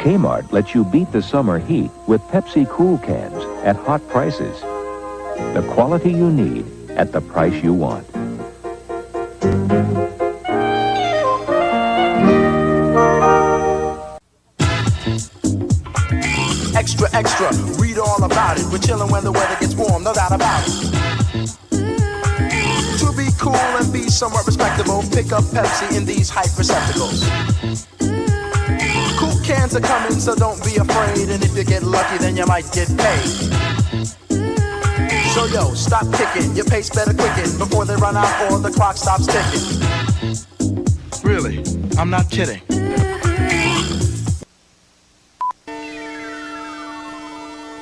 Kmart lets you beat the summer heat with Pepsi Cool cans at hot prices. The quality you need at the price you want. Extra, extra, read all about it. We're chilling when the weather gets warm, no doubt about it. To be cool and be somewhat respectable, pick up Pepsi in these hype receptacles. Cool cans are coming, so don't be afraid. And if you get lucky, then you might get paid. So yo, stop kicking, your pace better quicken before they run out or the clock stops ticking. Really, I'm not kidding.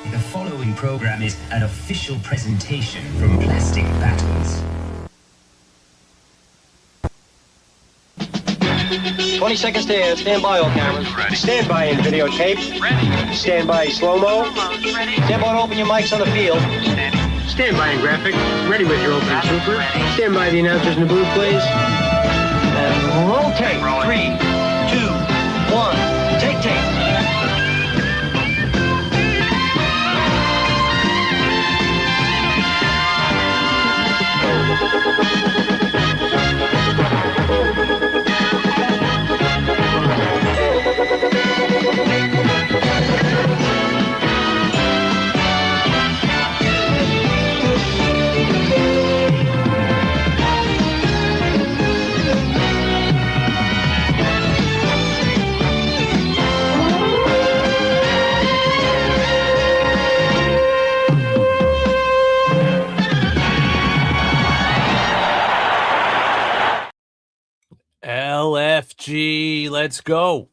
The following program is an official presentation from Plastic Battles. 20 seconds to air. Stand by, all cameras. Ready. Stand by in videotape. Ready. Stand by slow-mo. Ready. Stand by to open your mics on the field. Steady. Stand by in graphic. Ready with your opening super. Ready. Stand by the announcers in the booth, please. And roll tape. 3, 2, 1. Take tape. LFG, let's go.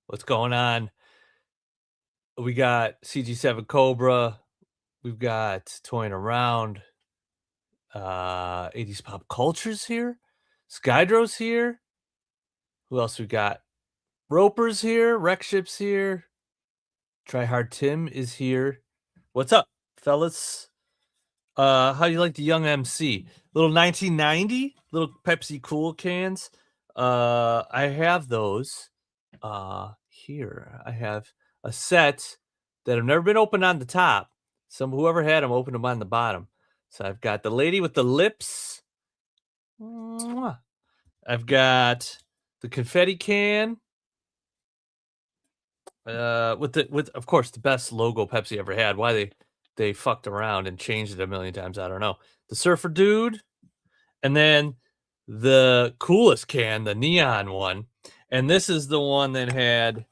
What's going on? We got CG7 Cobra. We've got Toying Around. 80s Pop Culture's here. Skydro's here. Who else we got? Roper's here. Wreck Ship's here. Try Hard Tim is here. What's up, fellas? How do you like the Young MC? Little 1990, little Pepsi Cool cans. I have those here. I have a set that have never been opened on the top. Whoever had them opened them on the bottom. So I've got the lady with the lips. Mwah. I've got the confetti can. With of course the best logo Pepsi ever had. Why they fucked around and changed it a million times, I don't know. The surfer dude, and then the coolest can, the neon one. And this is the one that had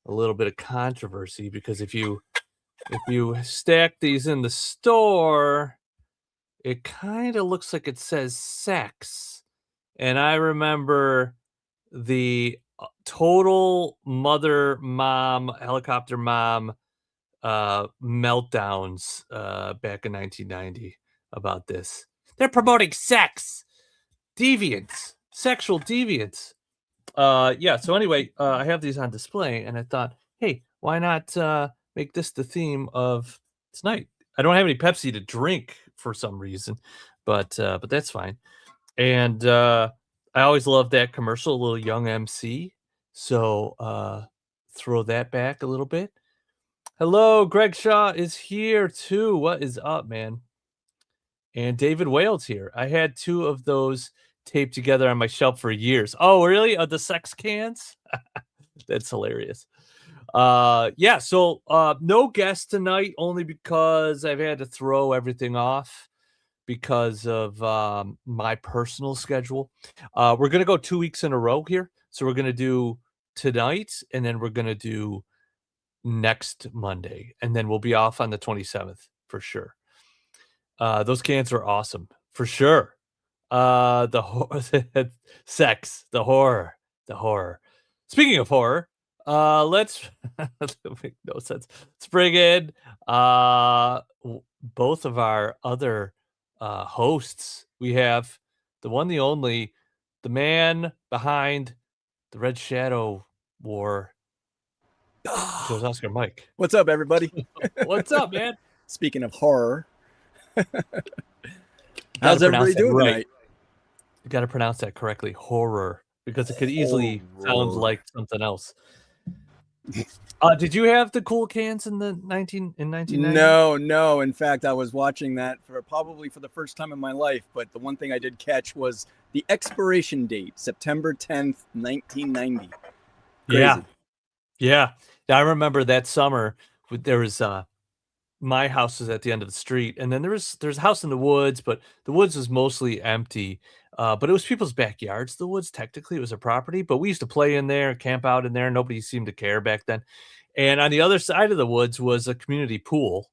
a little bit of controversy because if you stack these in the store, it kind of looks like it says sex. And I remember the total mom helicopter mom meltdowns back in 1990 about this. They're promoting sex, deviance, sexual deviance. So anyway, I have these on display and I thought, hey, why not make this the theme of tonight? I don't have any Pepsi to drink for some reason, but that's fine. And I always love that commercial, a little Young MC. So throw that back a little bit. Hello, Greg Shaw is here too. What is up, man? And David Wales here. I had 2 of those taped together on my shelf for years. Oh, really? The sex cans? That's hilarious. So no guest tonight, only because I've had to throw everything off because of my personal schedule. We're going to go 2 weeks in a row here. So we're going to do tonight, and then we're going to do next Monday, and then we'll be off on the 27th for sure. Those cans are awesome for sure. The sex, the horror. Speaking of horror, let's make no sense. Let's bring in both of our other hosts. We have the one, the only, the man behind the Red Shadow War. Joe's Oscar Mike. What's up, everybody? What's up, man? Speaking of horror, how's everybody doing tonight? You got to pronounce that correctly, horror, because it could easily sound like something else. Did you have the cool cans in the 1990? No. In fact, I was watching that probably for the first time in my life. But the one thing I did catch was the expiration date, September 10th, 1990. Crazy. Yeah. I remember that summer. There was my house was at the end of the street, and then there's a house in the woods, but the woods was mostly empty. But it was people's backyards. The woods technically it was a property, but we used to play in there, camp out in there. Nobody seemed to care back then. And on the other side of the woods was a community pool,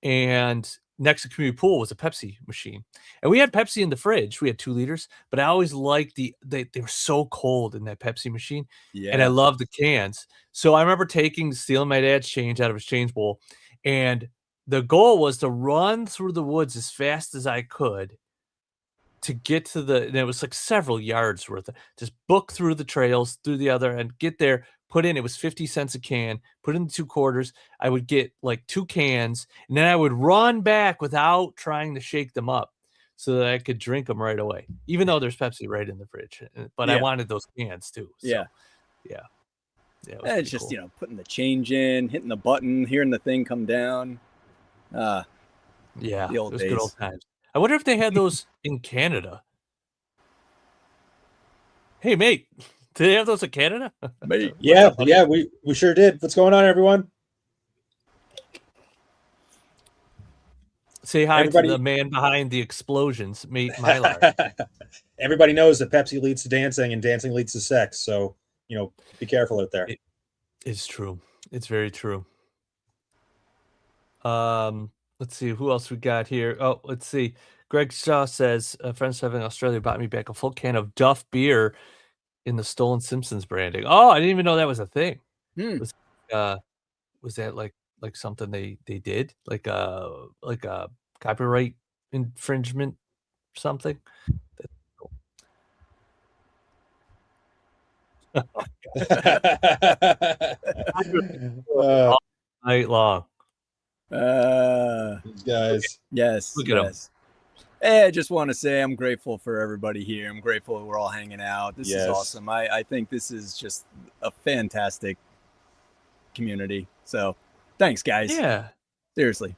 and next to the community pool was a Pepsi machine. And we had Pepsi in the fridge. We had 2 liters, but I always liked they were so cold in that Pepsi machine, and I Yeah. loved the cans. So I remember stealing my dad's change out of his change bowl, and the goal was to run through the woods as fast as I could to get to and it was like several yards worth of just book through the trails through the other and get there, put in, it was 50 cents a can, put in the 2 quarters. I would get like 2 cans, and then I would run back without trying to shake them up so that I could drink them right away, even though there's Pepsi right in the fridge. But I Yeah. wanted those cans too. So, Yeah. yeah. It was And it's pretty just, cool. putting the change in, hitting the button, hearing the thing come down. Yeah, the old it was good old days. times. I wonder if they had those in Canada. Hey, mate, do they have those in Canada? Mate. Yeah, we sure did. What's going on, everyone? Say hi Everybody- to the man behind the explosions, mate Mylar. Everybody knows that Pepsi leads to dancing and dancing leads to sex. So, be careful out there. It's true. It's very true. Let's see who else we got here. Oh, let's see. Greg Shaw says, friends having in Australia bought me back a full can of Duff beer in the Stolen Simpsons branding. Oh, I didn't even know that was a thing. Was that like something they did? Like a copyright infringement or something? Night long. These guys. Yes. Look at 'em. yes. Hey, I just want to say I'm grateful for everybody here. I'm grateful we're all hanging out. This Yes. is awesome. I think this is just a fantastic community. So thanks, guys. Yeah. Seriously.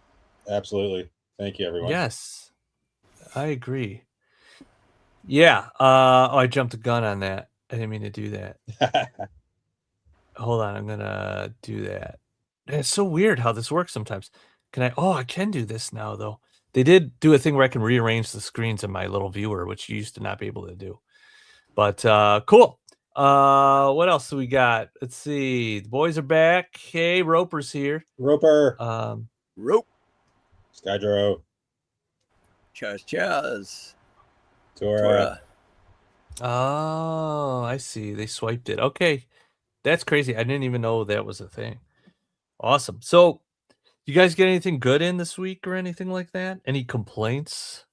Absolutely. Thank you, everyone. Yes. I agree. Yeah. I jumped the gun on that. I didn't mean to do that. Hold on, I'm gonna do that. It's so weird how this works sometimes. I can do this now though. They did do a thing where I can rearrange the screens in my little viewer, which you used to not be able to do. But cool. What else do we got? Let's see. The boys are back. Hey, Roper's here. Roper. Rope. Skydro. Chaz. Tora. Oh, I see. They swiped it. Okay. That's crazy. I didn't even know that was a thing. Awesome. So, you guys get anything good in this week or anything like that? Any complaints?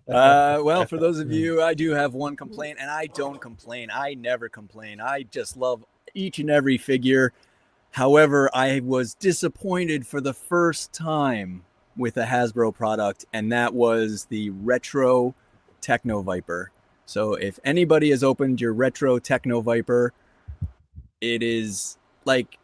Well, for those of you, I do have one complaint, and I don't complain. I never complain. I just love each and every figure. However, I was disappointed for the first time with a Hasbro product, and that was the Retro Techno Viper. So if anybody has opened your Retro Techno Viper, it is like,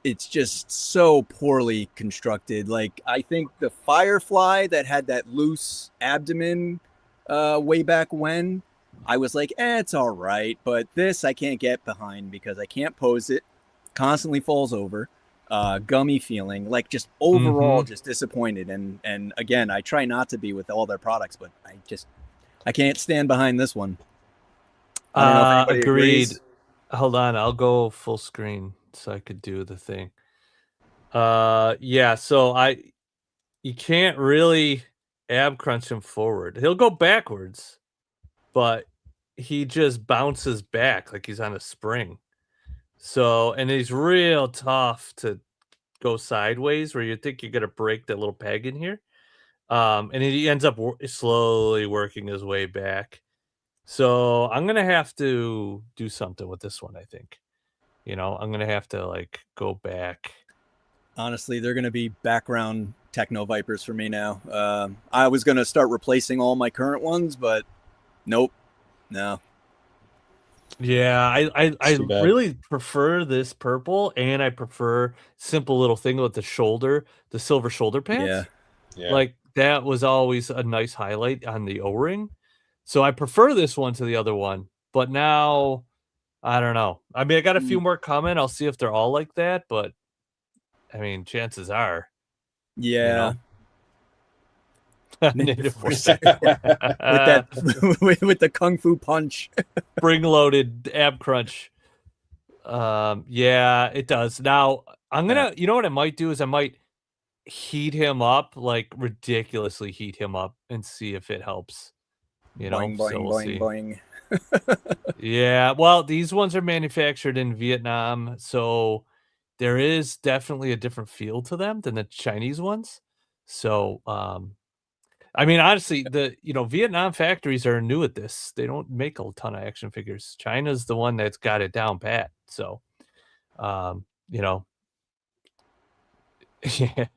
it's just so poorly constructed. Like, I think the Firefly that had that loose abdomen way back when, I was like, it's all right. But this I can't get behind because I can't pose it. Constantly falls over. Gummy feeling. Like, just overall just disappointed. And again, I try not to be with all their products, but I can't stand behind this one. I don't know if anybody Agreed. agrees. Hold on, I'll go full screen so I could do the thing. Yeah, so you can't really ab crunch him forward. He'll go backwards, but he just bounces back like he's on a spring. So, and he's real tough to go sideways where you think you're gonna break that little peg in here. And he ends up slowly working his way back. So I'm gonna have to do something with this one. I think, I'm gonna have to like go back. Honestly, they're going to be background Techno Vipers for me now. I was going to start replacing all my current ones, but nope. No. Yeah, I Too bad. really prefer this purple, and I prefer simple little thing with the silver shoulder Yeah. pads. Yeah. Like, that was always a nice highlight on the O-ring. So I prefer this one to the other one, but now I don't know. I mean, I got a few more coming. I'll see if they're all like that, but I mean, chances are, you Yeah. know. Native Force. with that with the kung fu punch. Spring-loaded ab crunch. Yeah, it does. Now, I'm gonna you know what I might do is I might heat him up, like, ridiculously heat him up and see if it helps, you know? Boing, So boing, we'll boing, see. boing. Yeah, well, these ones are manufactured in Vietnam, so there is definitely a different feel to them than the Chinese ones. So, I mean, honestly, Vietnam factories are new at this. They don't make a ton of action figures. China's the one that's got it down pat. So, you know, yeah.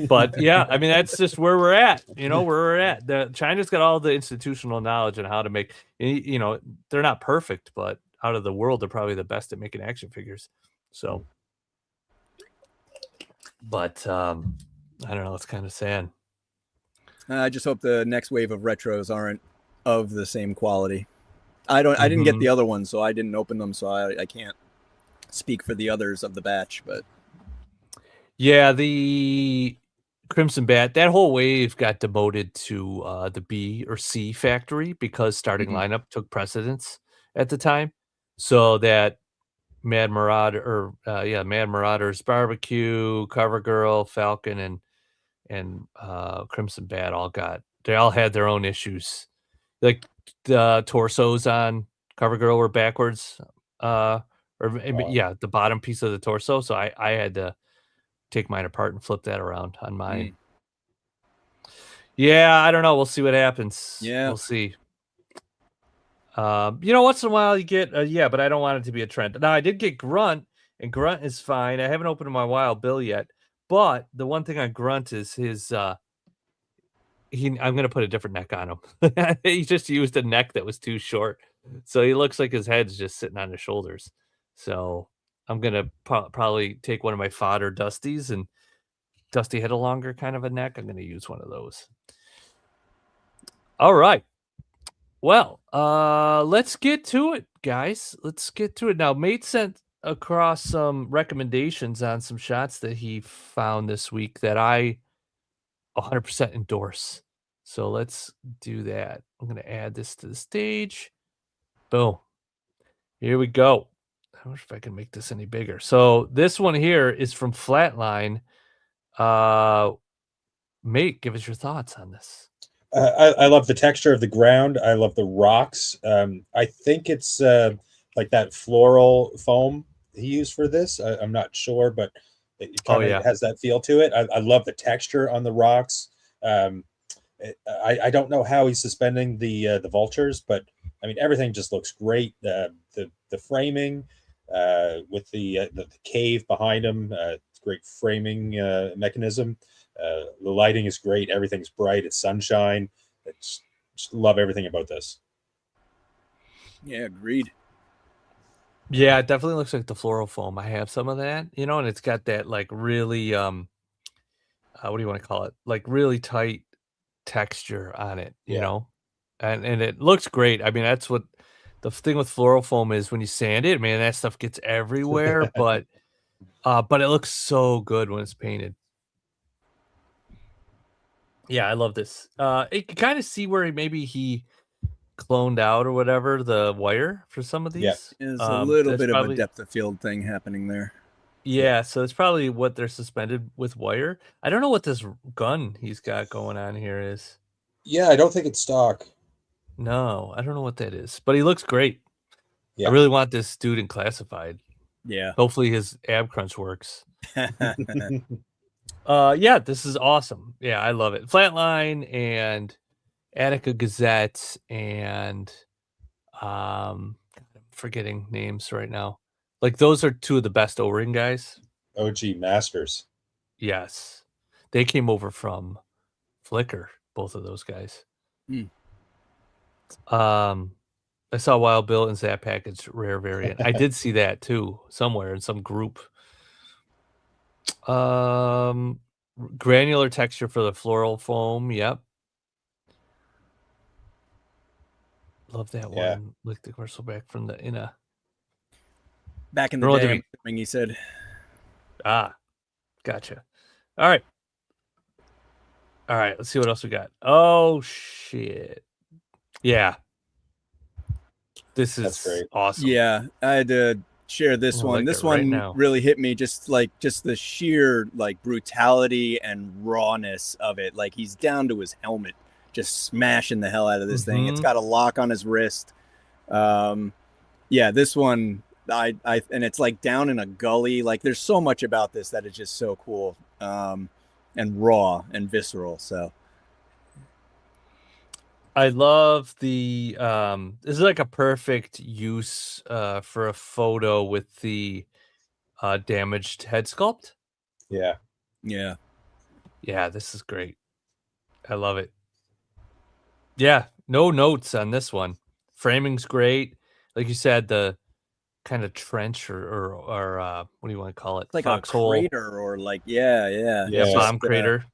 But yeah, I mean, that's just where we're at. You know, where we're at. China's got all the institutional knowledge on how to make. They're not perfect, but out of the world, they're probably the best at making action figures. So, but I don't know. It's kind of sad. I just hope the next wave of retros aren't of the same quality. I didn't get the other ones, so I didn't open them, so I can't speak for the others of the batch. But yeah, the Crimson Bat, that whole wave got demoted to the B or C factory because starting lineup took precedence at the time. So that Mad Marauders Barbecue, CoverGirl, Falcon, and Crimson Bat they all had their own issues. Like the torsos on CoverGirl were backwards, the bottom piece of the torso. So I had to take mine apart and flip that around on mine. Yeah, I don't know. We'll see what happens. Yeah. We'll see. Once in a while you get but I don't want it to be a trend. Now I did get Grunt, and Grunt is fine. I haven't opened my Wild Bill yet, but the one thing on Grunt is his I'm gonna put a different neck on him. He just used a neck that was too short, so he looks like his head's just sitting on his shoulders. So I'm gonna probably take one of my fodder Dusties, and Dusty had a longer kind of a neck. I'm gonna use one of those. All right. Well, let's get to it, guys. Let's get to it. Now, Mate sent across some recommendations on some shots that he found this week that I 100% endorse. So let's do that. I'm going to add this to the stage. Boom. Here we go. I wonder if I can make this any bigger. So this one here is from Flatline. Mate, give us your thoughts on this. I love the texture of the ground. I love the rocks. I think it's like that floral foam he used for this. I'm not sure, but it kind of has that feel to it. I love the texture on the rocks. I don't know how he's suspending the vultures, but I mean everything just looks great. The framing with the cave behind him, great framing mechanism. The lighting is great. Everything's bright. It's sunshine. Just love everything about this. Yeah, agreed. Yeah, it definitely looks like the floral foam. I have some of that, and it's got that like really what do you want to call it? Like really tight texture on it, you know? And it looks great. I mean, that's what the thing with floral foam is when you sand it, man, that stuff gets everywhere, but it looks so good when it's painted. Yeah, I love this. You can kind of see where maybe he cloned out or whatever the wire for some of these. Yeah. There's a little bit of a depth of field thing happening there. Yeah, so it's probably what they're suspended with wire. I don't know what this gun he's got going on here is. Yeah, I don't think it's stock. No, I don't know what that is, but he looks great. Yeah. I really want this dude in classified. Yeah. Hopefully his ab crunch works. Yeah, this is awesome. Yeah, I love it. Flatline and Attica Gazette and I'm forgetting names right now. Like those are two of the best O-ring guys. OG Masters. Yes. They came over from Flickr, both of those guys. I saw Wild Bill and Zap Package rare variant. I did see that too somewhere in some group. Granular texture for the floral foam. Yep. Love that one. Lick the commercial back from the Inna. Back in the day, I'm assuming he said. Ah, gotcha. All right. Let's see what else we got. Oh shit. Yeah. This is awesome. Yeah, I had to share this one. This one really hit me, just the sheer like brutality and rawness of it. Like he's down to his helmet, just smashing the hell out of this thing. It's got a lock on his wrist. Yeah, this one I and it's like down in a gully. Like there's so much about this that is just so cool. And raw and visceral. So I love the this is like a perfect use for a photo with the damaged head sculpt. Yeah. This is great. I love it. Yeah, no notes on this one. Framing's great. Like you said, the kind of trench or what do you want to call it? Like foxhole a crater or like yeah, bomb crater.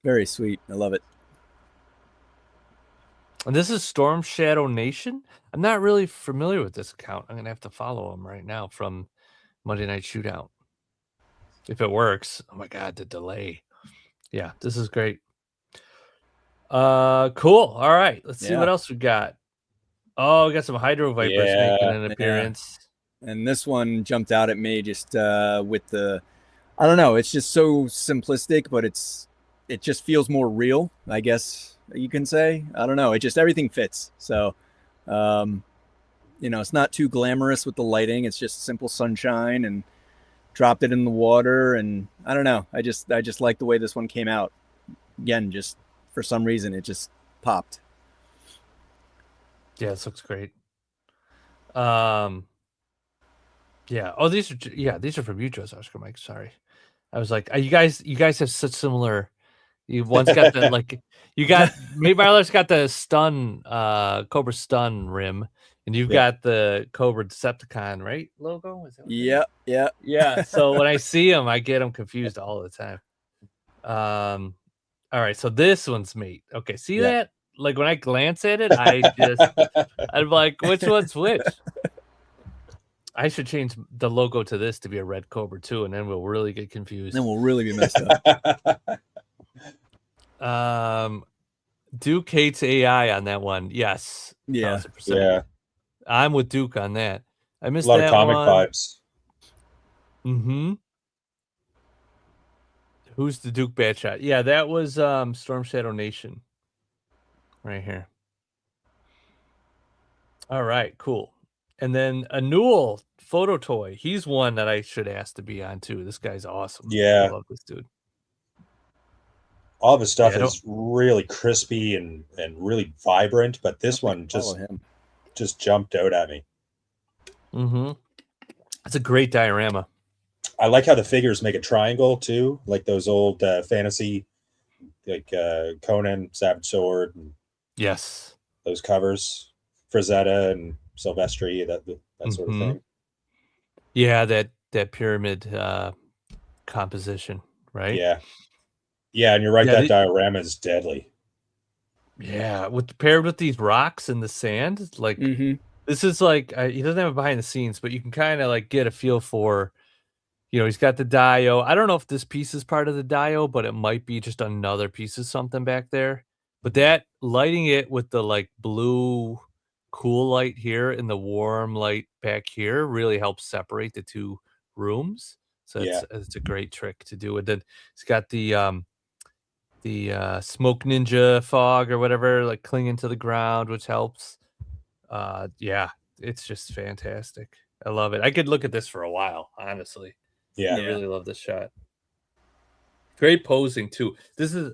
Very sweet. I love it. And this is Storm Shadow Nation. I'm not really familiar with this account. I'm gonna have to follow him right now from Monday Night Shootout. If it works. Oh my god, the delay. Yeah, this is great. Cool. All right, let's see what else we got. Oh, we got some Hydro Vipers making an appearance. And this one jumped out at me just with the, I don't know, it's just so simplistic, but it just feels more real, I guess you can say. I don't know, it just everything fits. So it's not too glamorous with the lighting, it's just simple sunshine, and dropped it in the water, and I don't know, I just like the way this one came out. Again, just for some reason it just popped. Yeah, this looks great. Yeah. Oh, these are from you, Joe's Oscar Mike. Sorry. I was like, you guys have such similar. One's got the like, you got May Marler's got the stun, Cobra stun rim, and you've got the Cobra Decepticon, right? Logo? Is that yeah. So when I see them, I get them confused all the time. All right. So this one's mate. Okay. See that? Like when I glance at it, I'm like, which one's which? I should change the logo to this to be a red Cobra too, and then we'll really get confused. Then we'll really be messed up. Duke hates AI on that one. Yes. Yeah. 1,000%. Yeah. I'm with Duke on that. I missed a lot that of comic one. vibes. Mm-hmm. Who's the Duke bad shot? Yeah, that was Storm Shadow Nation. Right here. All right, cool. And then a Newell photo toy. He's one that I should ask to be on too. This guy's awesome. Yeah. I love this dude. All of his stuff is really crispy and really vibrant, but this one just jumped out at me. Mm-hmm. It's a great diorama. I like how the figures make a triangle too, like those old fantasy, like Conan, Savage Sword. And yes. Those covers, Frazetta and Silvestri, that sort of thing. Yeah, that pyramid composition, right? Yeah, and you're right. That diorama is deadly. Yeah, paired with these rocks in the sand, like this is like he doesn't have a behind the scenes, but you can kind of like get a feel for, he's got the dio. I don't know if this piece is part of the dio, but it might be just another piece of something back there. But that lighting it with the like blue cool light here and the warm light back here really helps separate the two rooms. So it's a great trick to do. And then it's got the smoke ninja fog or whatever, like clinging to the ground, which helps. It's just fantastic. I love it. I could look at this for a while, honestly. I really love this shot. Great posing too. This is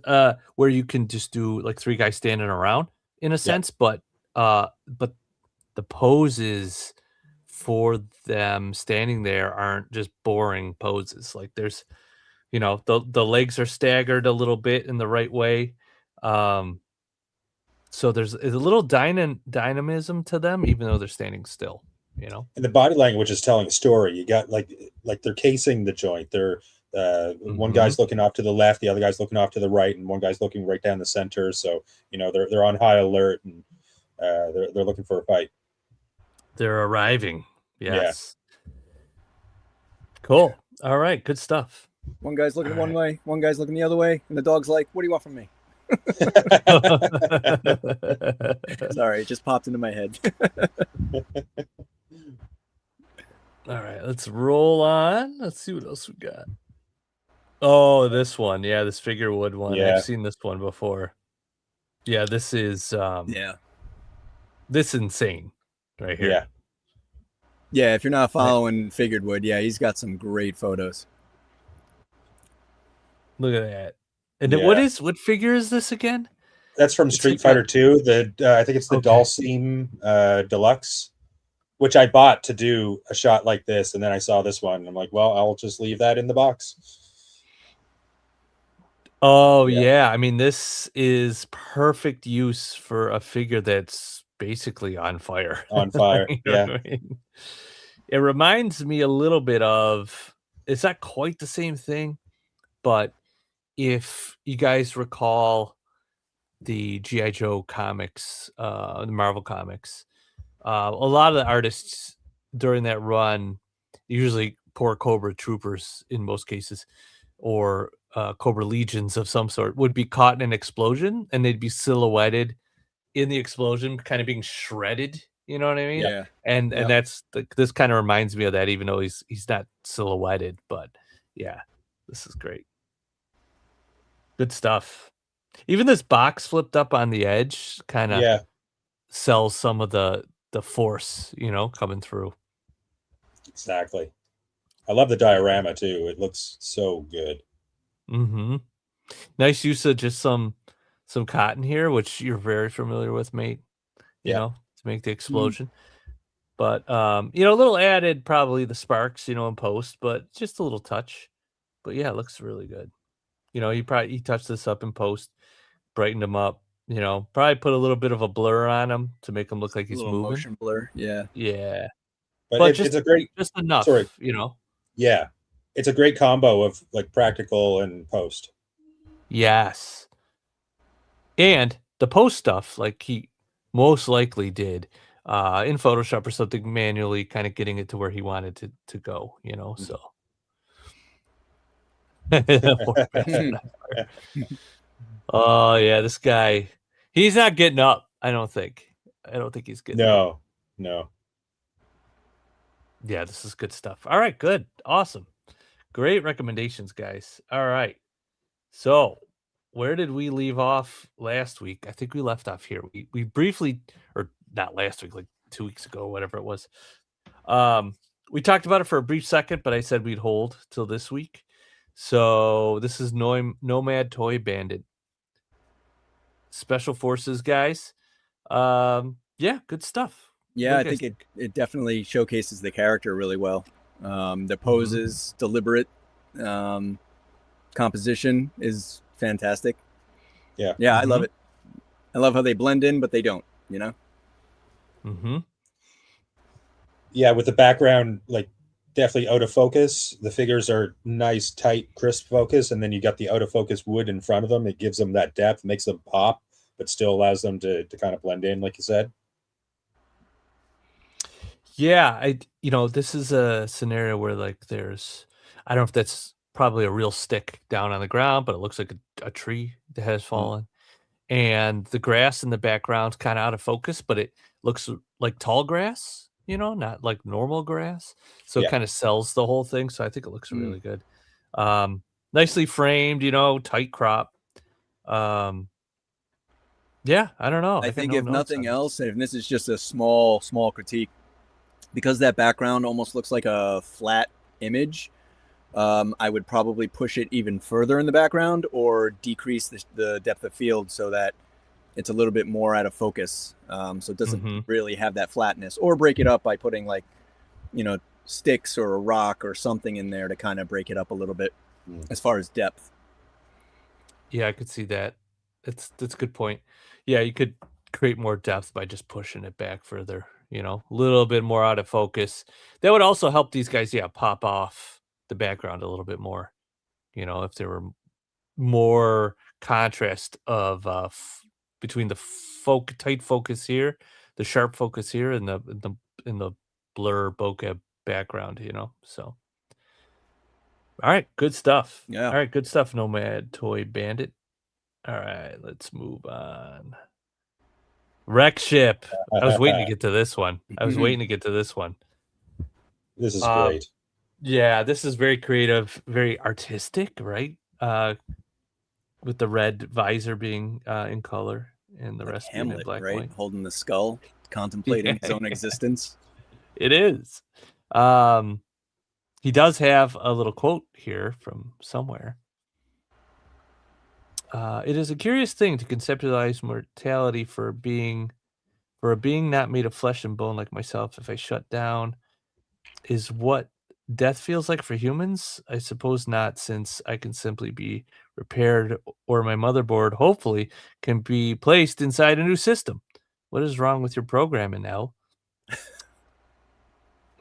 where you can just do like three guys standing around in a sense, but the poses for them standing there aren't just boring poses. Like there's, the legs are staggered a little bit in the right way. So So there's a little dynamism to them, even though they're standing still. You know, and the body language is telling a story. You got like they're casing the joint. They're one guy's looking off to the left, the other guy's looking off to the right, and one guy's looking right down the center. So they're on high alert, and they're looking for a fight. They're arriving. Yes. Yeah. Cool. All right. Good stuff. One guy's looking one way, one guy's looking the other way, and the dog's like, "What do you want from me?" Sorry, it just popped into my head. All right, let's roll on. Let's see what else we got. Oh, this one. Yeah, this figure wood one. Yeah. I've seen this one before. Yeah, this is this is insane right here. Yeah. Yeah, if you're not following Figured Wood, yeah, he's got some great photos. Look at that. And what figure is this again? That's from Street Fighter 2. I think it's the Dalsim Deluxe, which I bought to do a shot like this, and then I saw this one, and I'm like, well, I'll just leave that in the box. Oh yeah. I mean, this is perfect use for a figure that's basically on fire. On fire. Yeah. I mean? It reminds me a little bit of, it's not quite the same thing, but if you guys recall the G.I. Joe comics, the Marvel comics, a lot of the artists during that run, usually poor Cobra troopers in most cases, or Cobra legions of some sort, would be caught in an explosion, and they'd be silhouetted in the explosion, kind of being shredded. You know what I mean? Yeah. And that's this kind of reminds me of that, even though he's not silhouetted. But yeah, this is great. Good stuff. Even this box flipped up on the edge kind of sells some of the force, coming through. Exactly. I love the diorama too. It looks so good. Mm-hmm. Nice use of just some cotton here, which you're very familiar with, mate. You know, to make the explosion. But a little added, probably the sparks, in post, but just a little touch. But yeah, it looks really good. He touched this up in post, brightened him up. Probably put a little bit of a blur on him to make him look like he's moving. Motion blur, yeah. But it's a great, just enough. Yeah, it's a great combo of like practical and post. Yes, and the post stuff, like he most likely did in Photoshop or something, manually, kind of getting it to where he wanted to go. So. Oh yeah, this guy, he's not getting up. I don't think he's getting up. No. Yeah, this is good stuff. All right, good. Awesome. Great recommendations, guys. All right. So where did we leave off last week? I think we left off here. We briefly, or not last week, like 2 weeks ago, whatever it was. We talked about it for a brief second, but I said we'd hold till this week. So this is Nomad Toy Bandit. Special Forces guys. Yeah, good stuff. Yeah, I think it definitely showcases the character really well. The poses, deliberate, composition is fantastic. Yeah. I love it. I love how they blend in, but they don't, Yeah, with the background like definitely out of focus. The figures are nice, tight, crisp focus, and then you got the out of focus wood in front of them. It gives them that depth, makes them pop, but still allows them to kind of blend in, like you said. Yeah, this is a scenario where like I don't know if that's probably a real stick down on the ground, but it looks like a tree that has fallen. And the grass in the background's kind of out of focus, but it looks like tall grass, not like normal grass. So it kind of sells the whole thing. So I think it looks really good. Nicely framed, tight crop. Yeah, I don't know. I think if nothing else, and this is just a small critique, because that background almost looks like a flat image, I would probably push it even further in the background or decrease the depth of field so that it's a little bit more out of focus. So it doesn't really have that flatness, or break it up by putting like, sticks or a rock or something in there to kind of break it up a little bit as far as depth. Yeah, I could see that. That's a good point. Yeah, you could create more depth by just pushing it back further, a little bit more out of focus. That would also help these guys, pop off the background a little bit more, if there were more contrast of between the tight focus here, the sharp focus here, and the blur bokeh background, so. All right, good stuff. Yeah. All right, good stuff, Nomad Toy Bandit. All right, let's move on. Wreck Ship. I was waiting to get to this one. This is great. Yeah, this is very creative, very artistic, right? With the red visor being in color and the Like rest Hamlet, being in black right? and white. Holding the skull, contemplating his own existence. It is. He does have a little quote here from somewhere. It is a curious thing to conceptualize mortality for a being not made of flesh and bone like myself. If I shut down, is what death feels like for humans? I suppose not, since I can simply be repaired, or my motherboard, hopefully, can be placed inside a new system. What is wrong with your programming now?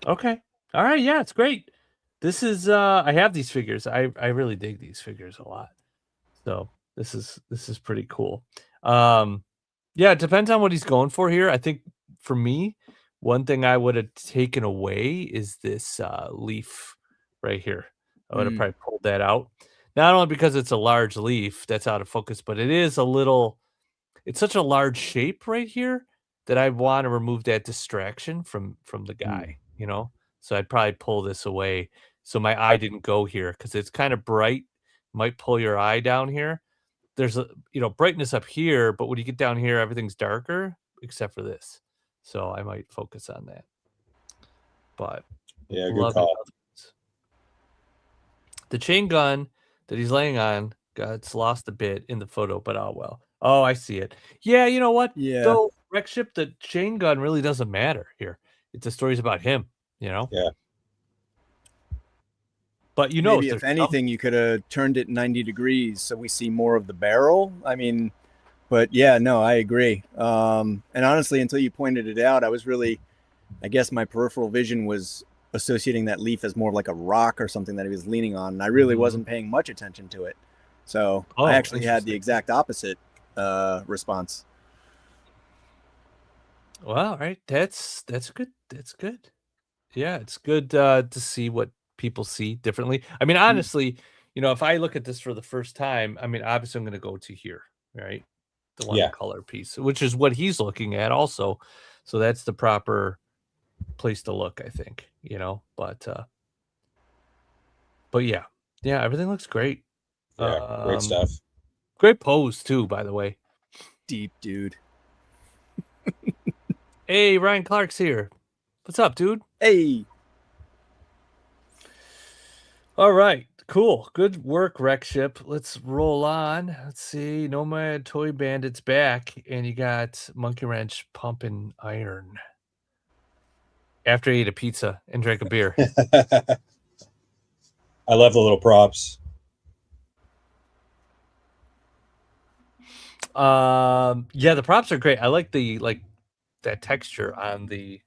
Okay. All right. Yeah, it's great. This is I have these figures. I really dig these figures a lot. So this is pretty cool. Yeah, it depends on what he's going for here. I think for me, one thing I would have taken away is this leaf right here. I would have probably pulled that out. Not only because it's a large leaf that's out of focus, but it's such a large shape right here that I want to remove that distraction from the guy, So I'd probably pull this away so my eye didn't go here, because it's kind of bright. Might pull your eye down here. There's a brightness up here, but when you get down here, everything's darker except for this. So I might focus on that. But yeah, good call. The chain gun that he's laying on gets lost a bit in the photo, but oh well. Oh, I see it. Yeah, you know what? Yeah. So Wreck Ship, the chain gun really doesn't matter here. It's the story's about him, Yeah. But maybe if anything, you could have turned it 90 degrees so we see more of the barrel. I mean, but yeah, no, I agree. And honestly, until you pointed it out, I guess my peripheral vision was associating that leaf as more like a rock or something that he was leaning on. And I really wasn't paying much attention to it. So I actually had the exact opposite response. Well, right. That's good. That's good. Yeah, it's good to see what people see differently. I mean, honestly, if I look at this for the first time, I mean, obviously I'm going to go to here, right? The one color piece, which is what he's looking at also. So that's the proper place to look, I think, but yeah, everything looks great. Yeah, great stuff. Great pose too, by the way. Deep, dude. Hey, Ryan Clark's here. What's up, dude? Hey. All right, cool. Good work, Wreck Ship. Let's roll on. Let's see. Nomad Toy Bandit's back, and you got Monkey Wrench pumping iron after he ate a pizza and drank a beer. I love the little props. Yeah, the props are great. I like that texture on the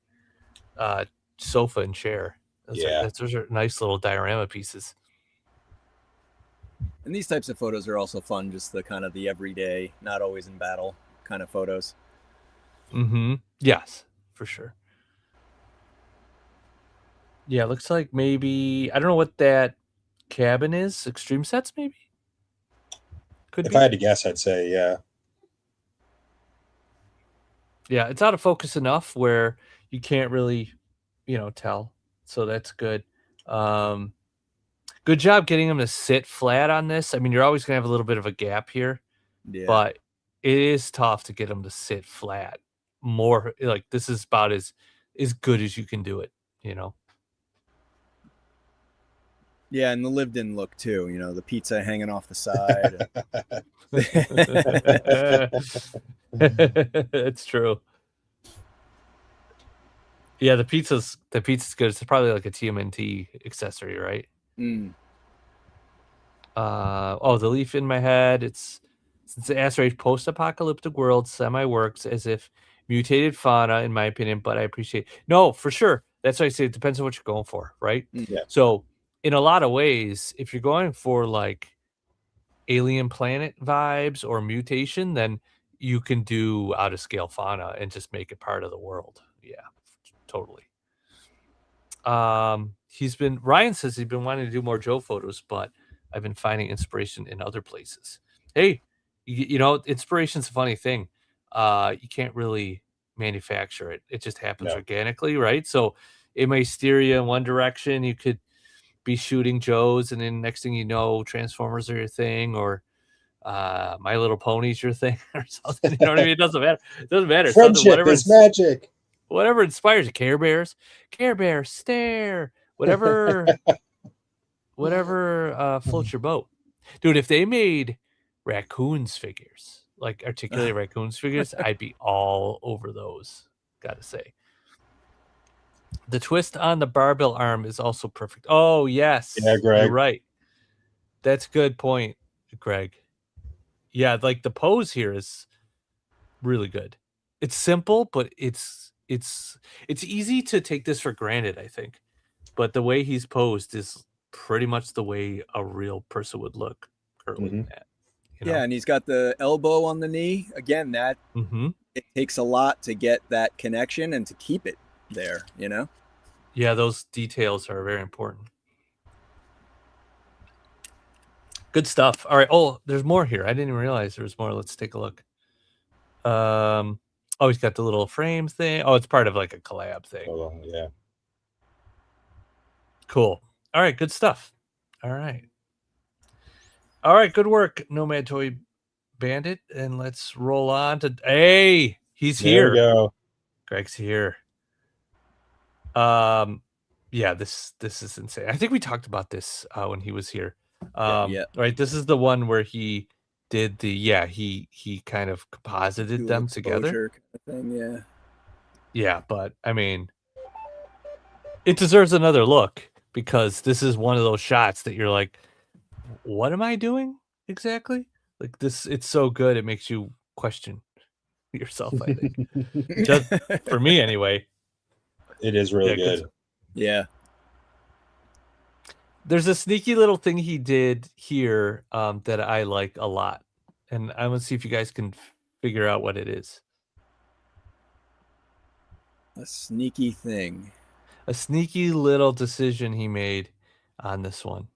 sofa and chair. Those are nice little diorama pieces. And these types of photos are also fun, just the kind of the everyday, not always in battle kind of photos. Yes, for sure. Yeah, looks like maybe, I don't know what that cabin is. Extreme Sets, maybe? If I had to guess, I'd say, yeah. Yeah, it's out of focus enough where you can't really, tell. So that's good. Good job getting him to sit flat on this. I mean, you're always going to have a little bit of a gap here. Yeah. But it is tough to get him to sit flat. More, like, this is about as good as you can do it, Yeah, and the lived-in look too. The pizza hanging off the side. It's true. Yeah, the pizza's good. It's probably like a TMNT accessory, right? The leaf in my head. It's Since the asteroid post-apocalyptic world semi-works as if mutated fauna, in my opinion, but I appreciate. No, for sure. That's why I say it depends on what you're going for, right? Yeah. So in a lot of ways, if you're going for like alien planet vibes or mutation, then you can do out of scale fauna and just make it part of the world. Yeah, totally. Ryan says he's been wanting to do more Joe photos, but I've been finding inspiration in other places. Hey, you know, inspiration's a funny thing. You can't really manufacture it. It just happens organically, right? So it may steer you in one direction. You could be shooting Joes, and then next thing you know, Transformers are your thing, or My Little Pony's your thing, or something. You know what I mean? It doesn't matter. It doesn't matter. Friendship is magic. Whatever inspires you. Care Bears stare. Whatever floats your boat. Dude, if they made raccoons figures, like articulated raccoons figures, I'd be all over those, gotta say. The twist on the barbell arm is also perfect. Oh, yes. Yeah, Greg. You're right. That's a good point, Greg. Yeah, like the pose here is really good. It's simple, but it's easy to take this for granted, I think. But the way he's posed is pretty much the way a real person would look curling that. Yeah, and he's got the elbow on the knee. Again, that it takes a lot to get that connection and to keep it there, you know? Yeah, those details are very important. Good stuff. All right. Oh, there's more here. I didn't even realize there was more. Let's take a look. Oh, he's got the little frame thing. Oh, it's part of like a collab thing. Oh, yeah. Cool. All right, good stuff. All right. Good work, Nomad Toy Bandit. And let's roll on to he's here. There we go. Greg's here. Yeah, this is insane. I think we talked about this when he was here. Right. This is the one where he did he kind of composited them together. Kind of thing, yeah, but I mean, it deserves another look because this is one of those shots that you're like, what am I doing exactly? Like this, it's so good it makes you question yourself, I think. Just for me anyway. It is really good. Yeah. There's a sneaky little thing he did here that I like a lot. And I'm going to see if you guys can figure out what it is. A sneaky thing. A sneaky little decision he made on this one.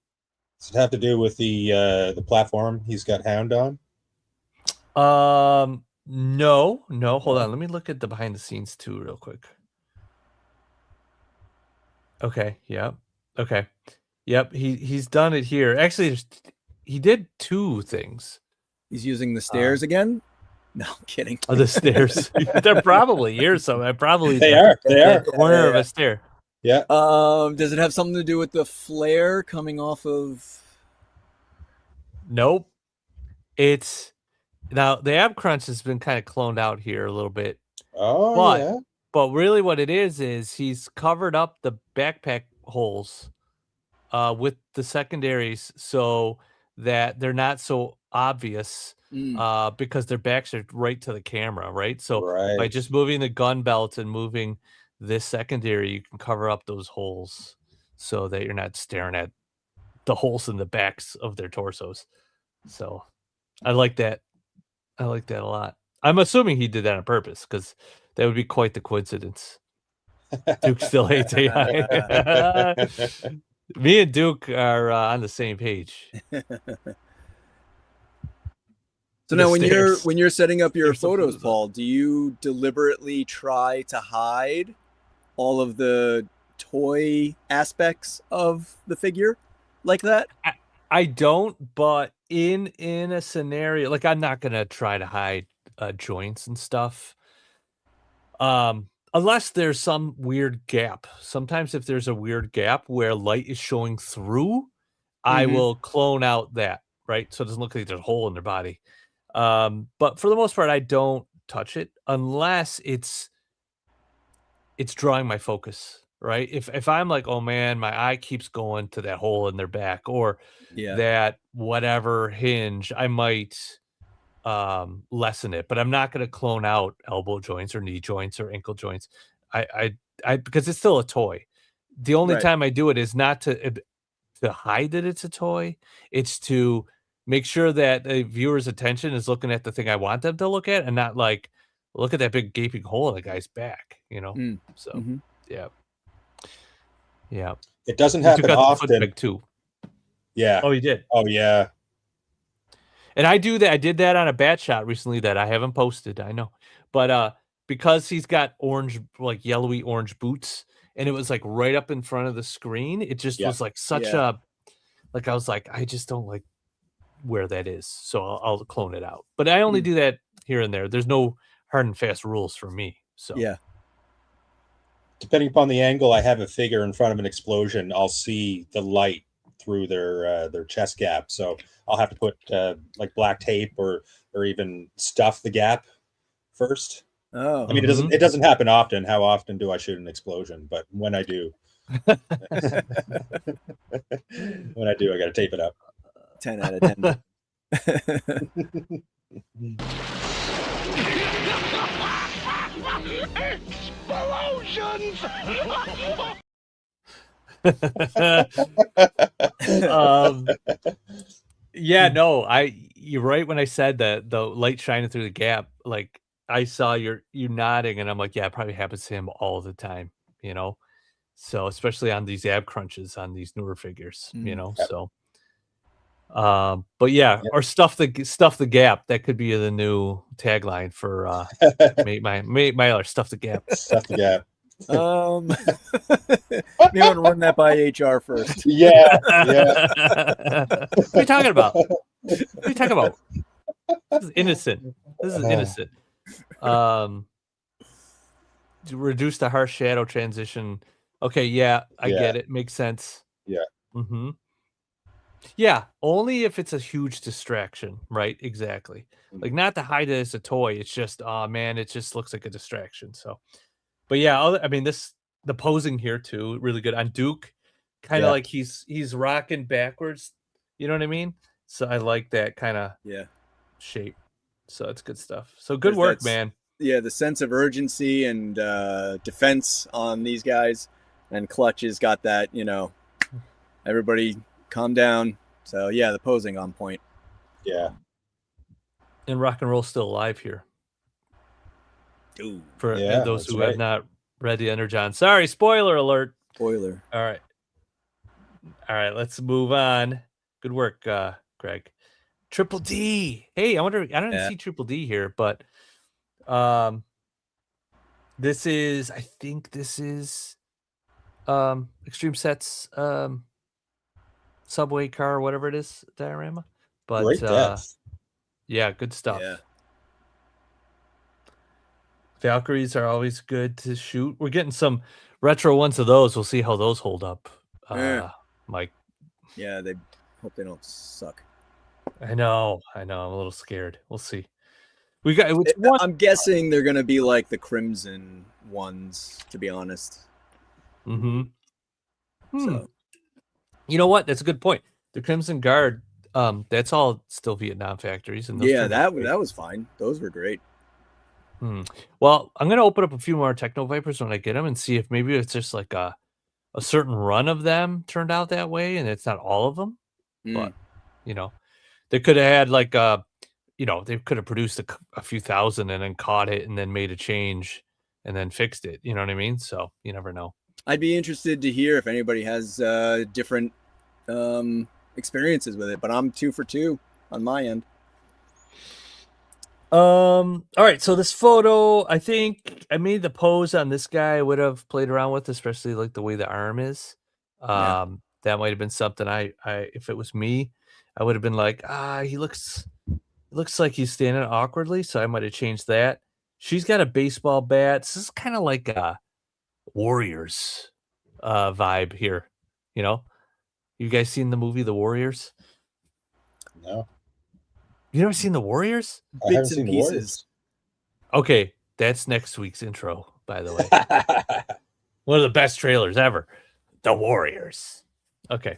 Does it have to do with the platform he's got Hound on? No. Hold on. Let me look at the behind the scenes too real quick. Okay. Yep. Okay. Yep. He's done it here. Actually, he did two things. He's using the stairs again. No, I'm kidding. Oh, the stairs. They're probably here somewhere. Probably they are. They are. Corner of a stair. Yeah. Does it have something to do with the flare coming off of? Nope. It's now the ab crunch has been kind of cloned out here a little bit. Oh, yeah. But really what it is he's covered up the backpack holes with the secondaries so that they're not so obvious because their backs are right to the camera, right? So by just moving the gun belt and moving this secondary, you can cover up those holes so that you're not staring at the holes in the backs of their torsos. So I like that. I like that a lot. I'm assuming he did that on purpose because that would be quite the coincidence. Duke still hates AI. Me and Duke are on the same page. So now when you're setting up your photos, Paul, do you deliberately try to hide all of the toy aspects of the figure like that? I don't, but in a scenario, like I'm not going to try to hide joints and stuff. Unless there's some weird gap. Sometimes if there's a weird gap where light is showing through, I will clone out that, right? So it doesn't look like there's a hole in their body. But for the most part, I don't touch it unless it's drawing my focus, right? If I'm like, oh man, my eye keeps going to that hole in their back or that whatever hinge, I might lessen it, but I'm not going to clone out elbow joints or knee joints or ankle joints. I because it's still a toy. The only Right. time I do it is not to hide that it's a toy. It's to make sure that the viewer's attention is looking at the thing I want them to look at, and not like, look at that big gaping hole in the guy's back. So yeah. It doesn't You took happen out the foot often. peg too. Yeah. Oh, you did. Oh yeah. And I do that. I did that on a bat shot recently that I haven't posted. I know, but because he's got orange, like yellowy orange boots, and it was like right up in front of the screen, it just was like such a, like I was like, I just don't like where that is, so I'll clone it out. But I only do that here and there. There's no hard and fast rules for me. So Yeah. Depending upon the angle I have a figure in front of an explosion, I'll see the light through their chest gap. So I'll have to put like black tape or even stuff the gap first. Oh, I mean, it doesn't happen often. How often do I shoot an explosion? But when I do, I got to tape it up. 10 out of 10. Explosions! Yeah, no, you're right when I said that the light shining through the gap, like I saw you nodding, and I'm like, yeah, it probably happens to him all the time, so especially on these ab crunches on these newer figures, so but yeah, or stuff the gap. That could be the new tagline for make my other stuff the gap. Stuff the gap. Maybe I want to run that by HR first. Yeah. What are you talking about? What are you talking about? This is innocent. To reduce the harsh shadow transition. Okay, yeah, I get it. Makes sense. Yeah. Mm-hmm. Yeah, only if it's a huge distraction, right? Exactly. Like, not to hide it as a toy. It's just, oh man, it just looks like a distraction. So, but yeah, I mean, the posing here too, really good on Duke. Kind of like he's rocking backwards. You know what I mean? So I like that kind of shape. So it's good stuff. So good work, man. Yeah, the sense of urgency and defense on these guys, and Clutch has got that. Everybody calm down. So yeah, the posing on point. Yeah. And rock and roll still alive here. Ooh. For those who have not read the Energon. Sorry, spoiler alert. Spoiler. All right, let's move on. Good work, Greg. Triple D. Hey, I don't see Triple D here, but this is Extreme Sets subway car, whatever it is, diorama. But great depth. Yeah, good stuff. Yeah. Valkyries are always good to shoot. We're getting some retro ones of those. We'll see how those hold up. Mike. Yeah, they hope they don't suck. I know. I'm a little scared. We'll see. I'm guessing they're gonna be like the Crimson ones, to be honest. Mm-hmm. So, you know what? That's a good point. The Crimson Guard, that's all still Vietnam factories, and that was fine. Those were great. Well, I'm gonna open up a few more Techno Vipers when I get them and see if maybe it's just like a certain run of them turned out that way, and it's not all of them. But they could have had like they could have produced a few thousand and then caught it and then made a change and then fixed it. You know what I mean? So you never know. I'd be interested to hear if anybody has different experiences with it, but I'm 2 for 2 on my end. All right, so this photo, I think I made the pose on this guy I would have played around with, especially like the way the arm is. That might have been something I if it was me, I would have been like, he looks like he's standing awkwardly, so I might have changed that. She's got a baseball bat. This is kind of like a Warriors vibe here. You guys seen the movie The Warriors? No. You never seen The Warriors? I haven't seen The Warriors. Okay, that's next week's intro, by the way. One of the best trailers ever. The Warriors. Okay.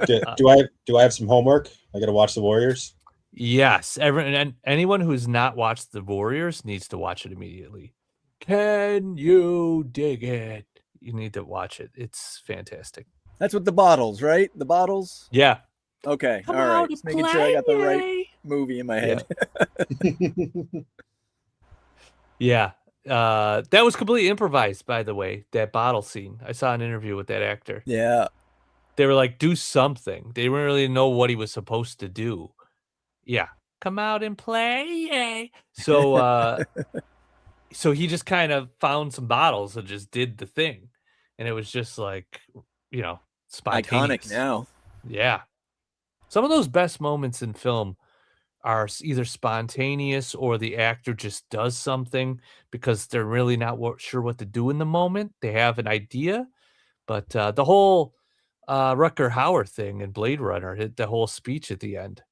Do I have some homework? I got to watch The Warriors. Yes, and anyone who's not watched The Warriors needs to watch it immediately. Can you dig it? You need to watch it. It's fantastic. That's with the bottles, right? The bottles? Yeah. Okay. Come all right. out Just and making sure I got the right play. movie in my head. Yeah. That was completely improvised, by the way, that bottle scene. I saw an interview with that actor. Yeah. They were like, do something. They didn't really know what he was supposed to do. Yeah. Come out and play. So so he just kind of found some bottles and just did the thing. And it was just like, you know, spontaneous. Iconic now. Yeah. Some of those best moments in film are either spontaneous or the actor just does something because they're really not sure what to do in the moment. They have an idea, but the whole Rutger Hauer thing in Blade Runner, the whole speech at the end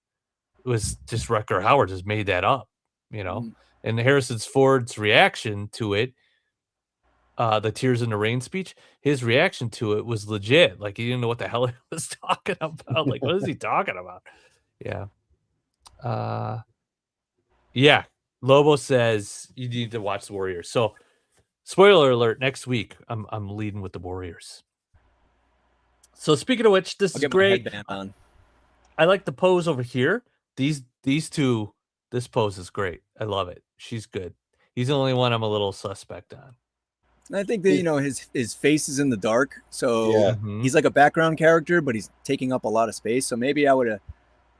was just Rutger Hauer just made that up, you know. And Harrison Ford's reaction to it, the Tears in the Rain speech, his reaction to it was legit. Like he didn't know what the hell he was talking about. Like, what is he talking about? Yeah. Yeah. Lobo says you need to watch the Warriors. So, spoiler alert, next week I'm leading with the Warriors. So speaking of which, this is great. I like the pose over here. These two, this pose is great. I love it. She's good. He's the only one I'm a little suspect on. I think that, you know, his face is in the dark. So he's like a background character, but he's taking up a lot of space. So maybe I would have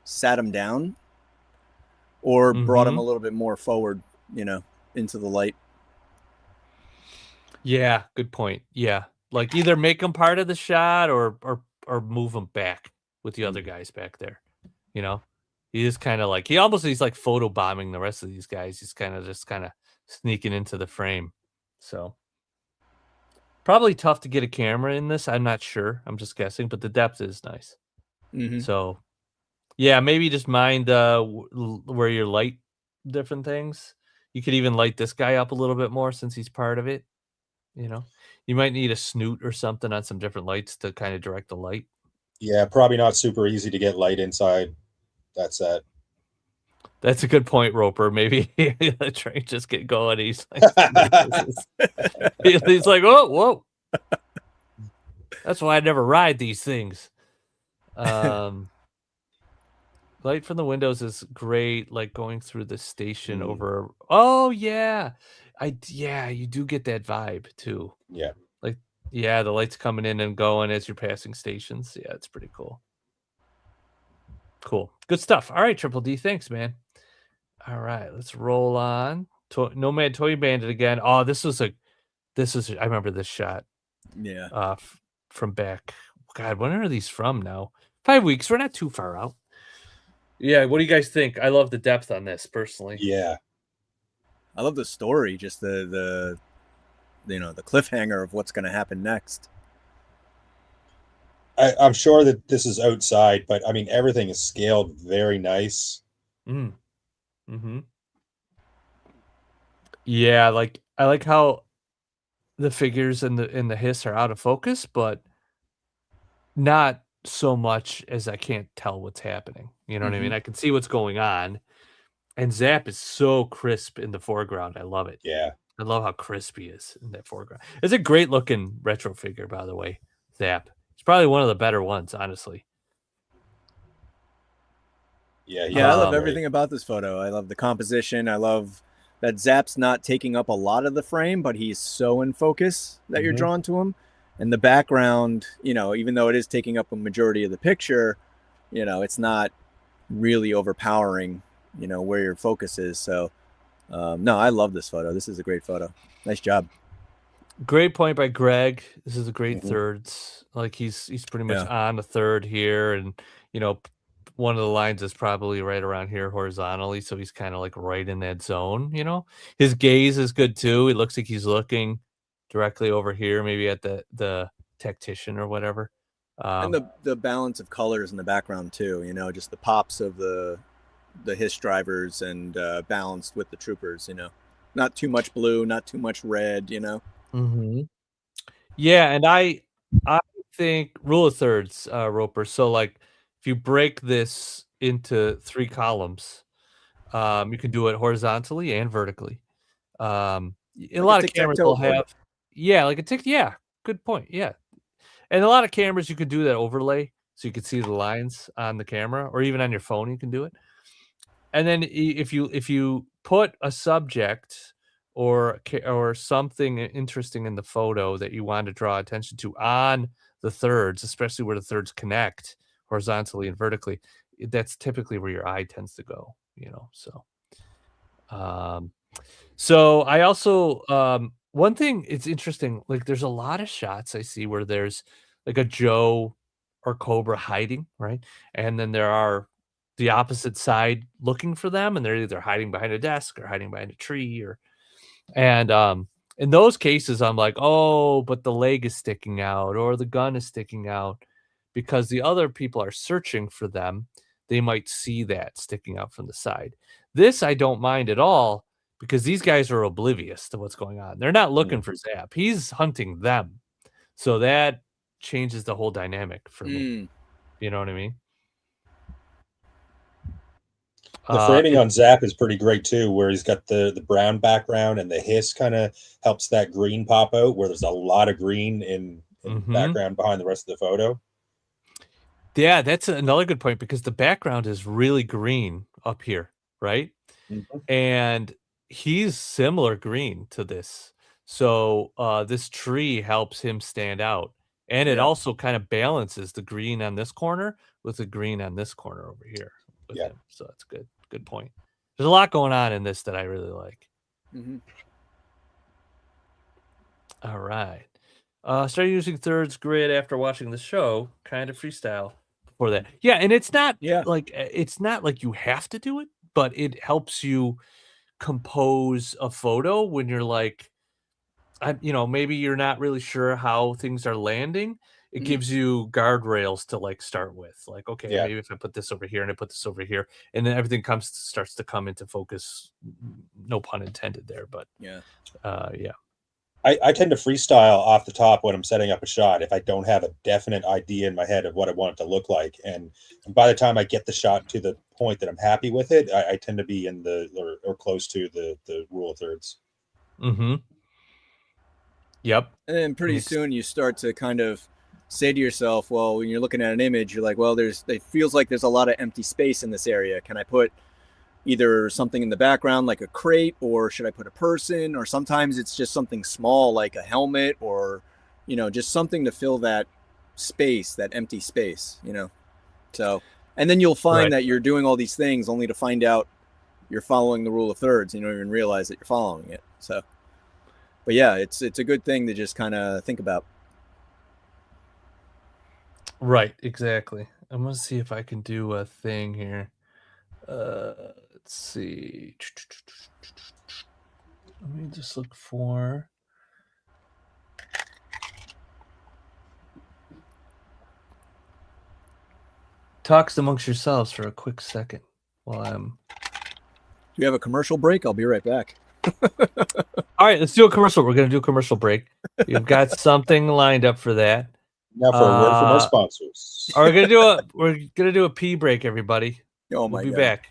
sat him down or brought him a little bit more forward, you know, into the light. Yeah, good point. Yeah. Like either make him part of the shot or move him back with the other guys back there. You know? He is kind of like he's like photo bombing the rest of these guys. He's kind of sneaking into the frame. So probably tough to get a camera in this. I'm not sure. I'm just guessing, but the depth is nice. So yeah, maybe just mind where you light different things. You could even light this guy up a little bit more since he's part of it. You know, you might need a snoot or something on some different lights to kind of direct the light. Yeah, probably not super easy to get light inside that set. That's a good point, Roper. Maybe the train just get going. He's like, he's like, oh, whoa. That's why I never ride these things. Light from the windows is great, like going through the station over. Oh yeah, you do get that vibe too. Yeah, like the lights coming in and going as you're passing stations. Yeah, it's pretty cool. Cool, good stuff. All right, Triple D, thanks, man. All right, let's roll on. Nomad Toy Bandit again. Oh, this is I remember this shot. Yeah. From back. God, when are these from now? 5 weeks. We're not too far out. Yeah, what do you guys think? I love the depth on this personally. Yeah, I love the story, just the you know, the cliffhanger of what's going to happen next. I'm sure that this is outside, but I mean everything is scaled very nice. Yeah, like I like how the figures and the hiss are out of focus, but not so much as I can't tell what's happening. You know what I mean? I can see what's going on. And Zap is so crisp in the foreground. I love it. Yeah. I love how crisp he is in that foreground. It's a great looking retro figure, by the way. Zap. It's probably one of the better ones, honestly. Yeah, I love everything about this photo. I love the composition. I love that Zap's not taking up a lot of the frame, but he's so in focus that you're drawn to him. And the background, you know, even though it is taking up a majority of the picture, you know, it's not really overpowering, you know, where your focus is. So, no, I love this photo. This is a great photo. Nice job. Great point by Greg. This is a great thirds. Like he's pretty much on the third here. And, you know, one of the lines is probably right around here horizontally. So he's kind of like right in that zone, you know. His gaze is good too. It looks like he's looking directly over here, maybe at the tactician or whatever. And the balance of colors in the background too, you know, just the pops of the hiss drivers and balanced with the troopers, you know, not too much blue, not too much red, you know. Yeah, and I think rule of thirds, Roper. So like if you break this into 3 columns, you can do it horizontally and vertically. A lot of cameras will have, like a yeah, good point. Yeah, and a lot of cameras you could do that overlay, so you could see the lines on the camera, or even on your phone you can do it. And then if you put a subject or something interesting in the photo that you want to draw attention to on the thirds, especially where the thirds connect horizontally and vertically, that's typically where your eye tends to go, so I also one thing, it's interesting, like there's a lot of shots I see where there's like a Joe or Cobra hiding, right? And then there are the opposite side looking for them, and they're either hiding behind a desk or hiding behind a tree, and in those cases I'm like, oh, but the leg is sticking out or the gun is sticking out, because the other people are searching for them. They might see that sticking out from the side. This I don't mind at all, because these guys are oblivious to what's going on. They're not looking for Zap. He's hunting them. So that changes the whole dynamic for me. You know what I mean? The framing on Zap is pretty great too, where he's got the brown background and the hiss kind of helps that green pop out, where there's a lot of green in the background behind the rest of the photo. Yeah, that's another good point, because the background is really green up here, right? And he's similar green to this. So this tree helps him stand out. And it also kind of balances the green on this corner with the green on this corner over here with him. So that's good. Good point. There's a lot going on in this that I really like. All right. Started using thirds grid after watching the show, kind of freestyle before that. Yeah, and it's not like you have to do it, but it helps you compose a photo when you're like, maybe you're not really sure how things are landing. It gives you guardrails to like start with, like, okay, maybe if I put this over here and I put this over here, and then everything starts to come into focus. No pun intended there, but I tend to freestyle off the top when I'm setting up a shot if I don't have a definite idea in my head of what I want it to look like. And by the time I get the shot to the point that I'm happy with it, I tend to be in or close to the rule of thirds. Yep. And then pretty soon you start to kind of say to yourself, well, when you're looking at an image, you're like, well, it feels like there's a lot of empty space in this area. Can I put either something in the background like a crate, or should I put a person? Or sometimes it's just something small like a helmet, or just something to fill that space, that empty space, so, and then you'll find that you're doing all these things only to find out you're following the rule of thirds. You don't even realize that you're following it. So, but yeah, it's a good thing to just kind of think about. Right, exactly. I'm gonna see if I can do a thing here. Let's see. Let me just look for. Talks amongst yourselves for a quick second while I'm. Do you have a commercial break? I'll be right back. All right, let's do a commercial. We're gonna do a commercial break. You've got something lined up for that. Now for a word from our sponsors. We're gonna do a pee break, everybody. Oh my God. We'll be back.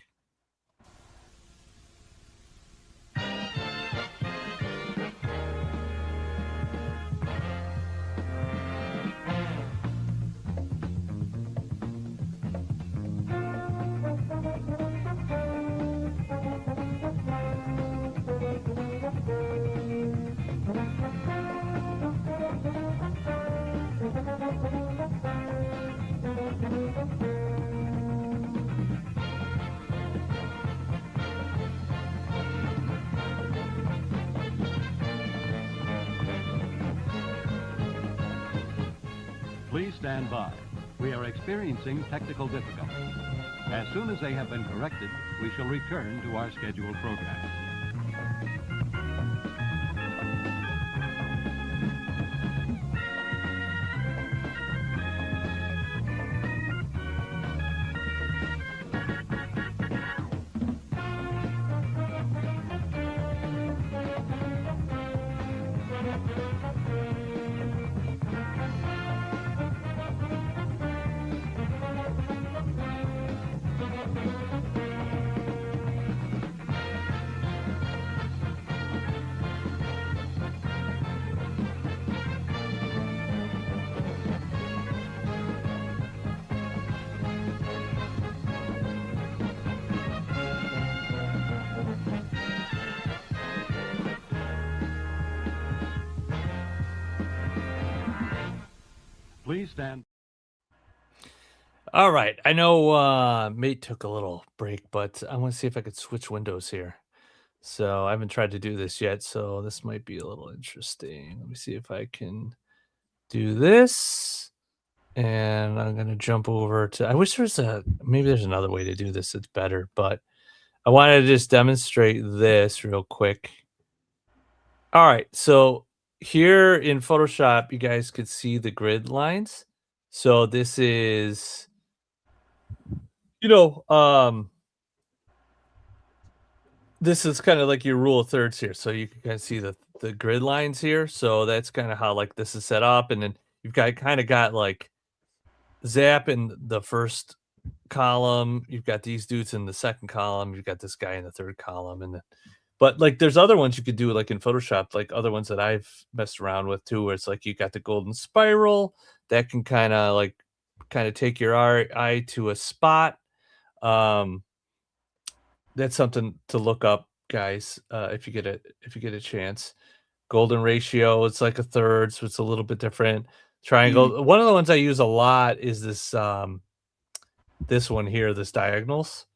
Please stand by. We are experiencing technical difficulties. As soon as they have been corrected, we shall return to our scheduled program. Please stand. All right. I know Mate took a little break, but I want to see if I could switch windows here. So I haven't tried to do this yet, so this might be a little interesting. Let me see if I can do this. And I'm going to jump over to, I wish maybe there's another way to do this that's better, but I wanted to just demonstrate this real quick. All right. So here in Photoshop, you guys could see the grid lines. So this is, this is kind of like your rule of thirds here. So you can kind of see the grid lines here. So that's kind of how like this is set up. And then you've got like Zap in the first column. You've got these dudes in the second column. You've got this guy in the third column. But like there's other ones you could do like in Photoshop, like other ones that I've messed around with too, where it's like you got the golden spiral that can kind of take your eye to a spot. That's something to look up, guys, if you get a chance. Golden ratio, it's like a third, so it's a little bit different. Triangle. One of the ones I use a lot is this this one here, this diagonals.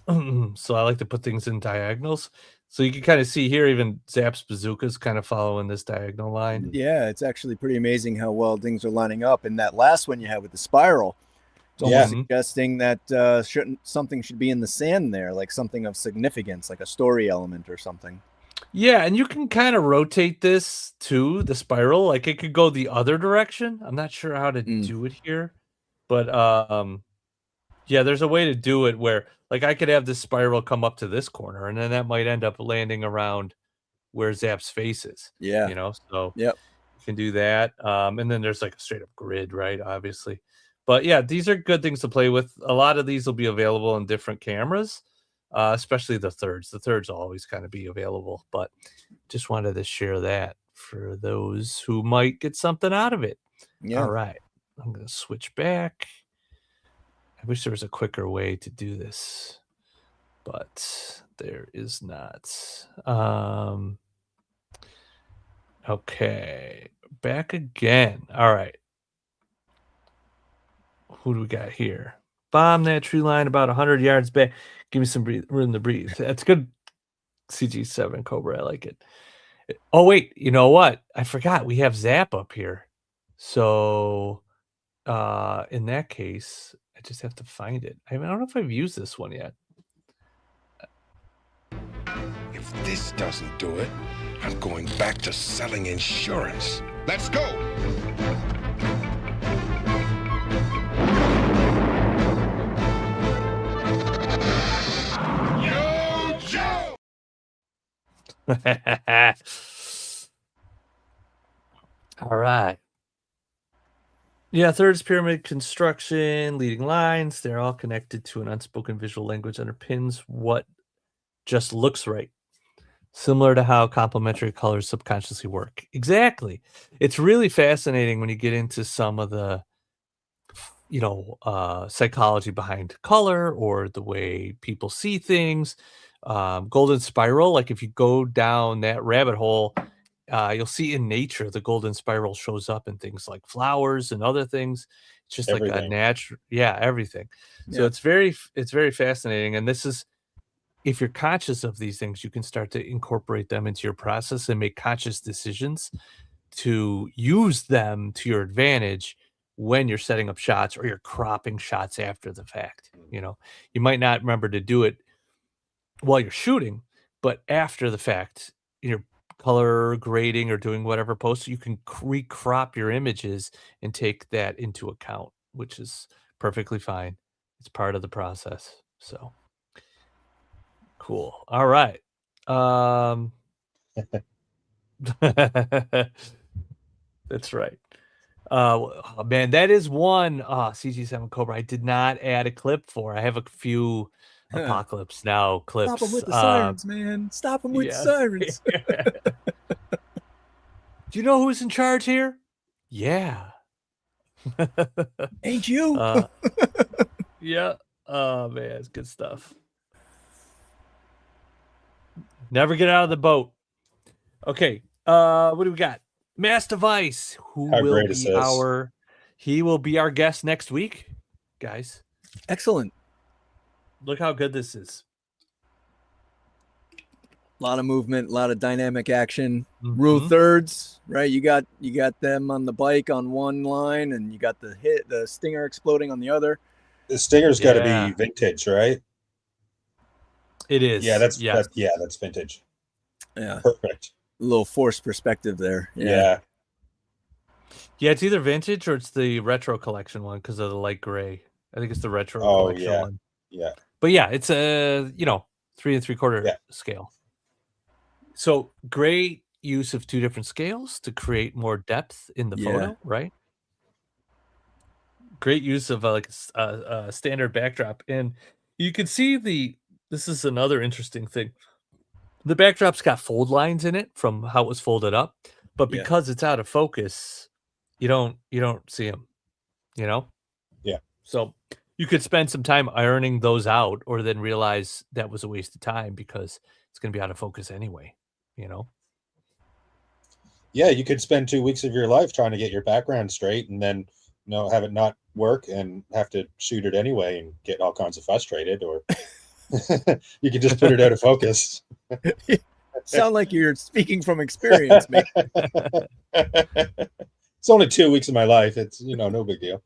So I like to put things in diagonals. So you can kind of see here, even Zap's bazooka's kind of following this diagonal line. Yeah, it's actually pretty amazing how well things are lining up. And that last one you had with the spiral, it's almost suggesting that something should be in the sand there, like something of significance, like a story element or something. Yeah, and you can kind of rotate this to the spiral. Like it could go the other direction. I'm not sure how to do it here, but yeah, there's a way to do it where like I could have this spiral come up to this corner, and then that might end up landing around where Zap's face is. Yeah. So you can do that. And then there's like a straight up grid, right? Obviously. But yeah, these are good things to play with. A lot of these will be available in different cameras, especially the thirds. The thirds will always kind of be available, but just wanted to share that for those who might get something out of it. Yeah. All right. I'm going to switch back. I wish there was a quicker way to do this, but there is not. Okay. Back again. All right. Who do we got here? Bomb that tree line about 100 yards back. Give me some room to breathe. That's good. CG7 Cobra. I like it. Oh, wait. You know what? I forgot. We have Zap up here. So in that case, I just have to find it. I don't know if I've used this one yet. If this doesn't do it, I'm going back to selling insurance. Let's go! Yo, Joe! All right. Yeah, thirds pyramid construction, leading lines, they're all connected to an unspoken visual language underpins what just looks right. Similar to how complementary colors subconsciously work. Exactly. It's really fascinating when you get into some of the, psychology behind color or the way people see things. Golden spiral, like if you go down that rabbit hole, you'll see in nature the golden spiral shows up in things like flowers and other things. It's just everything. Like a natural, everything. Yeah. So it's very fascinating. And this is, if you're conscious of these things, you can start to incorporate them into your process and make conscious decisions to use them to your advantage when you're setting up shots or you're cropping shots after the fact. You might not remember to do it while you're shooting, but after the fact, you're color grading or doing whatever post, you can recrop your images and take that into account, which is perfectly fine. It's part of the process. So cool. All right. That's right. Oh, man, that is one CG7 Cobra I did not add a clip for. I have a few Apocalypse Now clips. Stop them with the sirens, man. Stop them with the sirens. Do you know who's in charge here? Yeah. Ain't you? Yeah. Oh, man, it's good stuff. Never get out of the boat. Okay. What do we got? Mass Device. Who will be our... he will be our guest next week, guys. Excellent. Look how good this is. A lot of movement, a lot of dynamic action. Mm-hmm. Rule thirds, right? You got them on the bike on one line, and you got the stinger exploding on the other. The stinger's got to be vintage, right? It is. Yeah, that's vintage. Yeah, perfect. A little forced perspective there. Yeah. Yeah, it's either vintage or it's the retro collection one because of the light gray. I think it's the retro collection one. Yeah. But yeah, it's a 3 3/4 scale. So great use of 2 different scales to create more depth in the photo, right? Great use of a standard backdrop, and you can see this is another interesting thing. The backdrop's got fold lines in it from how it was folded up, but because it's out of focus, you don't see them, Yeah. So you could spend some time ironing those out, or then realize that was a waste of time because it's going to be out of focus anyway, Yeah, you could spend 2 weeks of your life trying to get your background straight, and then have it not work and have to shoot it anyway and get all kinds of frustrated, or you could just put it out of focus. Sound like you're speaking from experience, man. It's only 2 weeks of my life. It's no big deal.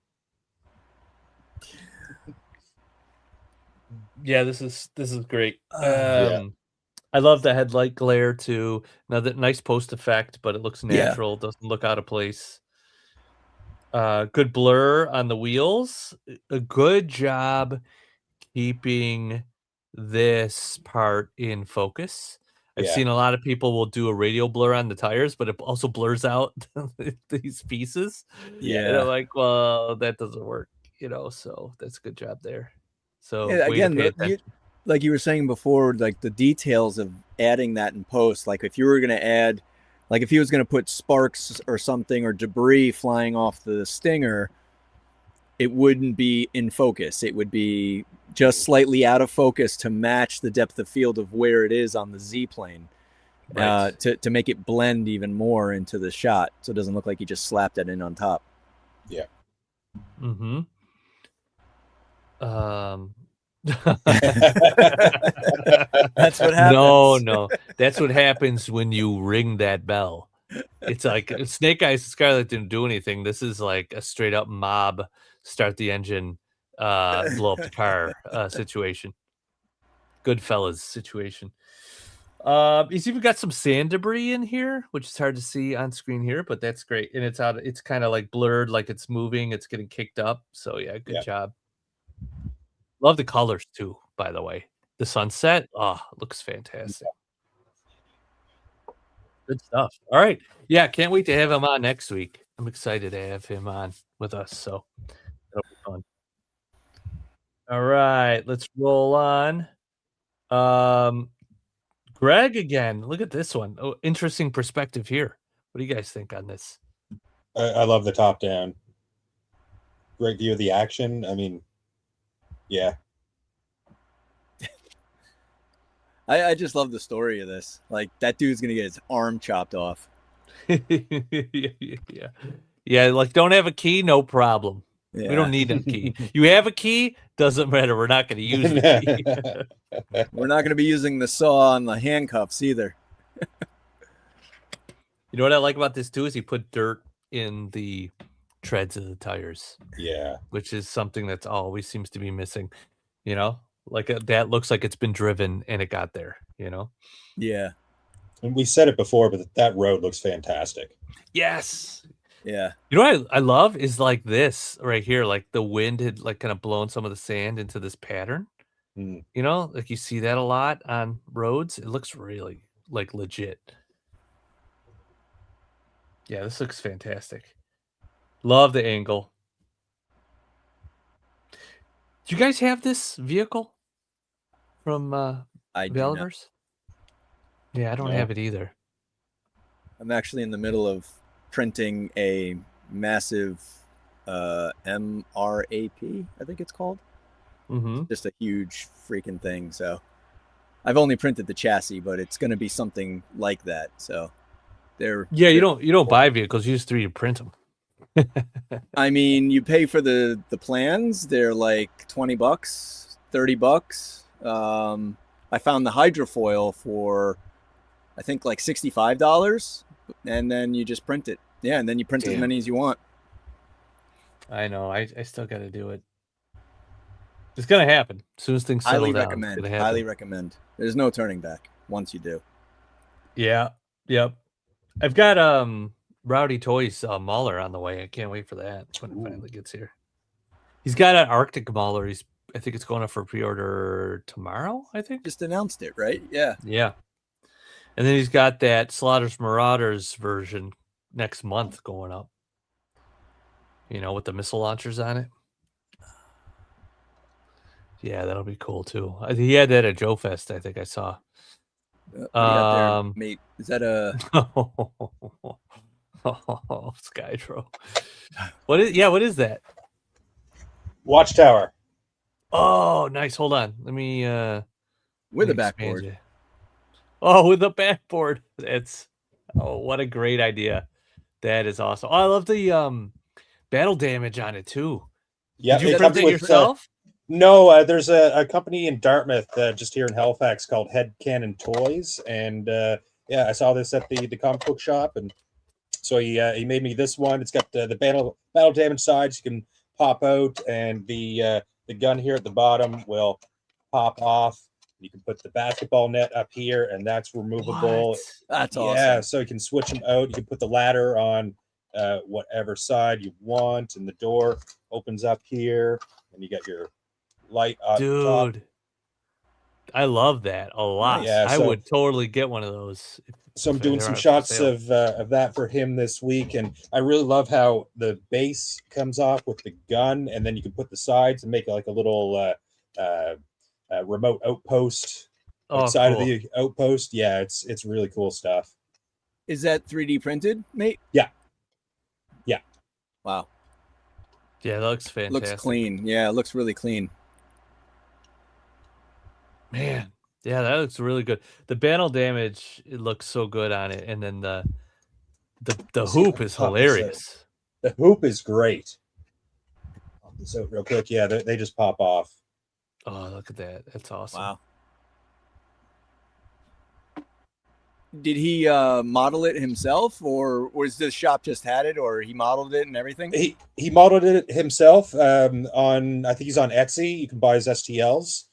Yeah, this is great. I love the headlight glare too. Now that nice post effect, but it looks natural. Doesn't look out of place. Good blur on the wheels. A good job keeping this part in focus. I've seen a lot of people will do a radial blur on the tires, but it also blurs out these pieces. Yeah. And I'm like, well, that doesn't work, so that's a good job there. So again, like you were saying before, like the details of adding that in post, like if you were going to add, like if he was going to put sparks or something or debris flying off the stinger, it wouldn't be in focus. It would be just slightly out of focus to match the depth of field of where it is on the Z plane, to make it blend even more into the shot, so it doesn't look like you just slapped it in on top. Yeah. Mm-hmm. That's what happens. No, that's what happens when you ring that bell. It's like Snake Eyes and Scarlet didn't do anything. This is like a straight up mob, start the engine, blow up the car situation. Goodfellas situation. He's even got some sand debris in here, which is hard to see on screen here, but that's great. And it's kind of like blurred, like it's moving, it's getting kicked up. So yeah, good job. Love the colors too, by the way. The sunset, looks fantastic. Good stuff. All right. Yeah, can't wait to have him on next week. I'm excited to have him on with us. So that'll be fun. All right, let's roll on. Greg again. Look at this one. Oh, interesting perspective here. What do you guys think on this? I love the top down. Great view of the action. I mean, yeah. I just love the story of this. Like, that dude's gonna get his arm chopped off. Yeah. Like, don't have a key, no problem. Yeah. We don't need a key. You have a key, doesn't matter. We're not going to use the key. We're not going to be using the saw on the handcuffs either. You know what I like about this too is he put dirt in the treads of the tires. Yeah, which is something that's always seems to be missing. Like that looks like it's been driven and it got there. Yeah. And we said it before, but that road looks fantastic. Yes. Yeah. You know what I love is like this right here, like the wind had like kind of blown some of the sand into this pattern. Like you see that a lot on roads. It looks really like legit. Yeah, this looks fantastic. Love the angle. Do you guys have this vehicle from Valivers? Yeah, I don't have it either. I'm actually in the middle of printing a massive MRAP, I think it's called. Just a huge freaking thing. So I've only printed the chassis, but it's going to be something like that. So you don't buy vehicles, you just 3D print them. I mean, you pay for the plans. They're like $20, $30. I found the hydrofoil for, I think, like $65, and then you just print it. Yeah, and then you print as many as you want. I know. I still got to do it. It's gonna happen as soon as things settle down. Highly recommend. There's no turning back once you do. Yeah. Yep. I've got Rowdy Toys Mauler on the way. I can't wait for that when it finally gets here. He's got an Arctic Mauler. I think it's going up for pre-order tomorrow. I think just announced it, right? Yeah. Yeah. And then he's got that Slaughter's Marauders version next month going up. You know, with the missile launchers on it. Yeah, that'll be cool too. He had that at Joe Fest, I think I saw. What do you got there, mate? Is that a Skydro? What is that? Watchtower. Oh, nice. Hold on. Let me with a backboard. Oh, with a backboard. What a great idea. That is awesome. Oh, I love the battle damage on it too. Yeah, did you print it yourself? No, there's a company in Dartmouth, just here in Halifax, called Head Cannon Toys, and I saw this at the comic book shop, and so he made me this one. It's got the battle damage sides you can pop out, and the gun here at the bottom will pop off. You can put the basketball net up here, and that's removable. What? That's awesome. Yeah, so you can switch them out. You can put the ladder on whatever side you want, and the door opens up here, and you get your light on top. Dude, I love that a lot. Yeah, I would totally get one of those. So I'm doing some shots of that for him this week, and I really love how the base comes off with the gun, and then you can put the sides and make like a little remote outpost outside of the outpost. Yeah, it's really cool stuff. Is that 3D printed, mate? Yeah. Wow. Yeah, that looks fantastic. Looks clean. Yeah, it looks really clean. Man, yeah, that looks really good. The battle damage, it looks so good on it, and then the hoop is hilarious. The hoop is great. So real quick, yeah, they just pop off. Oh, look at that! That's awesome. Wow. Did he model it himself, or was the shop just had it, or he modeled it and everything? He modeled it himself. I think he's on Etsy. You can buy his STLs.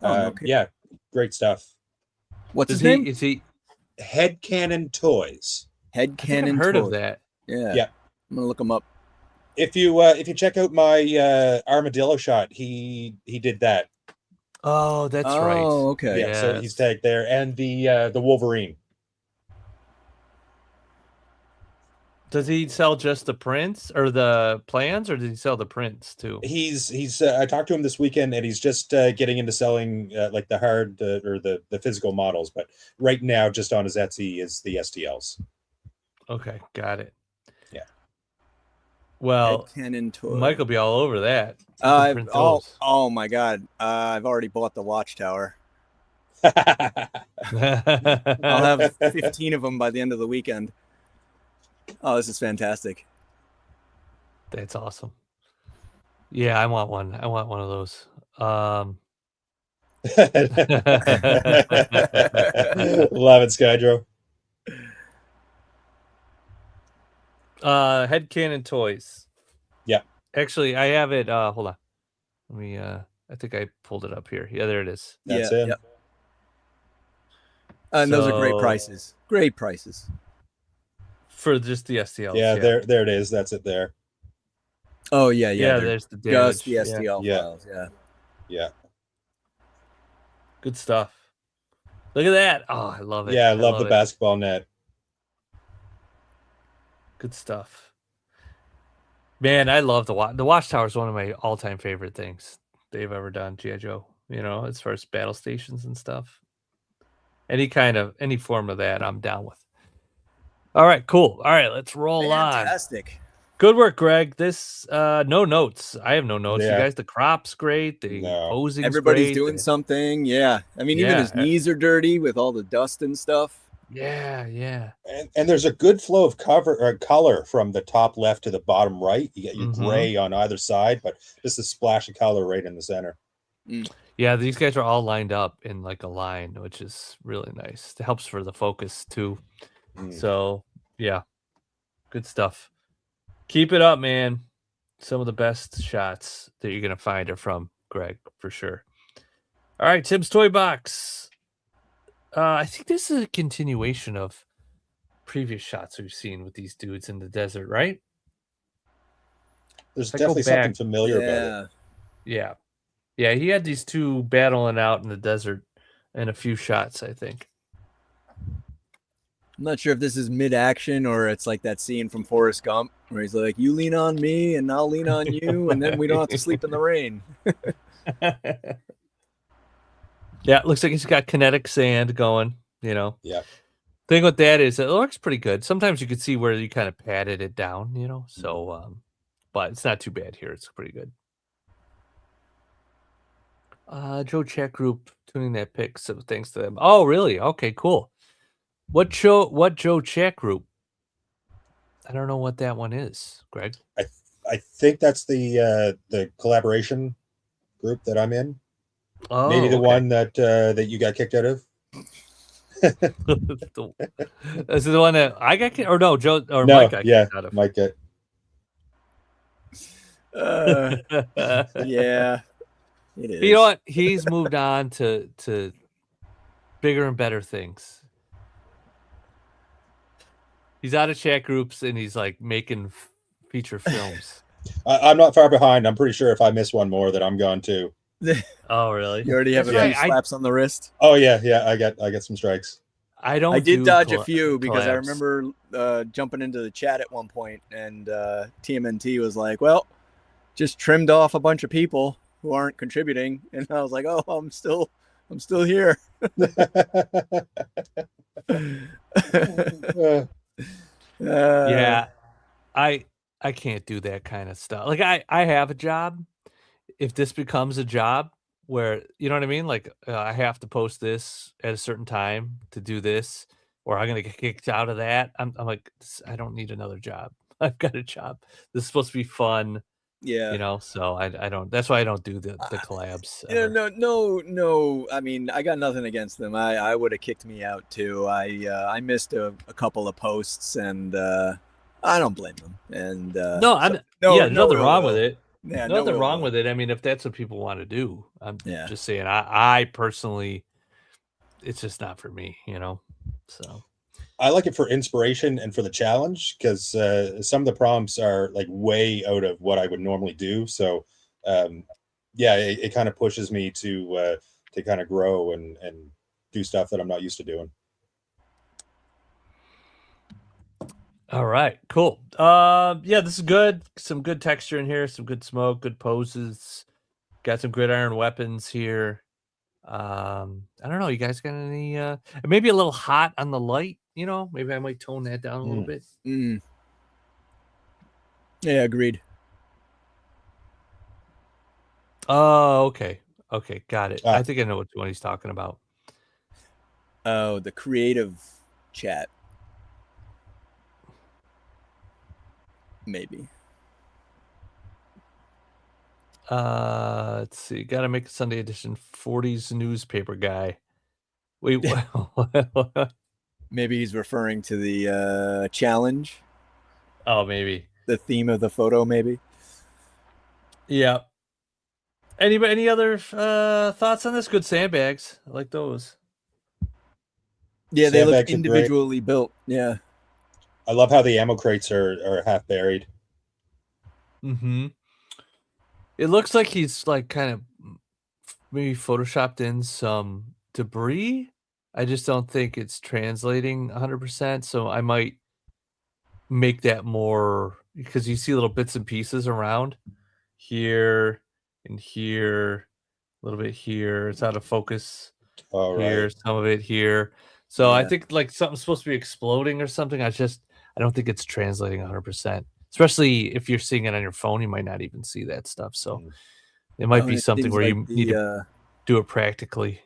Okay. Yeah, great stuff. What's his name? Is he Head Cannon Toys? Head Cannon. I've heard of that. Yeah. I'm gonna look him up. If you check out my armadillo shot, he did that. Oh, that's right. Oh, okay. Yeah, so he's tagged there, and the Wolverine. Does he sell just the prints or the plans, or does he sell the prints too? He's I talked to him this weekend, and he's just getting into selling like the hard or the physical models. But right now, just on his Etsy is the STLs. Okay, got it. Yeah. Well, Mike will be all over that. Oh my God! I've already bought the Watchtower. I'll have 15 of them by the end of the weekend. Oh, this is fantastic. That's awesome. Yeah, I want one. I want one of those. Love it, Skydro. Head Cannon Toys. Yeah. Actually, I have it. Hold on. Let me I think I pulled it up here. Yeah, there it is. That's it. Yep. And those are great prices. Great prices. For just the STL. Yeah, there it is. That's it there. Oh yeah. Yeah, there's the damage. Just the STL files. Yeah. Good stuff. Look at that. Oh, I love it. Yeah, I love the basketball net. Good stuff. Man, I love the Watchtower is one of my all-time favorite things they've ever done, G.I. Joe. You know, as far as battle stations and stuff. Any form of that, I'm down with. All right, cool. All right, let's roll on. Fantastic. Good work, Greg. This no notes. I have no notes. Yeah. You guys, the crop's great. The posing's Everybody's great. doing something. Yeah. I mean, even his knees are dirty with all the dust and stuff. Yeah. And there's a good flow of color from the top left to the bottom right. You get your gray on either side, but just a splash of color right in the center. Yeah, these guys are all lined up in like a line, which is really nice. It helps for the focus too. So yeah, good stuff. Keep it up, man. Some of the best shots that you're gonna find are from Greg for sure. All right, Tim's Toy Box. I think this is a continuation of previous shots we've seen with these dudes in the desert, right? There's definitely something familiar about it. Yeah, he had these two battling out in the desert in a few shots, I think. I'm not sure if this is mid-action or it's like that scene from Forrest Gump where he's like, "You lean on me, and I'll lean on you, and then we don't have to sleep in the rain." Yeah, it looks like he's got kinetic sand going. Yeah. Thing with that is it looks pretty good. Sometimes you could see where you kind of patted it down, So, but it's not too bad here. It's pretty good. Joe Chat Group tuning that pic, so thanks to them. Oh, really? Okay, cool. What Joe Chat Group? I don't know what that one is, Greg. I think that's the collaboration group that I'm in. Oh, maybe the one that you got kicked out of. Is it the one that I got kicked? Or no, Joe or No, Mike got kicked out of? Mike got. Yeah, it is. You know what? He's moved on to bigger and better things. He's out of chat groups and he's like making feature films. I'm not far behind. I'm pretty sure if I miss one more, that I'm gone too. Oh, really? You already have a few slaps on the wrist. Oh yeah. I got some strikes. I did dodge a few because I remember jumping into the chat at one point, and TMNT was like, "Well, just trimmed off a bunch of people who aren't contributing," and I was like, "Oh, I'm still here." Yeah, I can't do that kind of stuff. Like I have a job. If this becomes a job where, you know what I mean? Like I have to post this at a certain time to do this, or I'm going to get kicked out of that. I'm like, I don't need another job. I've got a job. This is supposed to be fun. Yeah. So I don't, that's why I don't do the collabs. No. I mean, I got nothing against them. I would have kicked me out too. I missed a couple of posts, and I don't blame them. And nothing wrong with it. Yeah, nothing wrong with it. I mean, if that's what people want to do, I'm just saying. I personally, it's just not for me. So I like it for inspiration and for the challenge, because some of the prompts are like way out of what I would normally do. So it kind of pushes me to kind of grow and do stuff that I'm not used to doing. All right, cool. This is good. Some good texture in here, some good smoke, good poses. Got some gridiron weapons here. I don't know. You guys got any? Maybe a little hot on the light. Maybe I might tone that down a little bit. Yeah, agreed. Oh, okay, got it. I think I know which one he's talking about. Oh, the creative chat. Maybe. Let's see. Got to make a Sunday edition 40s newspaper guy. Wait, maybe he's referring to the challenge. Oh, maybe the theme of the photo. Maybe. Yeah. Any other thoughts on this? Good sandbags. I like those. Yeah, they look individually built. Yeah. I love how the ammo crates are half buried. Mm-hmm. It looks like he's like kind of maybe photoshopped in some debris. I just don't think it's translating 100%. So I might make that more, because you see little bits and pieces around here and here, a little bit here. It's out of focus. Here, right. Some of it here. So I think like something's supposed to be exploding or something. I don't think it's translating 100%. Especially if you're seeing it on your phone, you might not even see that stuff. So it might be something where you need to do it practically,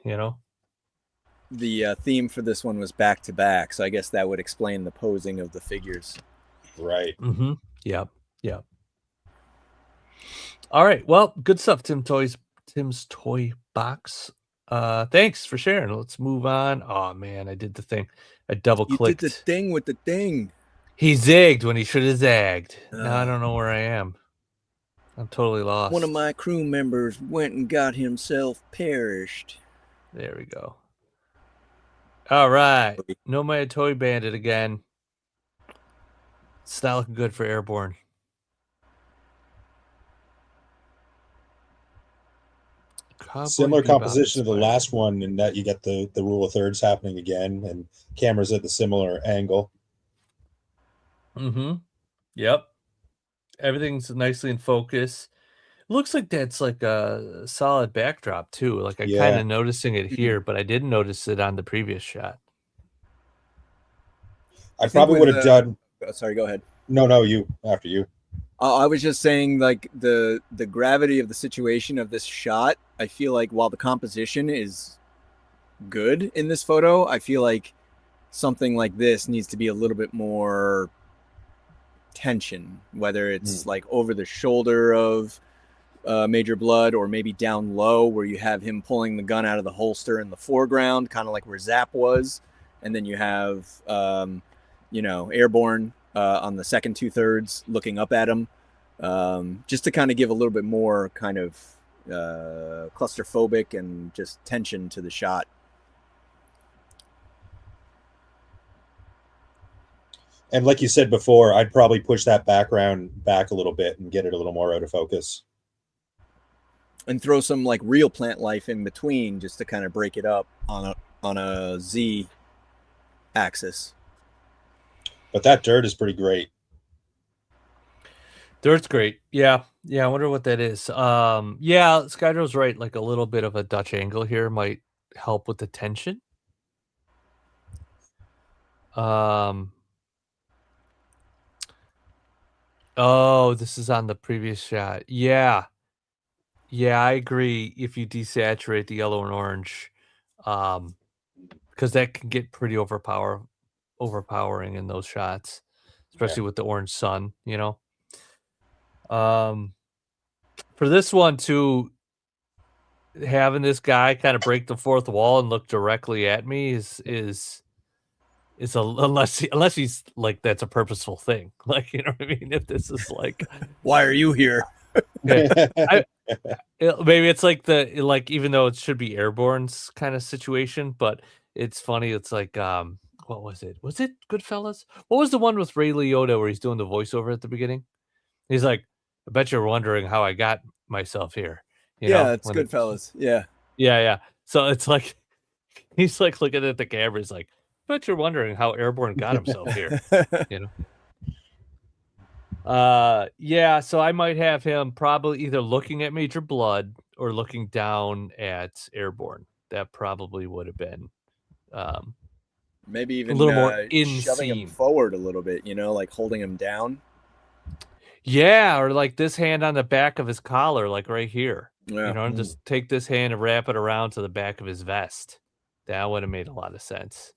the theme for this one was back to back, so I guess that would explain the posing of the figures. Right. Mm-hmm. Yep. Yep. All right. Well, good stuff, Tim's Toy Box. Thanks for sharing. Let's move on. Oh man, I did the thing. I double clicked. You did the thing with the thing. He zigged when he should have zagged. Now I don't know where I am. I'm totally lost. One of my crew members went and got himself perished. There we go. All right. No my Toy Bandit again. It's not looking good for Airborne. Similar composition to the last one, in that you get the rule of thirds happening again, and cameras at the similar angle. Mm-hmm. Yep. Everything's nicely in focus. Looks like that's like a solid backdrop too. Like I kind of noticing it here, but I didn't notice it on the previous shot. I probably would have done. Sorry, go ahead. No, you after you. I was just saying, like the gravity of the situation of this shot. I feel like while the composition is good in this photo, I feel like something like this needs to be a little bit more tension, whether it's like over the shoulder of Major Blood, or maybe down low where you have him pulling the gun out of the holster in the foreground, kind of like where Zap was, and then you have Airborne on the second 2/3 looking up at him, just to kind of give a little bit more kind of claustrophobic and just tension to the shot. And like you said before, I'd probably push that background back a little bit and get it a little more out of focus. And throw some like real plant life in between, just to kind of break it up on a Z axis. But that dirt is pretty great. Dirt's great. Yeah. I wonder what that is. Yeah, Skydrow's right. Like a little bit of a Dutch angle here might help with the tension. Oh, this is on the previous shot. Yeah, I agree. If you desaturate the yellow and orange, because that can get pretty overpowering in those shots, especially with the orange sun. For this one too, having this guy kind of break the fourth wall and look directly at me is unless he's like, that's a purposeful thing. Like, you know what I mean? If this is like, why are you here? Maybe it's like even though it should be Airborne's kind of situation, but it's funny. It's like, what was it? Was it Goodfellas? What was the one with Ray Liotta where he's doing the voiceover at the beginning? He's like, I bet you're wondering how I got myself here. It's Goodfellas. Yeah. So it's like, he's like looking at the camera. He's like, I bet you're wondering how Airborne got himself here. So I might have him probably either looking at Major Blood or looking down at Airborne. That probably would have been maybe even a little more shoving him forward a little bit, like holding him down. Yeah, or like this hand on the back of his collar, like right here. And just take this hand and wrap it around to the back of his vest. That would have made a lot of sense.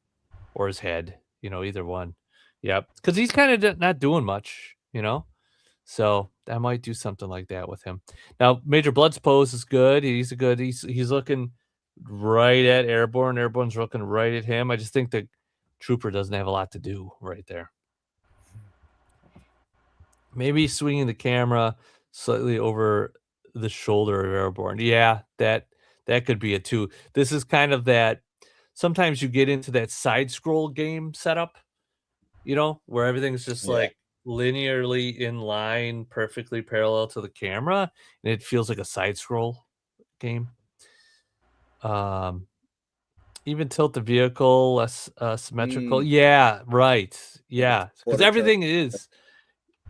Or his head, either one. Yep, because he's kind of not doing much, so I might do something like that with him. Now, Major Blood's pose is good. He's looking right at Airborne. Airborne's looking right at him. I just think the Trooper doesn't have a lot to do right there. Maybe swinging the camera slightly over the shoulder of Airborne. Yeah, that could be it too. This is kind of that. Sometimes you get into that side scroll game setup, where everything's just like linearly in line, perfectly parallel to the camera, and it feels like a side scroll game. Even tilt the vehicle less symmetrical. Yeah, right. Yeah, because everything is.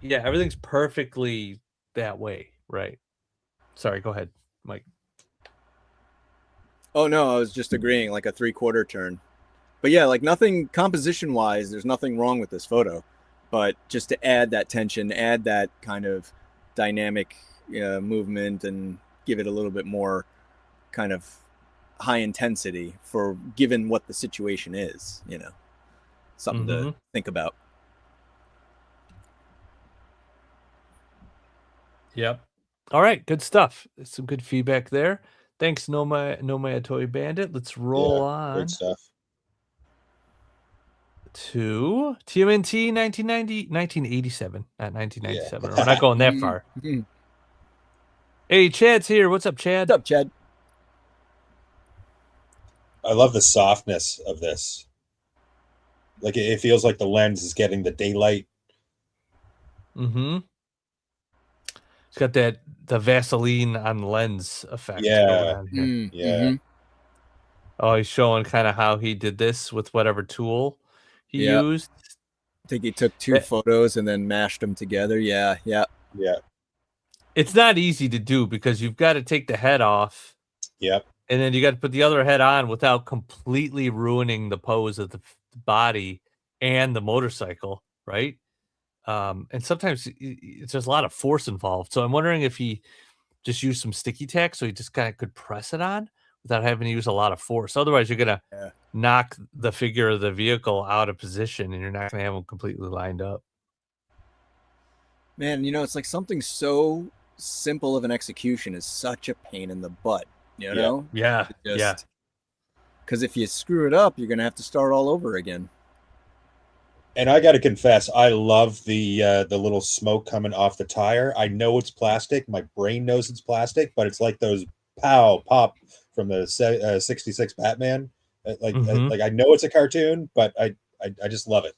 Yeah, everything's perfectly that way, right? Sorry, go ahead, Mike. Oh no, I was just agreeing, like a 3/4 turn. But yeah, like nothing composition wise, there's nothing wrong with this photo. But just to add that tension, add that kind of dynamic movement, and give it a little bit more kind of high intensity for given what the situation is, something to think about. Yep. All right, good stuff. Some good feedback there. Thanks, Nomad Toy Bandit. Let's roll on. Great stuff. To TMNT 1987, not 1997. We're not going that far. Hey, Chad's here. What's up, Chad? What's up, Chad? I love the softness of this. Like it feels like the lens is getting the daylight. Mm-hmm. It's got the Vaseline on lens effect. Yeah. Going on here. Oh, he's showing kind of how he did this with whatever tool he used. I think he took two photos and then mashed them together. Yeah. It's not easy to do because you've got to take the head off. Yep. And then you got to put the other head on without completely ruining the pose of the body and the motorcycle, right? And sometimes it's just a lot of force involved. So I'm wondering if he just used some sticky tack so he just kind of could press it on without having to use a lot of force. Otherwise, you're going to knock the figure of the vehicle out of position and you're not going to have them completely lined up. Man, it's like something so simple of an execution is such a pain in the butt, Yeah. Because if you screw it up, you're going to have to start all over again. And I got to confess, I love the little smoke coming off the tire. I know it's plastic. My brain knows it's plastic, but it's like those pow pop from the 66 Batman. Like I know it's a cartoon, but I just love it.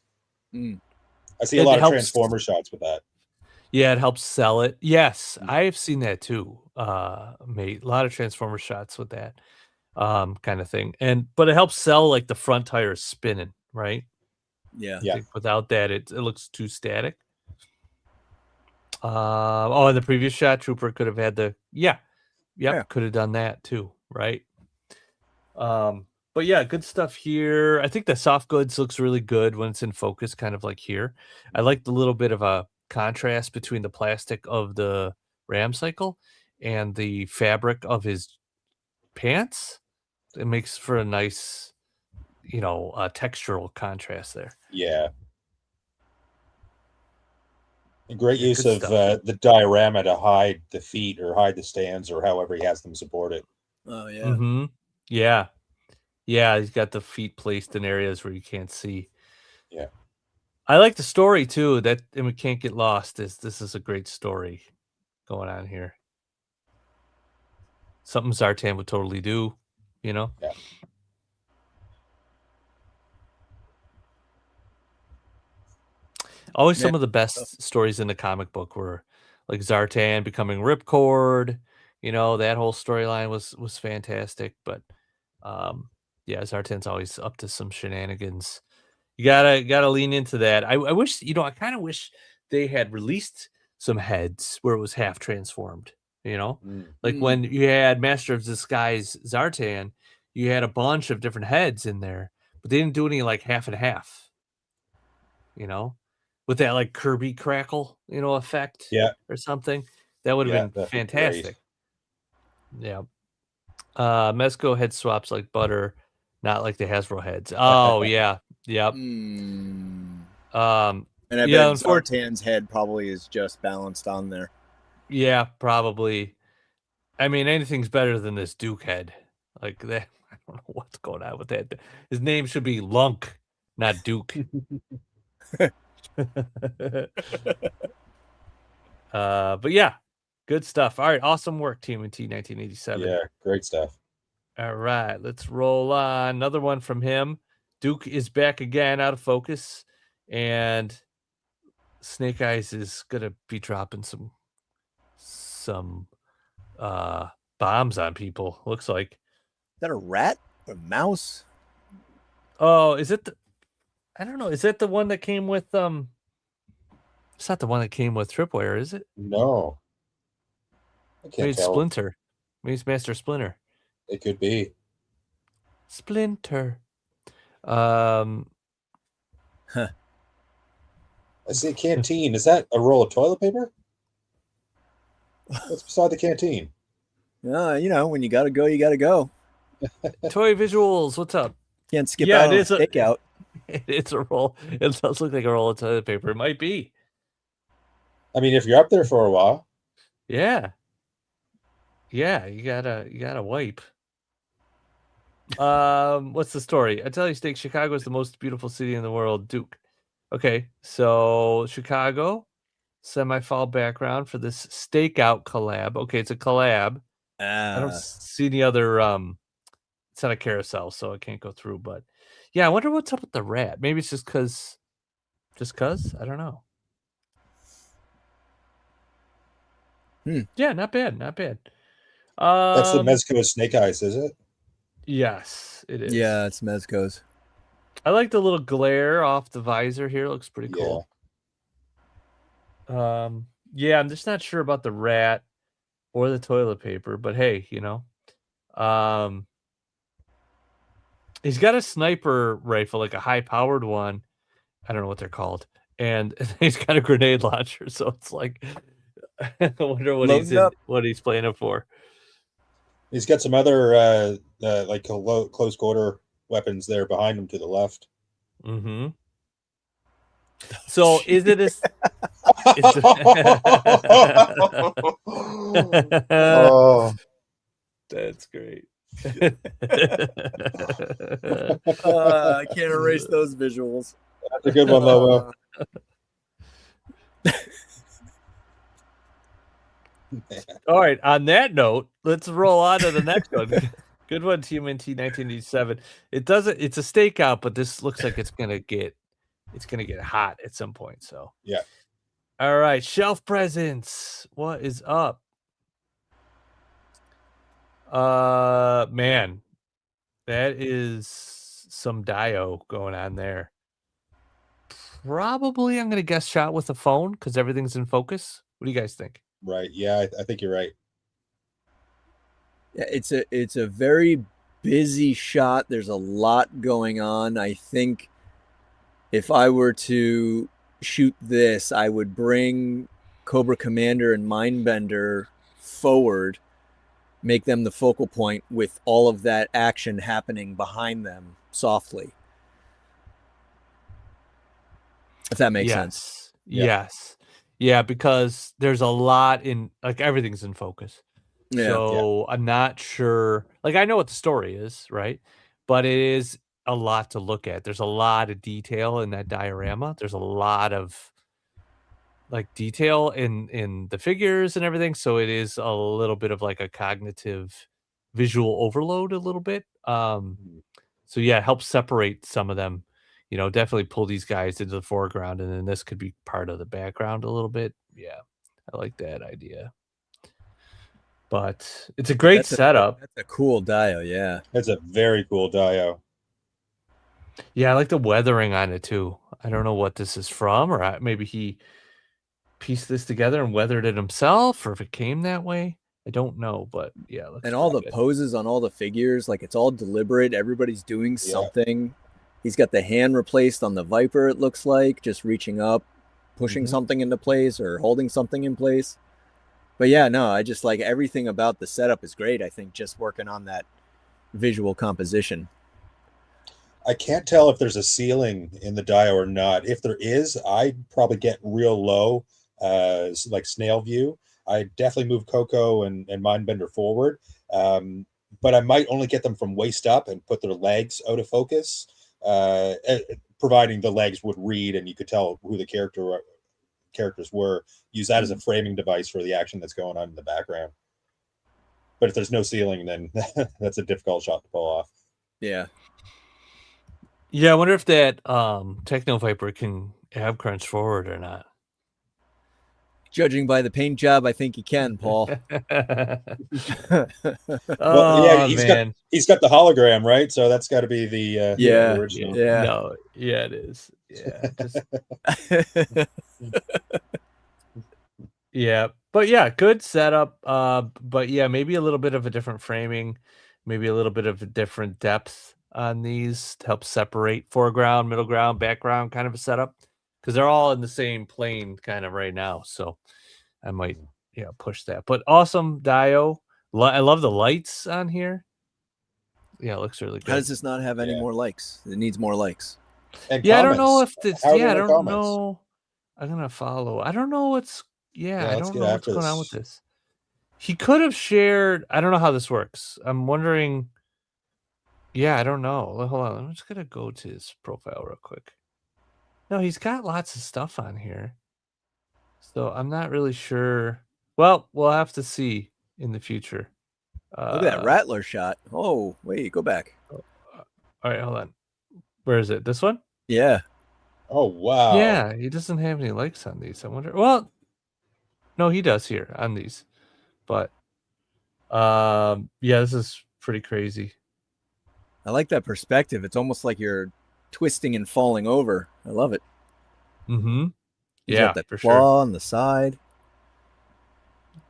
I see a lot of Transformer shots with that. Yeah, it helps sell it. Yes, I've seen that too. Mate, a lot of Transformer shots with that kind of thing. But it helps sell like the front tire spinning, right? Yeah. I think without that, it looks too static. In the previous shot, Trooper could have had could have done that too, right? But yeah, good stuff here. I think the soft goods looks really good when it's in focus, kind of like here. I like the little bit of a contrast between the plastic of the ram cycle and the fabric of his pants. It makes for a nice, textural contrast there. Yeah. A great use of the diorama to hide the feet or hide the stands or however he has them supported. Oh, yeah. Mm-hmm. Yeah. Yeah, he's got the feet placed in areas where you can't see. Yeah. I like the story too. And we can't get lost. This is a great story going on here. Something Zartan would totally do, Yeah. Always some of the best stories in the comic book were like Zartan becoming Ripcord. That whole storyline was fantastic. But Zartan's always up to some shenanigans. You gotta lean into that. I wish, I kind of wish they had released some heads where it was half transformed. Like when you had Master of Disguise Zartan, you had a bunch of different heads in there, but they didn't do any like half and half. With that like Kirby crackle, effect, or something. That would have been fantastic. Yeah. Mezco head swaps like butter, not like the Hasbro heads. Oh yeah. Yep. And I bet Zartan's head probably is just balanced on there. Yeah, probably. I mean, anything's better than this Duke head. Like that. I don't know what's going on with that. His name should be Lunk, not Duke. But yeah, good stuff. All right, awesome work, TMNT 1987. Yeah, great stuff. All right, let's roll on. Another one from him. Duke is back again, out of focus, and Snake Eyes is gonna be dropping some bombs on people. Looks like. Is that a rat? A mouse? Oh, is it? I don't know. Is that the one that came with It's not the one that came with Tripwire, is it? No. I can't Maybe it's tell. Splinter. Maybe it's Master Splinter. It could be. Splinter. I see a canteen. Is that a roll of toilet paper? What's beside the canteen? When you gotta go, you gotta go. Toy Visuals, what's up? Can't skip out on it is a stakeout. It's a roll. It does look like a roll of toilet paper. It might be. I mean, if you're up there for a while. Yeah. Yeah, you gotta wipe. What's the story? I tell you, Steak, Chicago is the most beautiful city in the world. Duke. Okay, so Chicago, semi-fall background for this stakeout collab. Okay, it's a collab. I don't see any other it's not a carousel, so I can't go through, but yeah, I wonder what's up with the rat. Maybe it's just cause I don't know. Yeah, not bad, not bad. That's the Mezco Snake Eyes, is it? Yes, it is. Yeah, it's Mezco's. I like the little glare off the visor here. It looks pretty cool. Yeah, I'm just not sure about the rat or the toilet paper, but hey, you know. He's got a sniper rifle, like a high-powered one. I don't know what they're called. And he's got a grenade launcher, so it's like I wonder what he's playing it for. He's got some other like close quarter weapons there behind him to the left. Mm-hmm. So is it a Oh, that's great. I can't erase those visuals. That's a good one, Lobo. All right. On that note, let's roll on to the next one. Good one, TMNT 1987. It's a stakeout, but this looks like it's gonna get hot at some point. So yeah. All right, shelf presents. What is up? Man, that is some Dio going on there. Probably, I'm gonna guess shot with a phone because everything's in focus. What do you guys think? Right. Yeah, I think you're right. Yeah, it's a very busy shot. There's a lot going on. I think if I were to shoot this, I would bring Cobra Commander and Mindbender forward, make them the focal point with all of that action happening behind them softly. If that makes sense. Yes. Yeah, because there's a lot in, like, everything's in focus. Yeah. So I'm not sure. Like, I know what the story is, right? But it is a lot to look at. There's a lot of detail in that diorama. There's a lot of like detail in the figures and everything. So it is a little bit of like a cognitive visual overload a little bit. So yeah, it helps separate some of them. You know, definitely pull these guys into the foreground, and then this could be part of the background a little bit. Yeah, I like that idea. But it's a great setup. That's a cool dio, yeah. It's a very cool dio. Yeah, I like the weathering on it too. I don't know what this is from, or maybe he pieced this together and weathered it himself, or if it came that way. I don't know, but yeah. And all the poses on all the figures, like it's all deliberate. Everybody's doing something. He's got the hand replaced on the Viper, it looks like, just reaching up, pushing something into place or holding something in place. But yeah, no, I just like everything about the setup is great. I think just working on that visual composition. I can't tell if there's a ceiling in the dio or not. If there is, I'd probably get real low, like snail view. I definitely move Coco and Mindbender forward, but I might only get them from waist up and put their legs out of focus, providing the legs would read and you could tell who the characters were. Use that as a framing device for the action that's going on in the background. But if there's no ceiling, then that's a difficult shot to pull off. Yeah. Yeah, I wonder if that Techno Viper can ab crunch forward or not. Judging by the paint job, I think he can, Paul. Well, yeah, he's got the hologram, right? So that's got to be the original. Yeah. No, yeah, it is. Yeah. Yeah, but yeah, good setup. But yeah, maybe a little bit of a different framing, maybe a little bit of a different depth on these to help separate foreground, middle ground, background kind of a setup, because they're all in the same plane kind of right now. So I might push that. But awesome dio. I love the lights on here. Yeah, it looks really good. How does this not have any more likes? It needs more likes. And yeah, comments. I don't know if this. How Yeah, I the don't comments? know. I'm gonna follow. I don't know what's. Yeah, I let's don't get know what's after going on with this. this. He could have shared. I don't know how this works. I'm wondering. Yeah, I don't know. Hold on. I'm just gonna go to his profile real quick. No, he's got lots of stuff on here. So I'm not really sure. Well, we'll have to see in the future. Look at that Rattler shot. Oh, wait, go back. All right, hold on. Where is it? This one? Yeah. Oh, wow. Yeah, he doesn't have any likes on these. I wonder. Well, no, he does here on these. But yeah, this is pretty crazy. I like that perspective. It's almost like you're twisting and falling over. I love it. Mm-hmm. He's Yeah, got that for claw sure. on the side.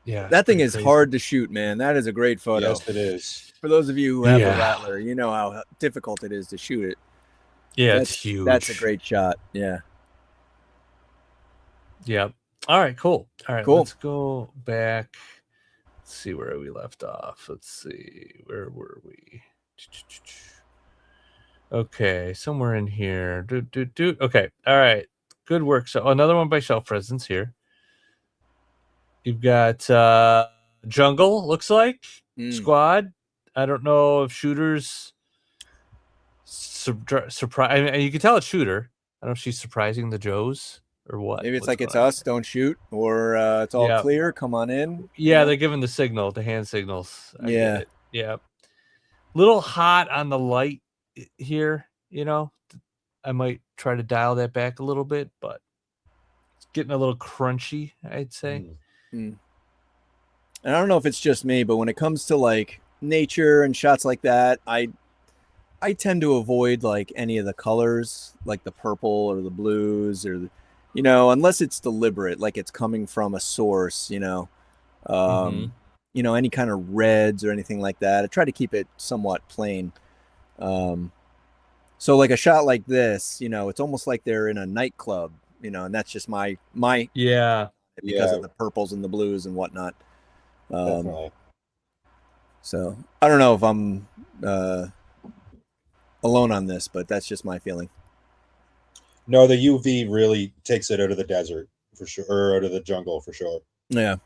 Yeah, that thing is crazy. hard to shoot, man. That is a great photo. Yes, it is. For those of you who have the Rattler, you know how difficult it is to shoot it. Yeah, it's huge. That's a great shot. Yeah. Yeah. All right, cool. All right, Cool. let's go back. Let's see where we left off. Let's see. Where were we? Okay, somewhere in here. Okay. All right. Good work. So another one by Shelf Presence here. You've got Jungle, looks like. Squad. I don't know if Shooters surprise. I mean, you can tell it's Shooter. I don't know if she's surprising the Joes or what. Maybe it's like it's us, don't shoot, or it's all clear, come on in. Yeah, they're giving the signal, the hand signals. I get it. Yeah. Little hot on the light here, you know. I might try to dial that back a little bit, but it's getting a little crunchy, I'd say. And I don't know if it's just me, but when it comes to like nature and shots like that, I tend to avoid like any of the colors, like the purple or the blues or the, you know, unless it's deliberate, like it's coming from a source, you know, you know, any kind of reds or anything like that. I try to keep it somewhat plain. So like a shot like this, you know, it's almost like they're in a nightclub, you know, and that's just my because of the purples and the blues and whatnot. So I don't know if I'm alone on this, but that's just my feeling. No, the UV really takes it out of the desert for sure, or out of the jungle for sure. Yeah.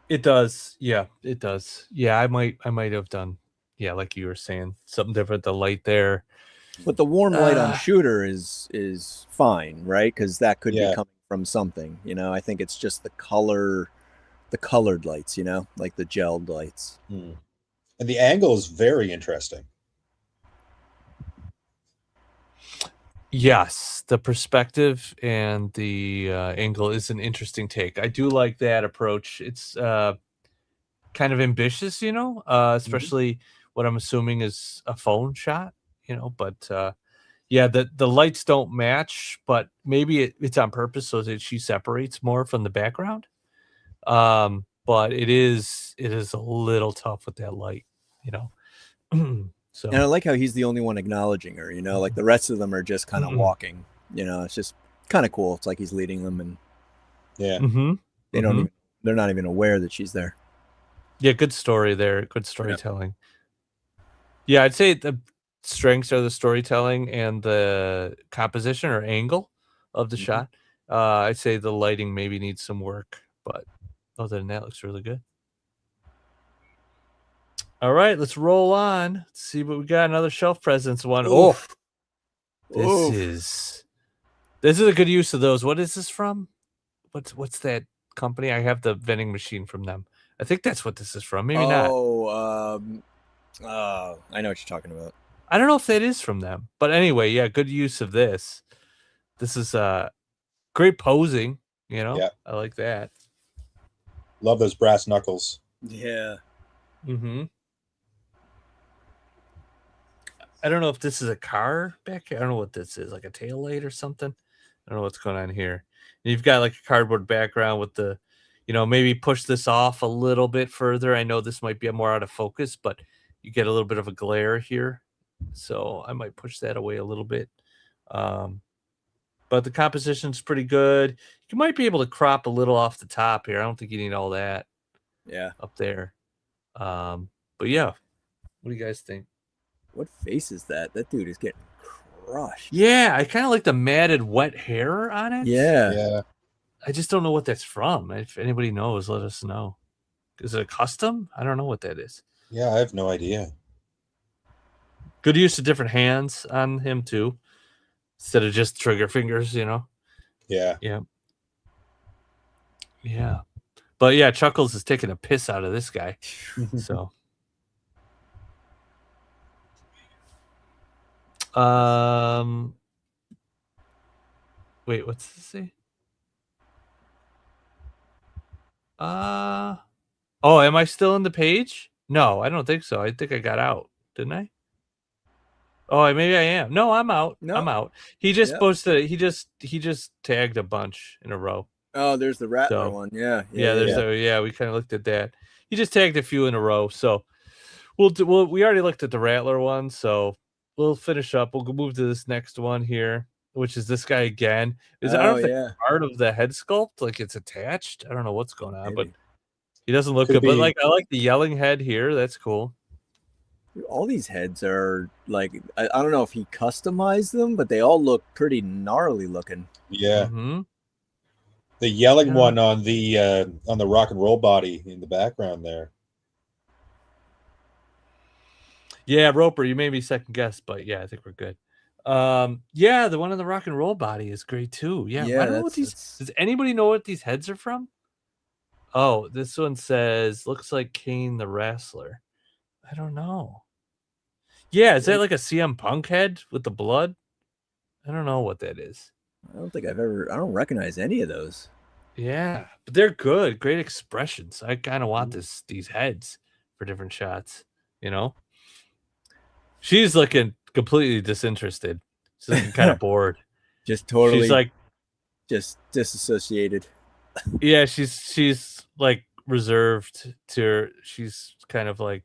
It does. Yeah, it does. Yeah, I might have done, yeah, like you were saying, something different. The light there. But the warm light on Shooter is fine, right? Because that could be coming from something, you know. I think it's just the colored lights, you know, like the gelled lights. And the angle is very interesting. Yes, the perspective and the angle is an interesting take. I do like that approach. It's kind of ambitious, you know, especially what I'm assuming is a phone shot, you know, but yeah, the lights don't match, but maybe it's on purpose so that she separates more from the background. But it is a little tough with that light, you know. So. And I like how he's the only one acknowledging her, you know, like the rest of them are just kind of walking, you know, it's just kind of cool. It's like he's leading them and they don't even, they're not even aware that she's there. Yeah. Good story there. Good storytelling. Yeah. I'd say the strengths are the storytelling and the composition or angle of the shot. I'd say the lighting maybe needs some work, but other than that, it looks really good. All right, let's roll on. Let's see what we got. Another Shelf Presence one. Oof. This is a good use of those. What is this from? What's that company? I have the vending machine from them. I think that's what this is from. Maybe not. I know what you're talking about. I don't know if that is from them, but anyway, yeah, good use of this. This is great posing. You know, I like that. Love those brass knuckles. Yeah. I don't know if this is a car back here. I don't know what this is, like a tail light or something. I don't know what's going on here. And you've got like a cardboard background with the, you know, maybe push this off a little bit further. I know this might be more out of focus, but you get a little bit of a glare here. So I might push that away a little bit. But the composition's pretty good. You might be able to crop a little off the top here. I don't think you need all that. Yeah. Up there. But yeah. What do you guys think? What face is that? That dude is getting crushed. Yeah, I kind of like the matted wet hair on it. Yeah. I just don't know what that's from. If anybody knows, let us know. Is it a custom? I don't know what that is. Yeah, I have no idea. Good use of different hands on him too, instead of just trigger fingers. You know. Yeah. Yeah. But yeah, Chuckles is taking a piss out of this guy. So. Wait, what's this say? Oh, am I still in the page? No, I don't think so. I think I got out, didn't I? Oh, maybe I am. No, I'm out. No. I'm out. He just posted. He just tagged a bunch in a row. Oh, there's the Rattler one. Yeah. We kind of looked at that. He just tagged a few in a row. So we already looked at the Rattler one, so we'll finish up. We'll move to this next one here, which is this guy again. I don't know if it's part of the head sculpt, like it's attached. I don't know what's going on, but he doesn't look good. But like I like the yelling head here. That's cool. All these heads are like I don't know if he customized them, but they all look pretty gnarly looking. Yeah. The yelling one on the rock and roll body in the background there. Yeah, Roper, you made me second guess, but yeah, I think we're good. Yeah, the one on the rock and roll body is great too. Yeah, I don't know what these. Does anybody know what these heads are from? Oh, this one says looks like Kane the Wrestler. I don't know. Yeah, is that like a CM Punk head with the blood? I don't know what that is. I don't recognize any of those. Yeah, but they're good. Great expressions. I kind of want these heads for different shots, you know? She's looking completely disinterested. She's looking kind of bored. Just totally. She's like just disassociated. Yeah, she's like reserved to. She's kind of like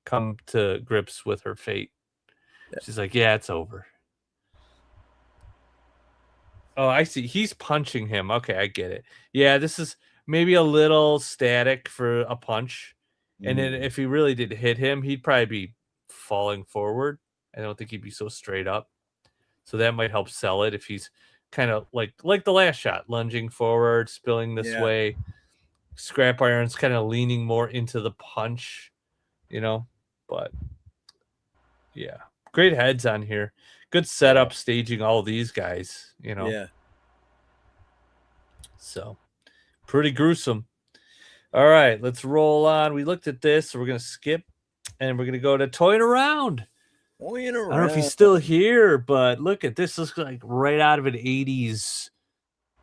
come to grips with her fate. Yeah. She's like, yeah, it's over. Oh, I see. He's punching him. Okay, I get it. Yeah, this is maybe a little static for a punch. And then if he really did hit him, he'd probably be falling forward. I don't think he'd be so straight up. So that might help sell it if he's kind of like the last shot, lunging forward, spilling this way. Scrap Iron's kind of leaning more into the punch, you know. But yeah, great heads on here. Good setup, staging all these guys, you know. Yeah. So pretty gruesome. All right, let's roll on. We looked at this, so we're gonna skip and we're gonna go to Toying Around. I don't know if he's still here, but look at this. Looks like right out of an 80s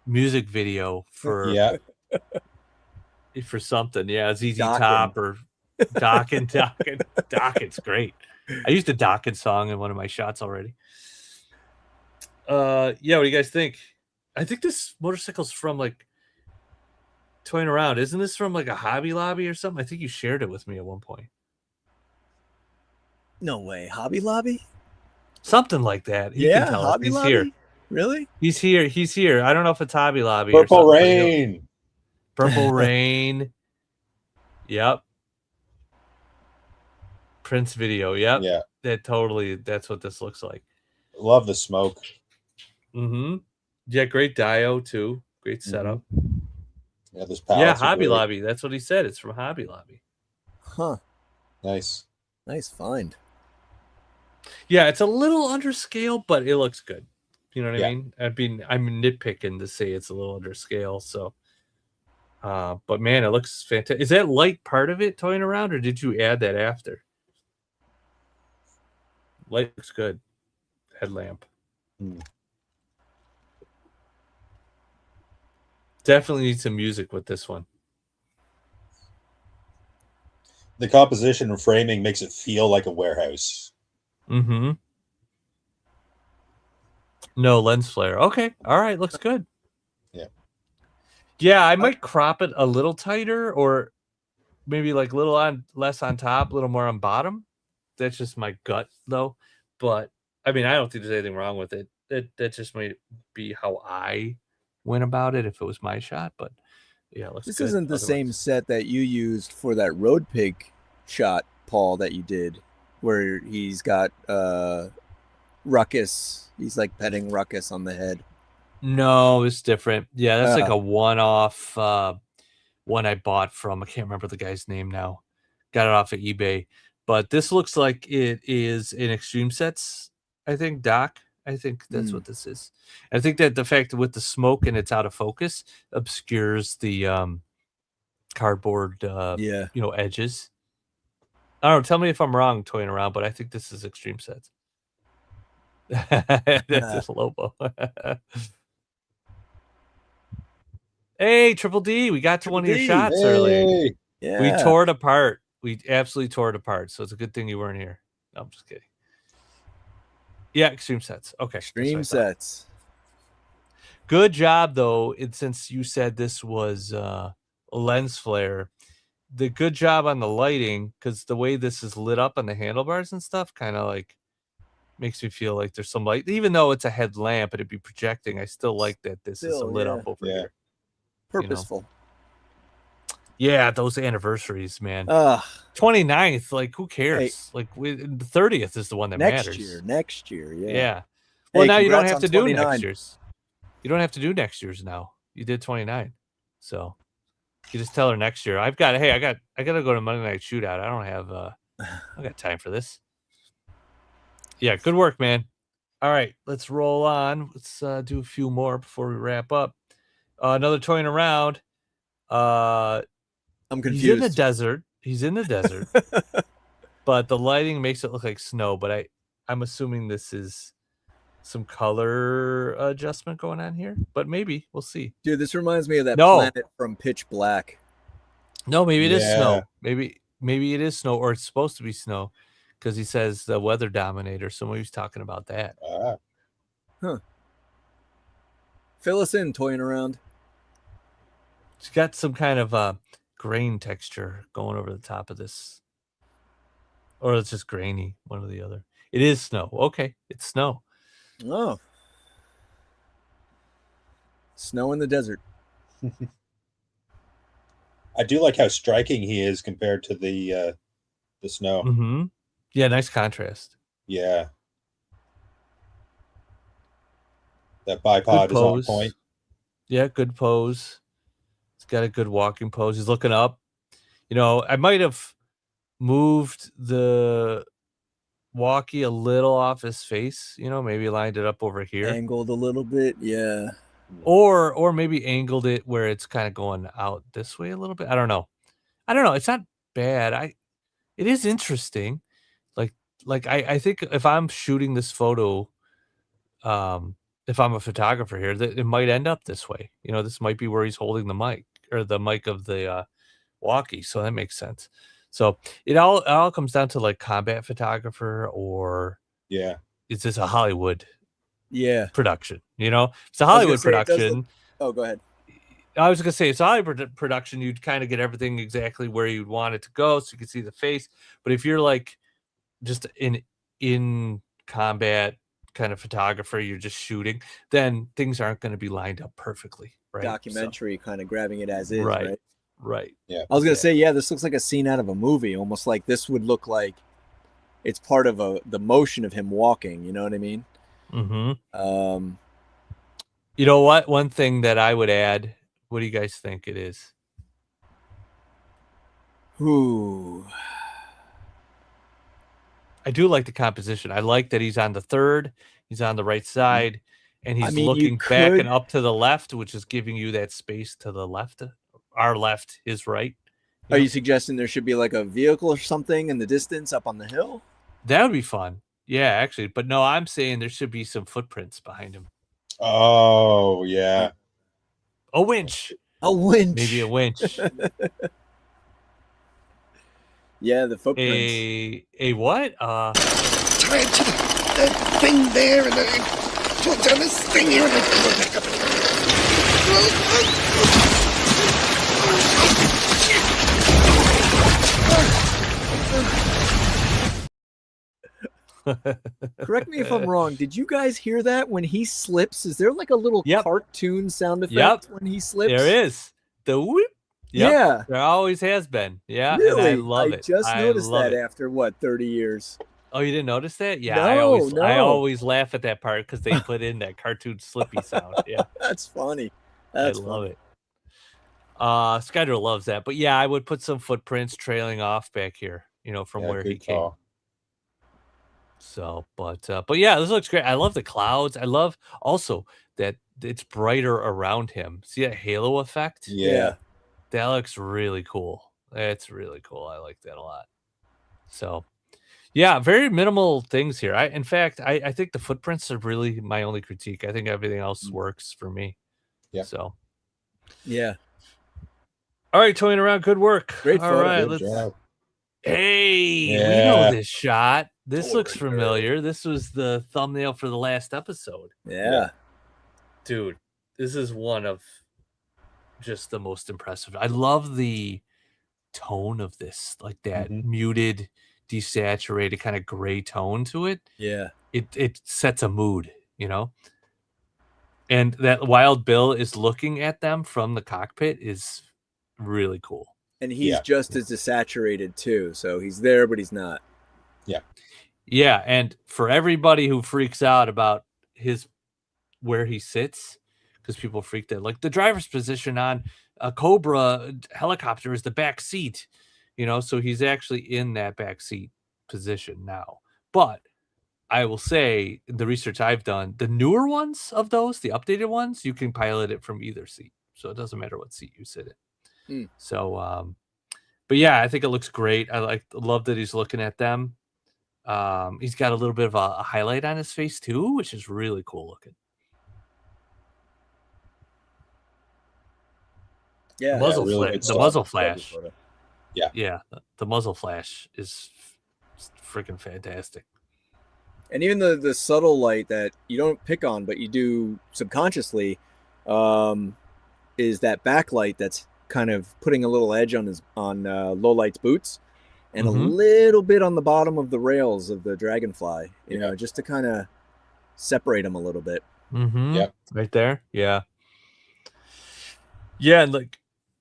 music video for for something. Yeah, ZZ Top or Dockin'. Dockin's great. I used a Dockin song in one of my shots already. Yeah, what do you guys think? I think this motorcycle's from like Toying Around. Isn't this from like a Hobby Lobby or something? I think you shared it with me at one point. No way. Hobby Lobby? Something like that. He can tell Hobby us. He's Lobby? here. Really? He's here. I don't know if it's Hobby Lobby Purple or something. Rain. Purple Rain. Yep. Prince Video. Yep. Yeah. That's what this looks like. Love the smoke. Yeah, great Dio too. Great setup. Yeah, this Hobby Lobby. That's what he said. It's from Hobby Lobby. Huh. Nice find. Yeah, it's a little under scale, but it looks good. You know what I mean? I'm nitpicking to say it's a little under scale, so but man, it looks fantastic. Is that light part of it, Toying Around, or did you add that after? Light looks good. Headlamp. Definitely need some music with this one. The composition and framing makes it feel like a warehouse. No lens flare. Okay. All right. Looks good. Yeah, I might crop it a little tighter, or maybe like less on top, a little more on bottom. That's just my gut, though. But I mean, I don't think there's anything wrong with it. That just might be how I went about it if it was my shot. But yeah, looks this good. Isn't the same set that you used for that Road Pig shot, Paul, that you did? where he's got Ruckus. He's like petting Ruckus on the head. No, it's different. Yeah, that's like a one-off one I bought from. I can't remember the guy's name now. Got it off of eBay. But this looks like it is in Extreme Sets, I think, Doc. I think that's what this is. I think that the fact that with the smoke and it's out of focus obscures the cardboard edges. I don't know, tell me if I'm wrong toying around, but I think this is Extreme Sets. That's just Lobo. Hey, Triple D, we got to one of your shots earlier. Yeah. We tore it apart. We absolutely tore it apart. So it's a good thing you weren't here. No, I'm just kidding. Yeah, Extreme Sets. Okay. Extreme Sets. Good job, though. Since you said this was a lens flare, the good job on the lighting, because the way this is lit up on the handlebars and stuff kind of like makes me feel like there's some light. Even though it's a headlamp and it'd be projecting, I still like that this is lit up over here. Purposeful. Yeah, those anniversaries, man. 29th, like who cares? Hey, like the 30th is the one that matters. Next year, yeah. Yeah. Well, now you don't have to do next year's. You don't have to do next year's now. You did 29. So you just tell her next year. I gotta go to Monday Night Shootout. I don't have I got time for this. Yeah, good work, man. All right, let's roll on. Let's do a few more before we wrap up. Another toying around. I'm confused. He's in the desert. But the lighting makes it look like snow. But I'm assuming this is some color adjustment going on here. But maybe we'll see. Dude, this reminds me of that planet from Pitch Black. No, maybe it is snow. Maybe it is snow, or it's supposed to be snow, because he says the weather dominator. Somebody was talking about that. Huh. Fill us in, toying around. It's got some kind of grain texture going over the top of this. Or it's just grainy, one or the other. It is snow. Okay, it's snow. Oh. Snow in the desert. I do like how striking he is compared to the snow. Mm-hmm. Yeah, nice contrast. Yeah. That bipod is on point. Yeah, good pose. He's got a good walking pose. He's looking up. You know, I might have moved the walkie a little off his face. You know, maybe lined it up over here. Angled a little bit, yeah. Or maybe angled it where it's kind of going out this way a little bit. I don't know. It's not bad. It is interesting. Like I think if I'm shooting this photo, if I'm a photographer here, that it might end up this way. You know, this might be where he's holding the mic, or the mic of the walkie. So that makes sense. So it all comes down to like combat photographer, or is this a Hollywood production? You know, it's a Hollywood production. Oh, go ahead. I was gonna say it's a Hollywood production. You'd kind of get everything exactly where you'd want it to go, so you can see the face. But if you're like just in combat kind of photographer, you're just shooting, then things aren't going to be lined up perfectly, right? Documentary kind of grabbing it as is, right. Yeah. I was gonna say, this looks like a scene out of a movie, almost like this would look like it's part of the motion of him walking. You know what I mean? Mm-hmm. You know what? One thing that I would add. What do you guys think it is? Ooh. I do like the composition. I like that he's on the third, he's on the right side, and he's looking back and up to the left, which is giving you that space to the left. Our left, his right. Are you suggesting there should be like a vehicle or something in the distance up on the hill? That would be fun. Yeah, actually. But no, I'm saying there should be some footprints behind him. Oh, yeah. A winch. Maybe a winch. Yeah, the footprints. A what? Tie it to that thing there, and then pull down this thing here, and then pull it back up. Correct me if I'm wrong. Did you guys hear that when he slips? Is there like a little cartoon sound effect when he slips? There is. The whoop. Yep. Yeah. There always has been. Yeah. Really? And I love it. I just noticed that after 30 years. Oh, you didn't notice that? Yeah, No, I no. always laugh at that part because they put in that cartoon slippy sound. Yeah, That's funny. I That's love funny. it. Skyder loves that, but yeah, I would put some footprints trailing off back here, from where he good came. call. So, but yeah, this looks great. I love the clouds. I love also that it's brighter around him. See that halo effect? Yeah. That looks really cool. It's really cool. I like that a lot. So, yeah, very minimal things here. In fact, I think the footprints are really my only critique. I think everything else works for me. Yeah. So, yeah. All right, toying around. Good work. Great All photo. right, Good job. Hey, we know this shot. This looks familiar. This was the thumbnail for the last episode. Yeah. Dude, this is one of just the most impressive. I love the tone of this, like that muted, desaturated kind of gray tone to it. Yeah. It sets a mood, And that Wild Bill is looking at them from the cockpit is really cool. And he's just as desaturated too. So he's there, but he's not. Yeah. Yeah. And for everybody who freaks out about where he sits, because people freaked out, like the driver's position on a Cobra helicopter is the back seat, so he's actually in that back seat position now. But I will say the research I've done, the newer ones of those, the updated ones, you can pilot it from either seat. So it doesn't matter what seat you sit in. So, but yeah, I think it looks great. I love that he's looking at them. He's got a little bit of a highlight on his face too, which is really cool looking. Yeah, the muzzle flash. Yeah, the muzzle flash is freaking fantastic. And even the subtle light that you don't pick on, but you do subconsciously, is that backlight that's kind of putting a little edge on Lowlight's boots, and a little bit on the bottom of the rails of the Dragonfly, just to kind of separate them a little bit. Yep. Right there. Yeah. Yeah, and like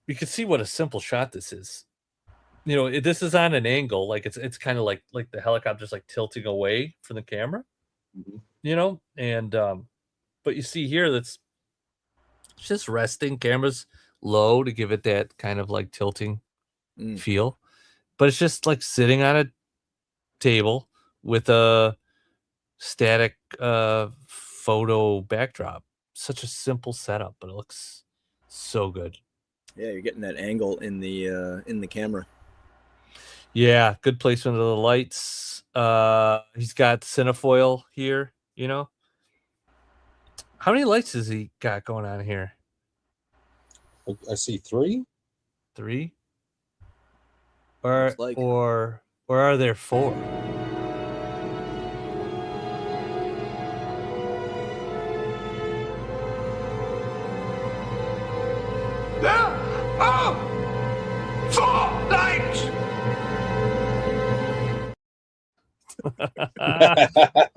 you can see what a simple shot this is. This is on an angle, like it's kind of like the helicopter's like tilting away from the camera, and but you see here that's just resting, camera's low to give it that kind of like tilting feel, but it's just like sitting on a table with a static photo backdrop. Such a simple setup, but it looks so good. Yeah, you're getting that angle in the camera. Yeah, good placement of the lights. He's got cinefoil here, How many lights has he got going on here? I see 3. 3? Or are there 4? There are 4 lights!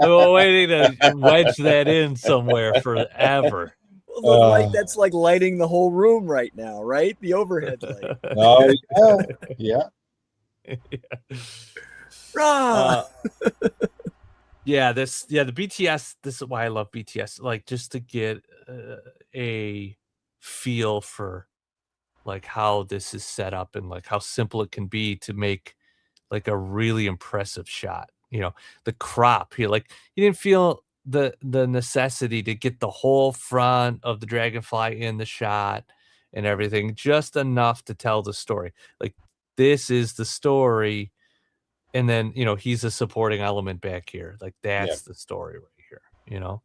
I'm waiting to wedge that in somewhere forever. Well, the light that's like lighting the whole room right now, right? The overhead light. Oh yeah. Yeah. The BTS. This is why I love BTS. Like just to get a feel for like how this is set up and like how simple it can be to make like a really impressive shot. The crop here, like you didn't feel the necessity to get the whole front of the Dragonfly in the shot and everything, just enough to tell the story. Like this is the story, and then he's a supporting element back here. Like that's the story right here.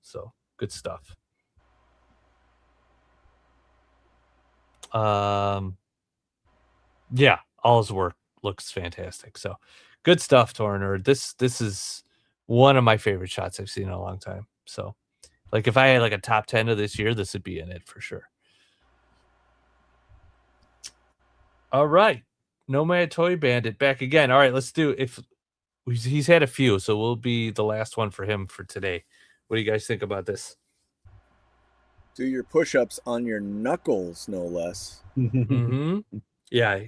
So good stuff. Yeah, all his work looks fantastic. So good stuff, Torner. This is one of my favorite shots I've seen in a long time. So like if I had like a top 10 of this year, this would be in it for sure. All right. Nomad Toy Bandit back again. All right, let's do he's had a few, so we'll be the last one for him for today. What do you guys think about this? Do your push-ups on your knuckles, no less. Yeah.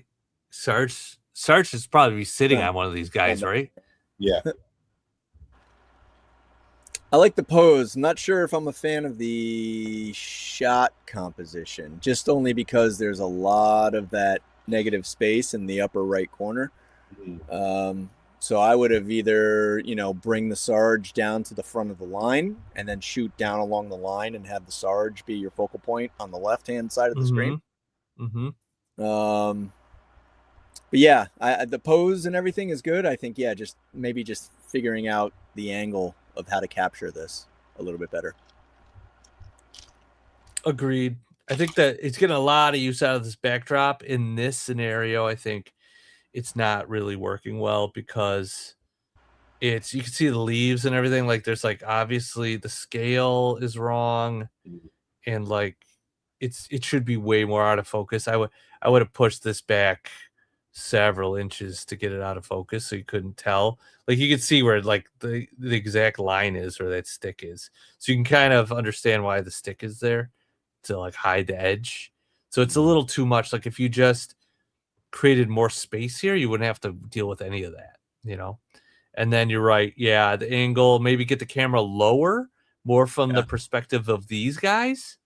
Sarge is probably sitting on one of these guys, right? Yeah. I like the pose. I'm not sure if I'm a fan of the shot composition, just only because there's a lot of that negative space in the upper right corner. So I would have either, bring the Sarge down to the front of the line and then shoot down along the line and have the Sarge be your focal point on the left-hand side of the screen. But yeah, the pose and everything is good. I think, just figuring out the angle of how to capture this a little bit better. Agreed. I think that it's getting a lot of use out of this backdrop. In this scenario, I think it's not really working well because you can see the leaves and everything. Like there's like obviously the scale is wrong, and like it should be way more out of focus. I would have pushed this back several inches to get it out of focus so you couldn't tell. Like you could see where like the exact line is where that stick is. So you can kind of understand why the stick is there to like hide the edge. So it's a little too much. Like if you just created more space here, you wouldn't have to deal with any of that, And then you're right. Yeah, the angle, maybe get the camera lower, more from the perspective of these guys,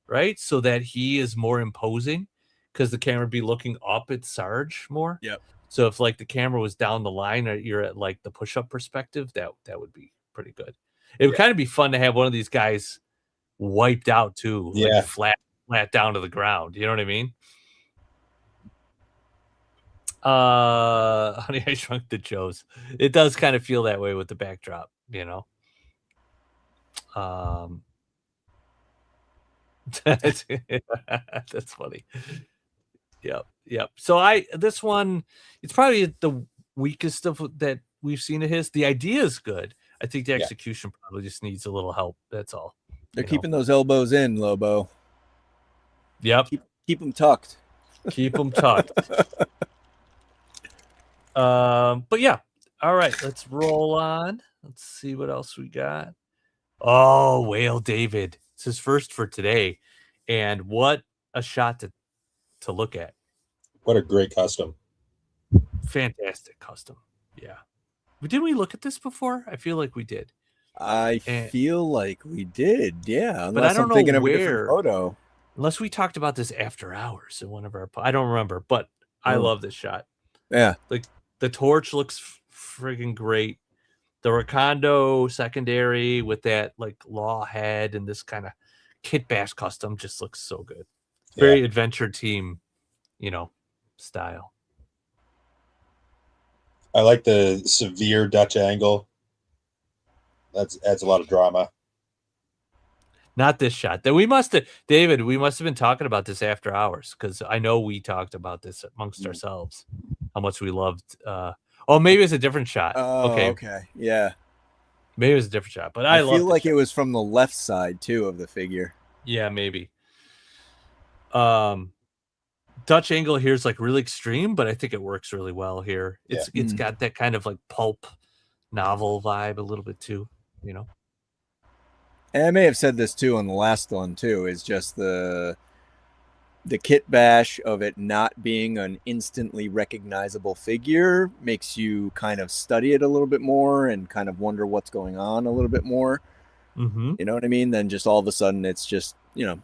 right? So that he is more imposing because the camera would be looking up at Sarge more. Yep. So if like the camera was down the line or you're at like the push-up perspective, that would be pretty good. It would kind of be fun to have one of these guys wiped out too, like flat down to the ground. You know what I mean? Honey, I Shrunk the Joes. It does kind of feel that way with the backdrop, That's funny. Yep. So this one, it's probably the weakest of that we've seen of his. The idea is good. I think the execution probably just needs a little help. That's all. They're keeping those elbows in, Lobo. Yep. Keep them tucked. Keep them tucked. But yeah. All right, let's roll on. Let's see what else we got. Oh, Whale David. It's his first for today. And what a shot to look at. What a great custom. Fantastic custom. Yeah. Didn't we look at this before? I feel like we did. I feel like we did. Yeah. But I don't know where. Photo. Unless we talked about this after hours in one of our... I don't remember, but I love this shot. Yeah. Like the torch looks friggin' great. The Recondo secondary with that like law head and this kind of Kit Bash custom just looks so good. Very adventure team, style. I like the severe Dutch angle. That adds a lot of drama. Not this shot. That we must have, David. We must have been talking about this after hours because I know we talked about this amongst ourselves. How much we loved. Maybe it's a different shot. Okay. Yeah. Maybe it was a different shot, but I feel like it was from the left side too of the figure. Yeah, maybe. Dutch angle here is like really extreme, but I think it works really well here. It's got that kind of like pulp novel vibe a little bit too, And I may have said this too on the last one too, is just the Kit Bash of it not being an instantly recognizable figure makes you kind of study it a little bit more and kind of wonder what's going on a little bit more. Mm-hmm. You know what I mean? Then just all of a sudden it's just,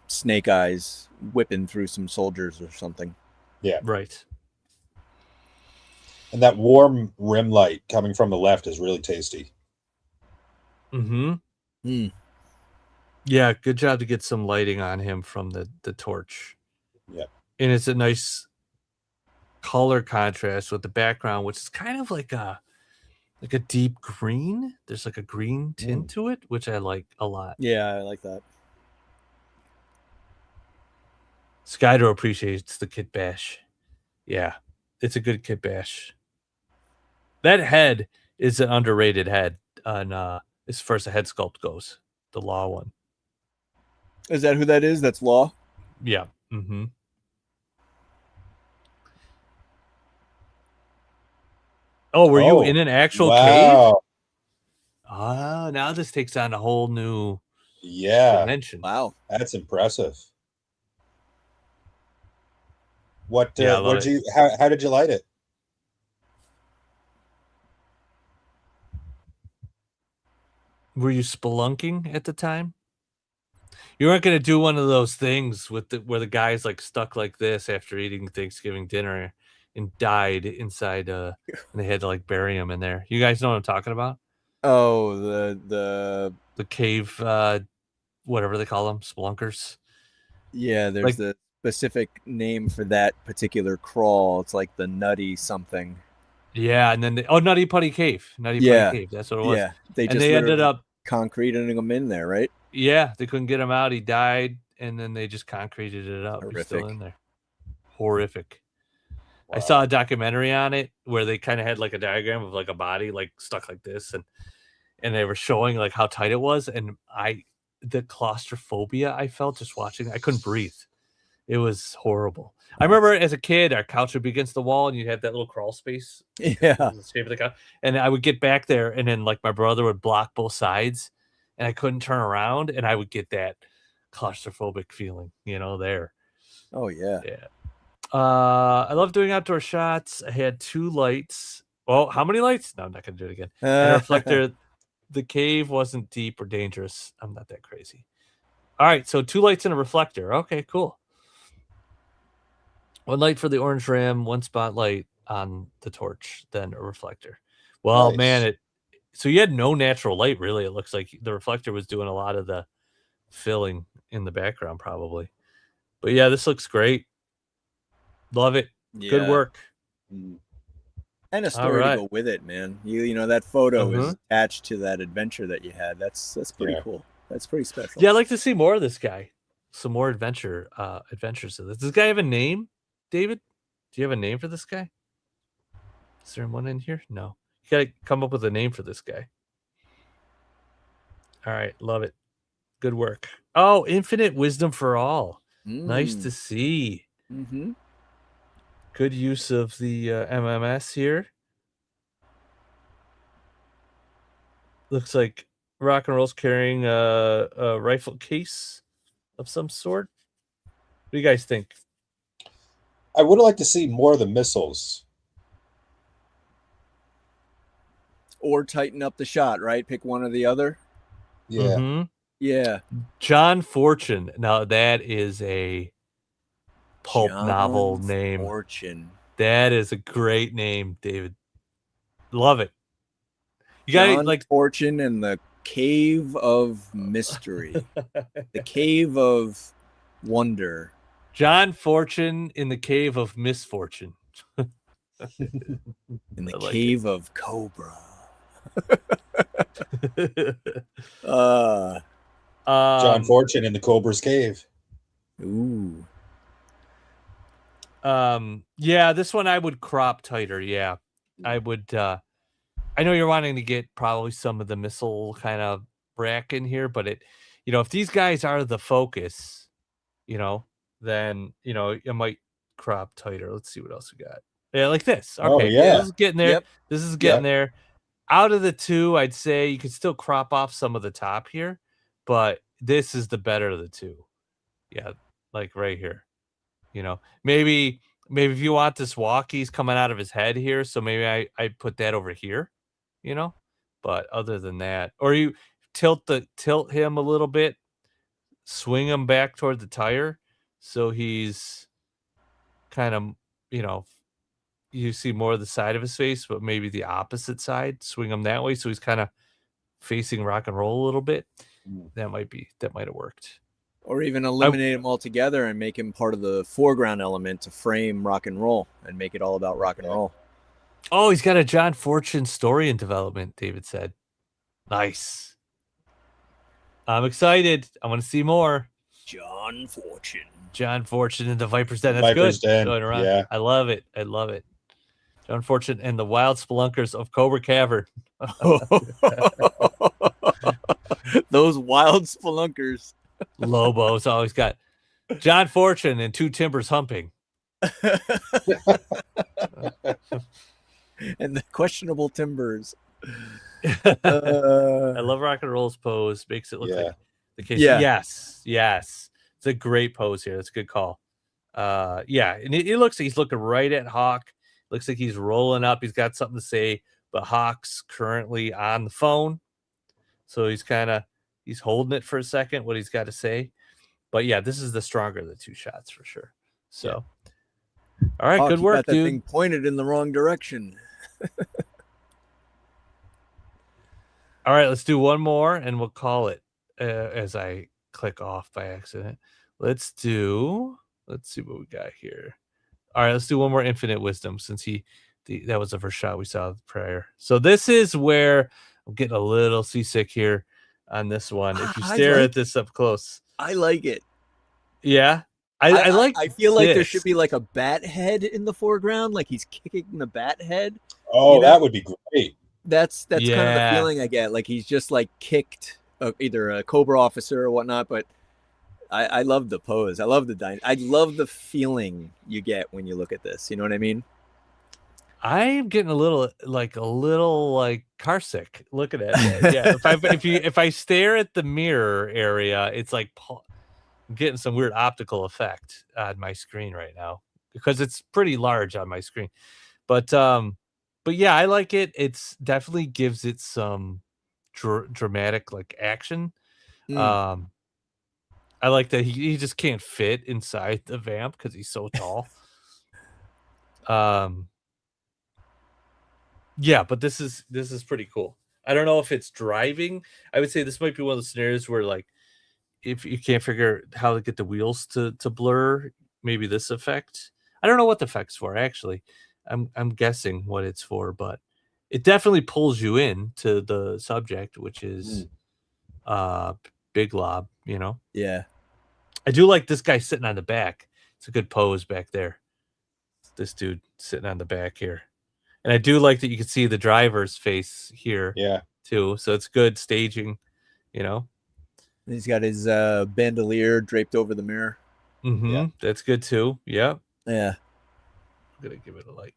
Snake Eyes whipping through some soldiers or something. Yeah. Right. And that warm rim light coming from the left is really tasty. Mm-hmm. Yeah, good job to get some lighting on him from the torch. Yeah. And it's a nice color contrast with the background, which is kind of like a deep green. There's like a green tint to it, which I like a lot. Yeah, I like that. Skydo appreciates the Kit Bash. Yeah, it's a good Kit Bash. That head is an underrated head on as far as the head sculpt goes. The Law one. Is that who that is? That's Law? Yeah. Mm-hmm. Oh, were you in an actual cave? Ah, now this takes on a whole new dimension. Wow. That's impressive. What how did you light it? Were you spelunking at the time? You weren't going to do one of those things where the guy's like stuck like this after eating Thanksgiving dinner and died inside and they had to like bury him in there. You guys know what I'm talking about? Oh, the cave, whatever they call them, spelunkers. Yeah, there's the specific name for that particular crawl. It's like the Nutty something. Yeah, and then Nutty Putty Cave. Nutty Putty Cave. That's what it was. Yeah, they ended up concreting him in there, right? Yeah, they couldn't get him out. He died, and then they just concreted it up. He's still in there. Horrific. Wow. I saw a documentary on it where they kind of had like a diagram of like a body like stuck like this, and they were showing like how tight it was, and the claustrophobia I felt just watching. I couldn't breathe. It was horrible. I remember as a kid, our couch would be against the wall, and you had that little crawl space. Yeah. The shape of the couch. And I would get back there, and then like my brother would block both sides, and I couldn't turn around, and I would get that claustrophobic feeling, there. Oh yeah. Yeah. I love doing outdoor shots. I had 2 lights. Oh, how many lights? No, I'm not gonna do it again. And a reflector. The cave wasn't deep or dangerous. I'm not that crazy. All right, so 2 lights and a reflector. Okay, cool. 1 light for the orange ram, 1 spotlight on the torch, then a reflector. Well, nice. Man, so you had no natural light, really. It looks like the reflector was doing a lot of the filling in the background, probably. But yeah, this looks great. Love it. Yeah. Good work. And a story to go with it, man. You know that photo is attached to that adventure that you had. That's pretty cool. That's pretty special. Yeah, I'd like to see more of this guy. Some more adventures of this. Does this guy have a name, David? Do you have a name for this guy? Is there one in here? No. You gotta come up with a name for this guy. All right, love it. Good work. Oh, infinite wisdom for all. Nice to see. Mm-hmm. Good use of the MMS here. Looks like Rock and Roll's carrying a rifle case of some sort. What do you guys think? I would like to see more of the missiles. Or tighten up the shot, right? Pick one or the other. Yeah. Mm-hmm. Yeah. John Fortune. Now that is a pulp novel name. Fortune. That is a great name, David. Love it. You got John like Fortune and the Cave of Mystery. The Cave of Wonder. John Fortune in the Cave of Misfortune. In the Cave of Cobra. John Fortune in the Cobra's Cave. Ooh. Yeah, this one I would crop tighter. Yeah, I would. I know you're wanting to get probably some of the missile kind of rack in here, but if these guys are the focus, then you might crop tighter. Let's see what else we got. Yeah, like this. Okay, oh, yeah. This is getting there. Yep. This is getting there. Out of the 2, I'd say you could still crop off some of the top here, but this is the better of the 2. Yeah, like right here. Maybe if you want this walkie's coming out of his head here, so maybe I put that over here, But other than that, or you tilt him a little bit, swing him back toward the tire, so he's kind of, you see more of the side of his face, but maybe the opposite side, swing him that way, so he's kind of facing Rock and Roll a little bit. That might have worked. Or even eliminate him altogether and make him part of the foreground element to frame Rock and Roll and make it all about Rock and Roll. Oh, he's got a John Fortune story in development, David said. Nice. I'm excited. I want to see more. John Fortune and the Viper's Den. That's Viper's good. Den. Going around. Yeah. I love it. John Fortune and the Wild Spelunkers of Cobra Cavern. Those wild spelunkers. Lobo's always got John Fortune and 2 timbers humping. And the questionable timbers. I love Rock and Roll's pose. Makes it look like the case. Yeah. Yes. It's a great pose here. That's a good call. And it looks like he's looking right at Hawk. Looks like he's rolling up. He's got something to say, but Hawk's currently on the phone. So he's holding it for a second, what he's got to say. But yeah, this is the stronger of the two shots for sure. So, all right, good you work, got that dude. thing pointed in the wrong direction. All right, let's do one more and we'll call it as I click off by accident. Let's see what we got here. All right, let's do one more Infinite Wisdom since that was the first shot we saw prior. So this is where I'm getting a little seasick here on this one. If you stare at this up close. I like it. Yeah. I feel like there should be like a bat head in the foreground, like he's kicking the bat head. Oh, that would be great. That's kind of the feeling I get. Like he's just like kicked either a Cobra officer or whatnot. But I love the pose. I love I love the feeling you get when you look at this. You know what I mean? I'm getting a little car sick looking at it. Yeah. if I stare at the mirror area, it's like I'm getting some weird optical effect on my screen right now because it's pretty large on my screen. But yeah, I like it. It's definitely gives it some dramatic like action. I like that he just can't fit inside the vamp because he's so tall. Yeah, but this is pretty cool. I don't know if it's driving. I would say this might be one of the scenarios where like if you can't figure how to get the wheels to blur, maybe this effect. I don't know what the effect's for actually. I'm guessing what it's for, but it definitely pulls you in to the subject, which is Big Lob, you know? Yeah. I do like this guy sitting on the back. It's a good pose back there. This dude sitting on the back here. And I do like that you can see the driver's face here too. So it's good staging, you know? And he's got his bandolier draped over the mirror. Mm-hmm. Yeah. That's good too. Yep. Yeah. I'm going to give it a like.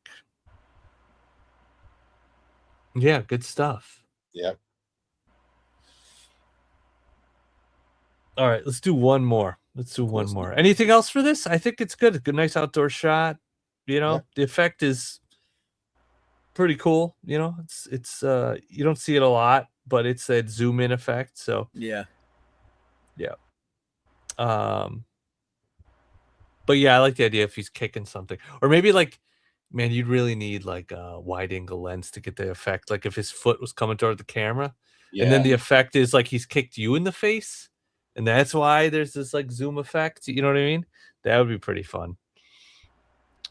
Yeah, good stuff. Yep. All right, let's do one more. Anything else for this? I think it's good. A good, nice outdoor shot. You know, the effect is pretty cool. You know, it's you don't see it a lot, but it's that zoom in effect. So yeah. But yeah, I like the idea if he's kicking something, or maybe like, man, you'd really need like a wide angle lens to get the effect. Like if his foot was coming toward the camera, and then the effect is like he's kicked you in the face. And that's why there's this like zoom effect. You know what I mean? That would be pretty fun.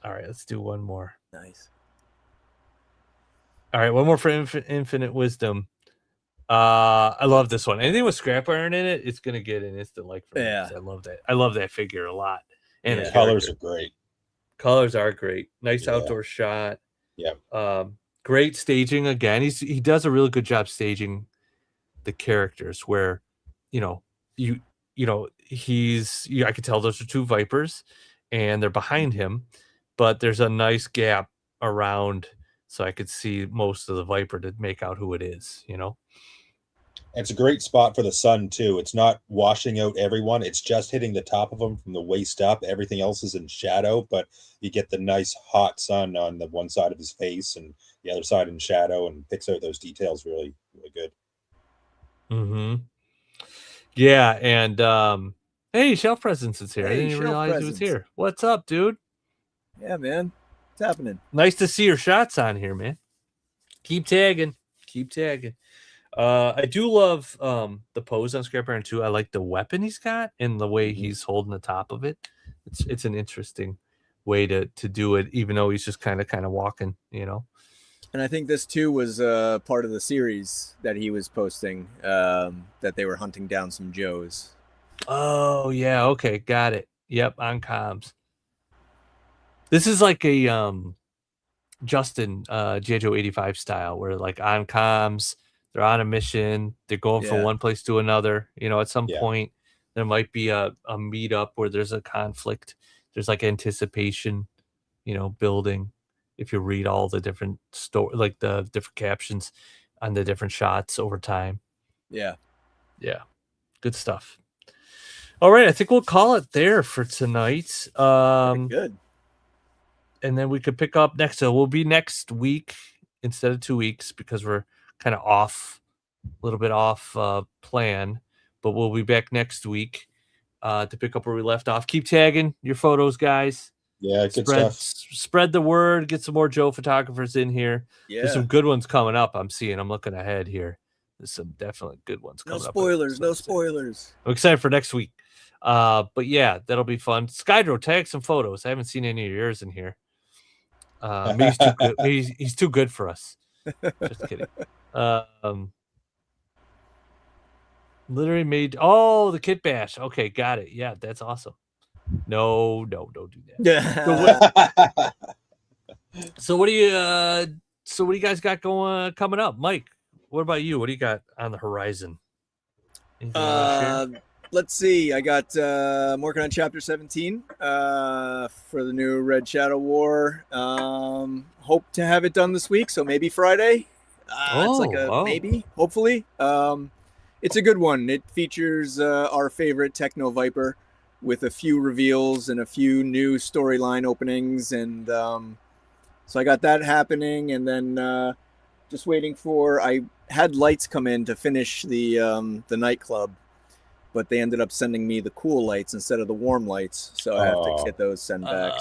All right, let's do one more. Nice. All right, one more for Infinite Wisdom. I love this one. Anything with scrap iron in it, it's gonna get an instant like for me. I love that. I love that figure a lot. And the colors are great. Colors are great. Nice outdoor shot. Yeah. Great staging again. He does a really good job staging the characters where, you know, I could tell those are two Vipers and they're behind him, but there's a nice gap around so I could see most of the Viper to make out who it is, you know? It's a great spot for the sun too. It's not washing out everyone. It's just hitting the top of them from the waist up. Everything else is in shadow, but you get the nice hot sun on the one side of his face and the other side in shadow, and picks out those details really, really good. Mm-hmm. Yeah, and hey, Shelf Presence is here. I didn't even realize he was here. What's up, dude? Yeah, man. What's happening? Nice to see your shots on here, man. Keep tagging. I do love the pose on Scrap Iron too. I like the weapon he's got and the way he's holding the top of it. It's an interesting way to do it, even though he's just kind of walking, you know. And I think this too was part of the series that he was posting, that they were hunting down some Joes. Oh yeah, okay, got it. Yep, on comms. This is like a Justin G.I. Joe 85 style, where like on comms, they're on a mission, they're going from one place to another. You know, at some point there might be a meetup where there's a conflict. There's like anticipation, you know, building. If you read all the different like the different captions on the different shots over time. Yeah. Good stuff. All right, I think we'll call it there for tonight. Good. And then we could pick up next. So we'll be next week instead of 2 weeks because we're kind of off little bit off plan, but we'll be back next week to pick up where we left off. Keep tagging your photos, guys. Yeah, good stuff. Spread the word. Get some more Joe photographers in here. Yeah. There's some good ones coming up. I'm looking ahead here. There's some definitely good ones coming up. No spoilers. I'm excited for next week. But yeah, that'll be fun. Skydro, tag some photos. I haven't seen any of yours in here. He's too good. He's too good for us. Just kidding. Literally made the Kit Bash. Okay, got it. Yeah, that's awesome. No, don't do that. So what do you guys got coming up? Mike, what about you? What do you got on the horizon? Let's see. I got I'm working on chapter 17 for the new Red Shadow War. Hope to have it done this week, so maybe Friday. It's like a maybe, hopefully. It's a good one. It features our favorite Techno Viper with a few reveals and a few new storyline openings, and so I got that happening, and then just waiting for. I had lights come in to finish the nightclub, but they ended up sending me the cool lights instead of the warm lights, so I have to get those sent back.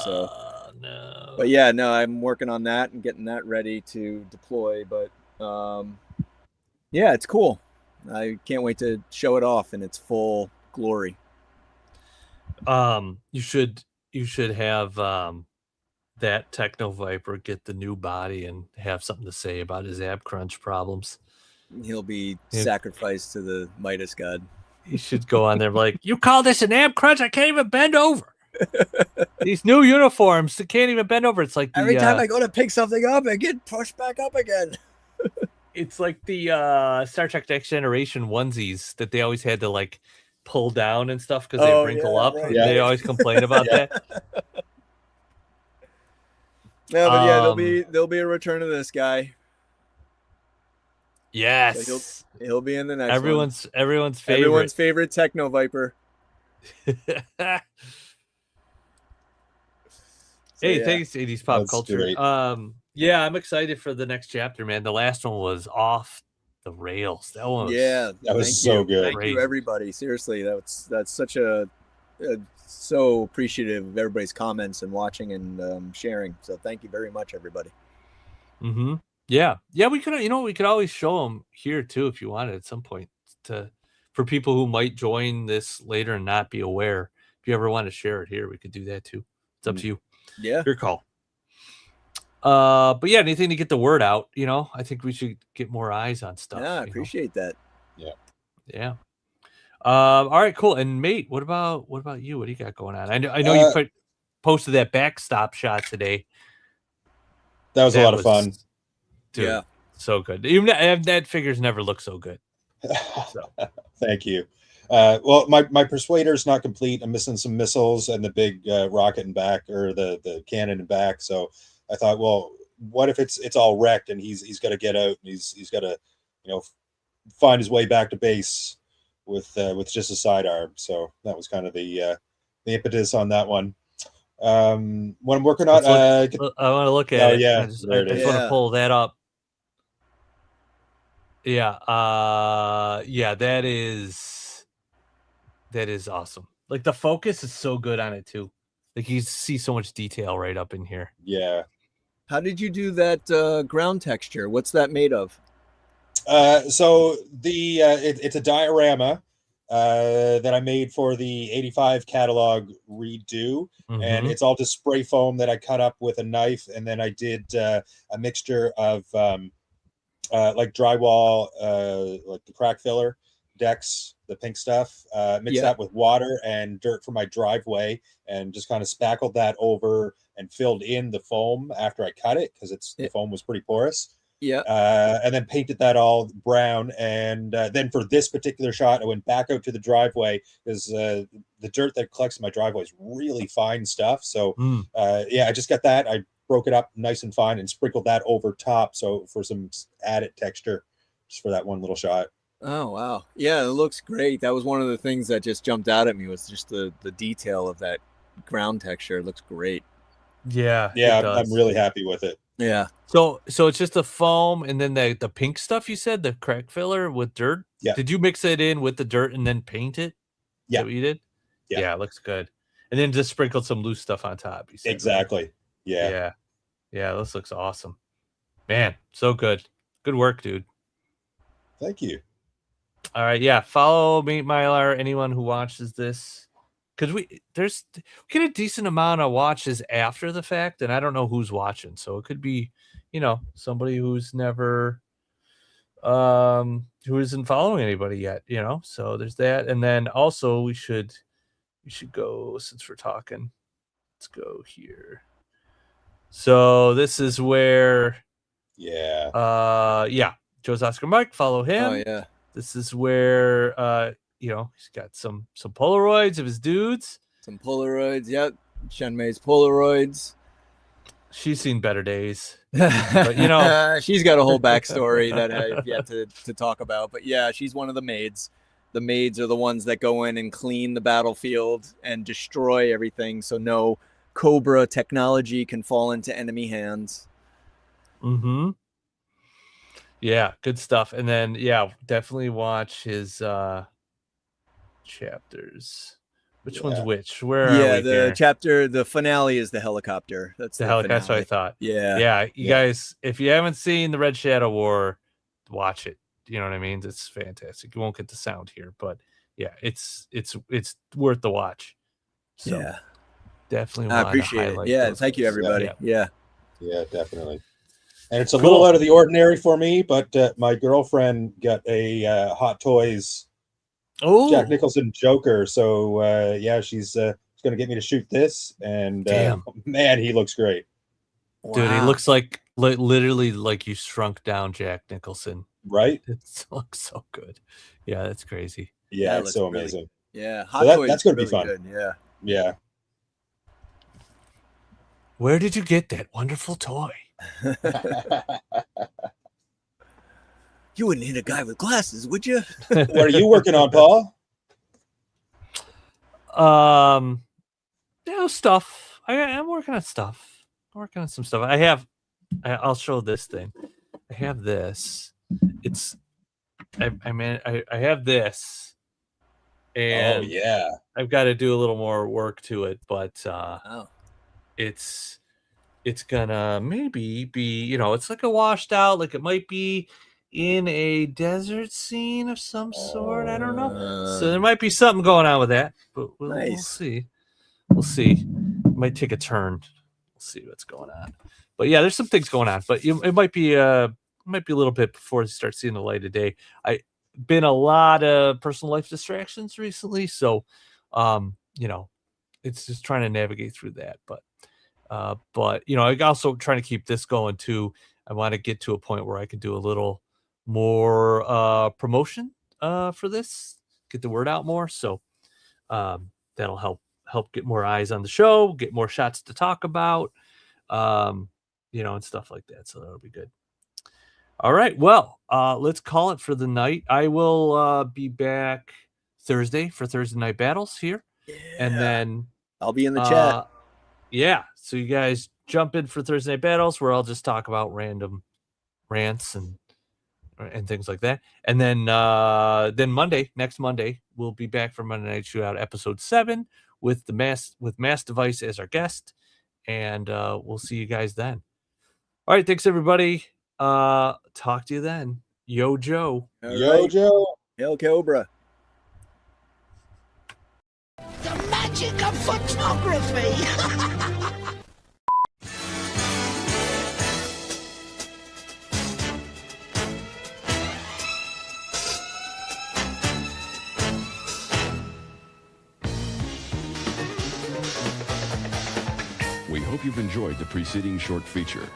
No. But yeah, no, I'm working on that and getting that ready to deploy. But yeah, it's cool. I can't wait to show it off in its full glory. You should have that Techno Viper get the new body and have something to say about his ab crunch problems. He'll be sacrificed to the Midas god. You should go on there like, you call this an ab crunch? I can't even bend over. These new uniforms, they can't even bend over. It's like every time I go to pick something up, I get pushed back up again. It's like the Star Trek Next Generation onesies that they always had to like pull down and stuff because they wrinkle up. Right. They always complain about that. No, but yeah, there'll be a return of this guy. Yes, so he'll be in the next everyone's favorite. Everyone's favorite Techno Viper. Hey, thanks, 80s Pop Culture. Great. Yeah, I'm excited for the next chapter, man. The last one was off the rails. That one was, that was so good. Thank you, everybody. Seriously, that's such a so appreciative of everybody's comments and watching and sharing. So thank you very much, everybody. Mm-hmm. Yeah, we could, we could always show them here too if you wanted at some point for people who might join this later and not be aware. If you ever want to share it here, we could do that too. It's up to you. Yeah, your call. But yeah, anything to get the word out, I think we should get more eyes on stuff. Yeah, I appreciate that. Yeah. All right, cool. And mate, what about you? What do you got going on? I know you posted that backstop shot today. That was a lot of fun. Dude, yeah, so good. Even that figures never look so good. So. Thank you. Well, my persuader's not complete. I'm missing some missiles and the big rocket in back, or the cannon in back. So I thought, well, what if it's all wrecked and he's got to get out and he's got to, find his way back to base with just a sidearm. So that was kind of the impetus on that one. What I'm working on, I want to look at it. Yeah, I just want to pull that up. Yeah, that is awesome. Like the focus is so good on it too. Like you see so much detail right up in here. Yeah. How did you do that ground texture? What's that made of? So it's a diorama that I made for the 85 catalog redo, and it's all just spray foam that I cut up with a knife, and then I did a mixture of like drywall, like the crack filler decks, the pink stuff, mixed that with water and dirt from my driveway, and just kind of spackled that over and filled in the foam after I cut it because the foam was pretty porous. Yeah. And then painted that all brown. And then for this particular shot, I went back out to the driveway because the dirt that collects in my driveway is really fine stuff. So I just got that. I broke it up nice and fine and sprinkled that over top. So for some added texture, just for that one little shot. Oh, wow. Yeah, it looks great. That was one of the things that just jumped out at me was just the detail of that ground texture. It looks great. Yeah, Yeah, it does. I'm really happy with it. Yeah. So it's just the foam and then the pink stuff you said, the crack filler with dirt. Yeah. Did you mix it in with the dirt and then paint it? Is Yeah. that what you did? Yeah. It looks good. And then just sprinkled some loose stuff on top. You said, Exactly. Right? Yeah. Yeah. This looks awesome. Man, so good. Good work, dude. Thank you. All right. Yeah. Follow me, Mylar. Anyone who watches this. Because we get a decent amount of watches after the fact, and I don't know who's watching. So it could be, somebody who's never who isn't following anybody yet, So there's that. And then also we should go, since we're talking. Let's go here. So this is where Joe's Oscar Mike, follow him. Oh yeah. This is where he's got some Polaroids of his dudes. Some Polaroids, yep. Shenmei's Polaroids. She's seen better days. But she's got a whole backstory that I've yet to talk about. But yeah, she's one of the maids. The maids are the ones that go in and clean the battlefield and destroy everything, so no Cobra technology can fall into enemy hands. Mm-hmm. Yeah, good stuff. And then definitely watch his chapters. Which one's which? Where are we the here? chapter, the finale is the helicopter. That's the helicopter. That's what I thought. Yeah. You guys, if you haven't seen the Red Shadow War, watch it. You know what I mean? It's fantastic. You won't get the sound here, but it's worth the watch. So definitely. I appreciate it. Yeah, thank you, everybody. Yeah, definitely. And it's a little out of the ordinary for me, but my girlfriend got a Hot Toys Jack Nicholson Joker. So she's going to get me to shoot this, and man, he looks great. Dude, he looks like literally like you shrunk down Jack Nicholson. Right? It looks so good. Yeah, that's crazy. Yeah, it's so amazing. Yeah, Hot Toys that's going to be fun. Good. Yeah. Where did you get that wonderful toy? You wouldn't hit a guy with glasses, would you? What are you working on, Paul? Stuff. I'm working on stuff. I'm working on some stuff. I'll show this thing. I have this. I have this. And I've got to do a little more work to it, but it's gonna maybe be, it's like a washed out, like it might be in a desert scene of some sort. I don't know. So there might be something going on with that, but we'll see. We'll see. It might take a turn. We'll see what's going on. But yeah, there's some things going on. But it might be a little bit before you start seeing the light of day. I been a lot of personal life distractions recently, so it's just trying to navigate through that. But I also trying to keep this going too. I want to get to a point where I can do a little more promotion for this, get the word out more. So that'll help get more eyes on the show, get more shots to talk about, and stuff like that. So that'll be good. All right. Well, let's call it for the night. I will be back Thursday for Thursday Night Battles here. Yeah. And then I'll be in the chat. Yeah. So you guys jump in for Thursday Night Battles where I'll just talk about random rants and things like that. And then next Monday, we'll be back for Monday Night Shootout episode 7 with Mass Device as our guest. And we'll see you guys then. All right. Thanks, everybody. Talk to you then. Yo, Joe. Yo, Joe. Hail Cobra. The magic of photography. We hope you've enjoyed the preceding short feature.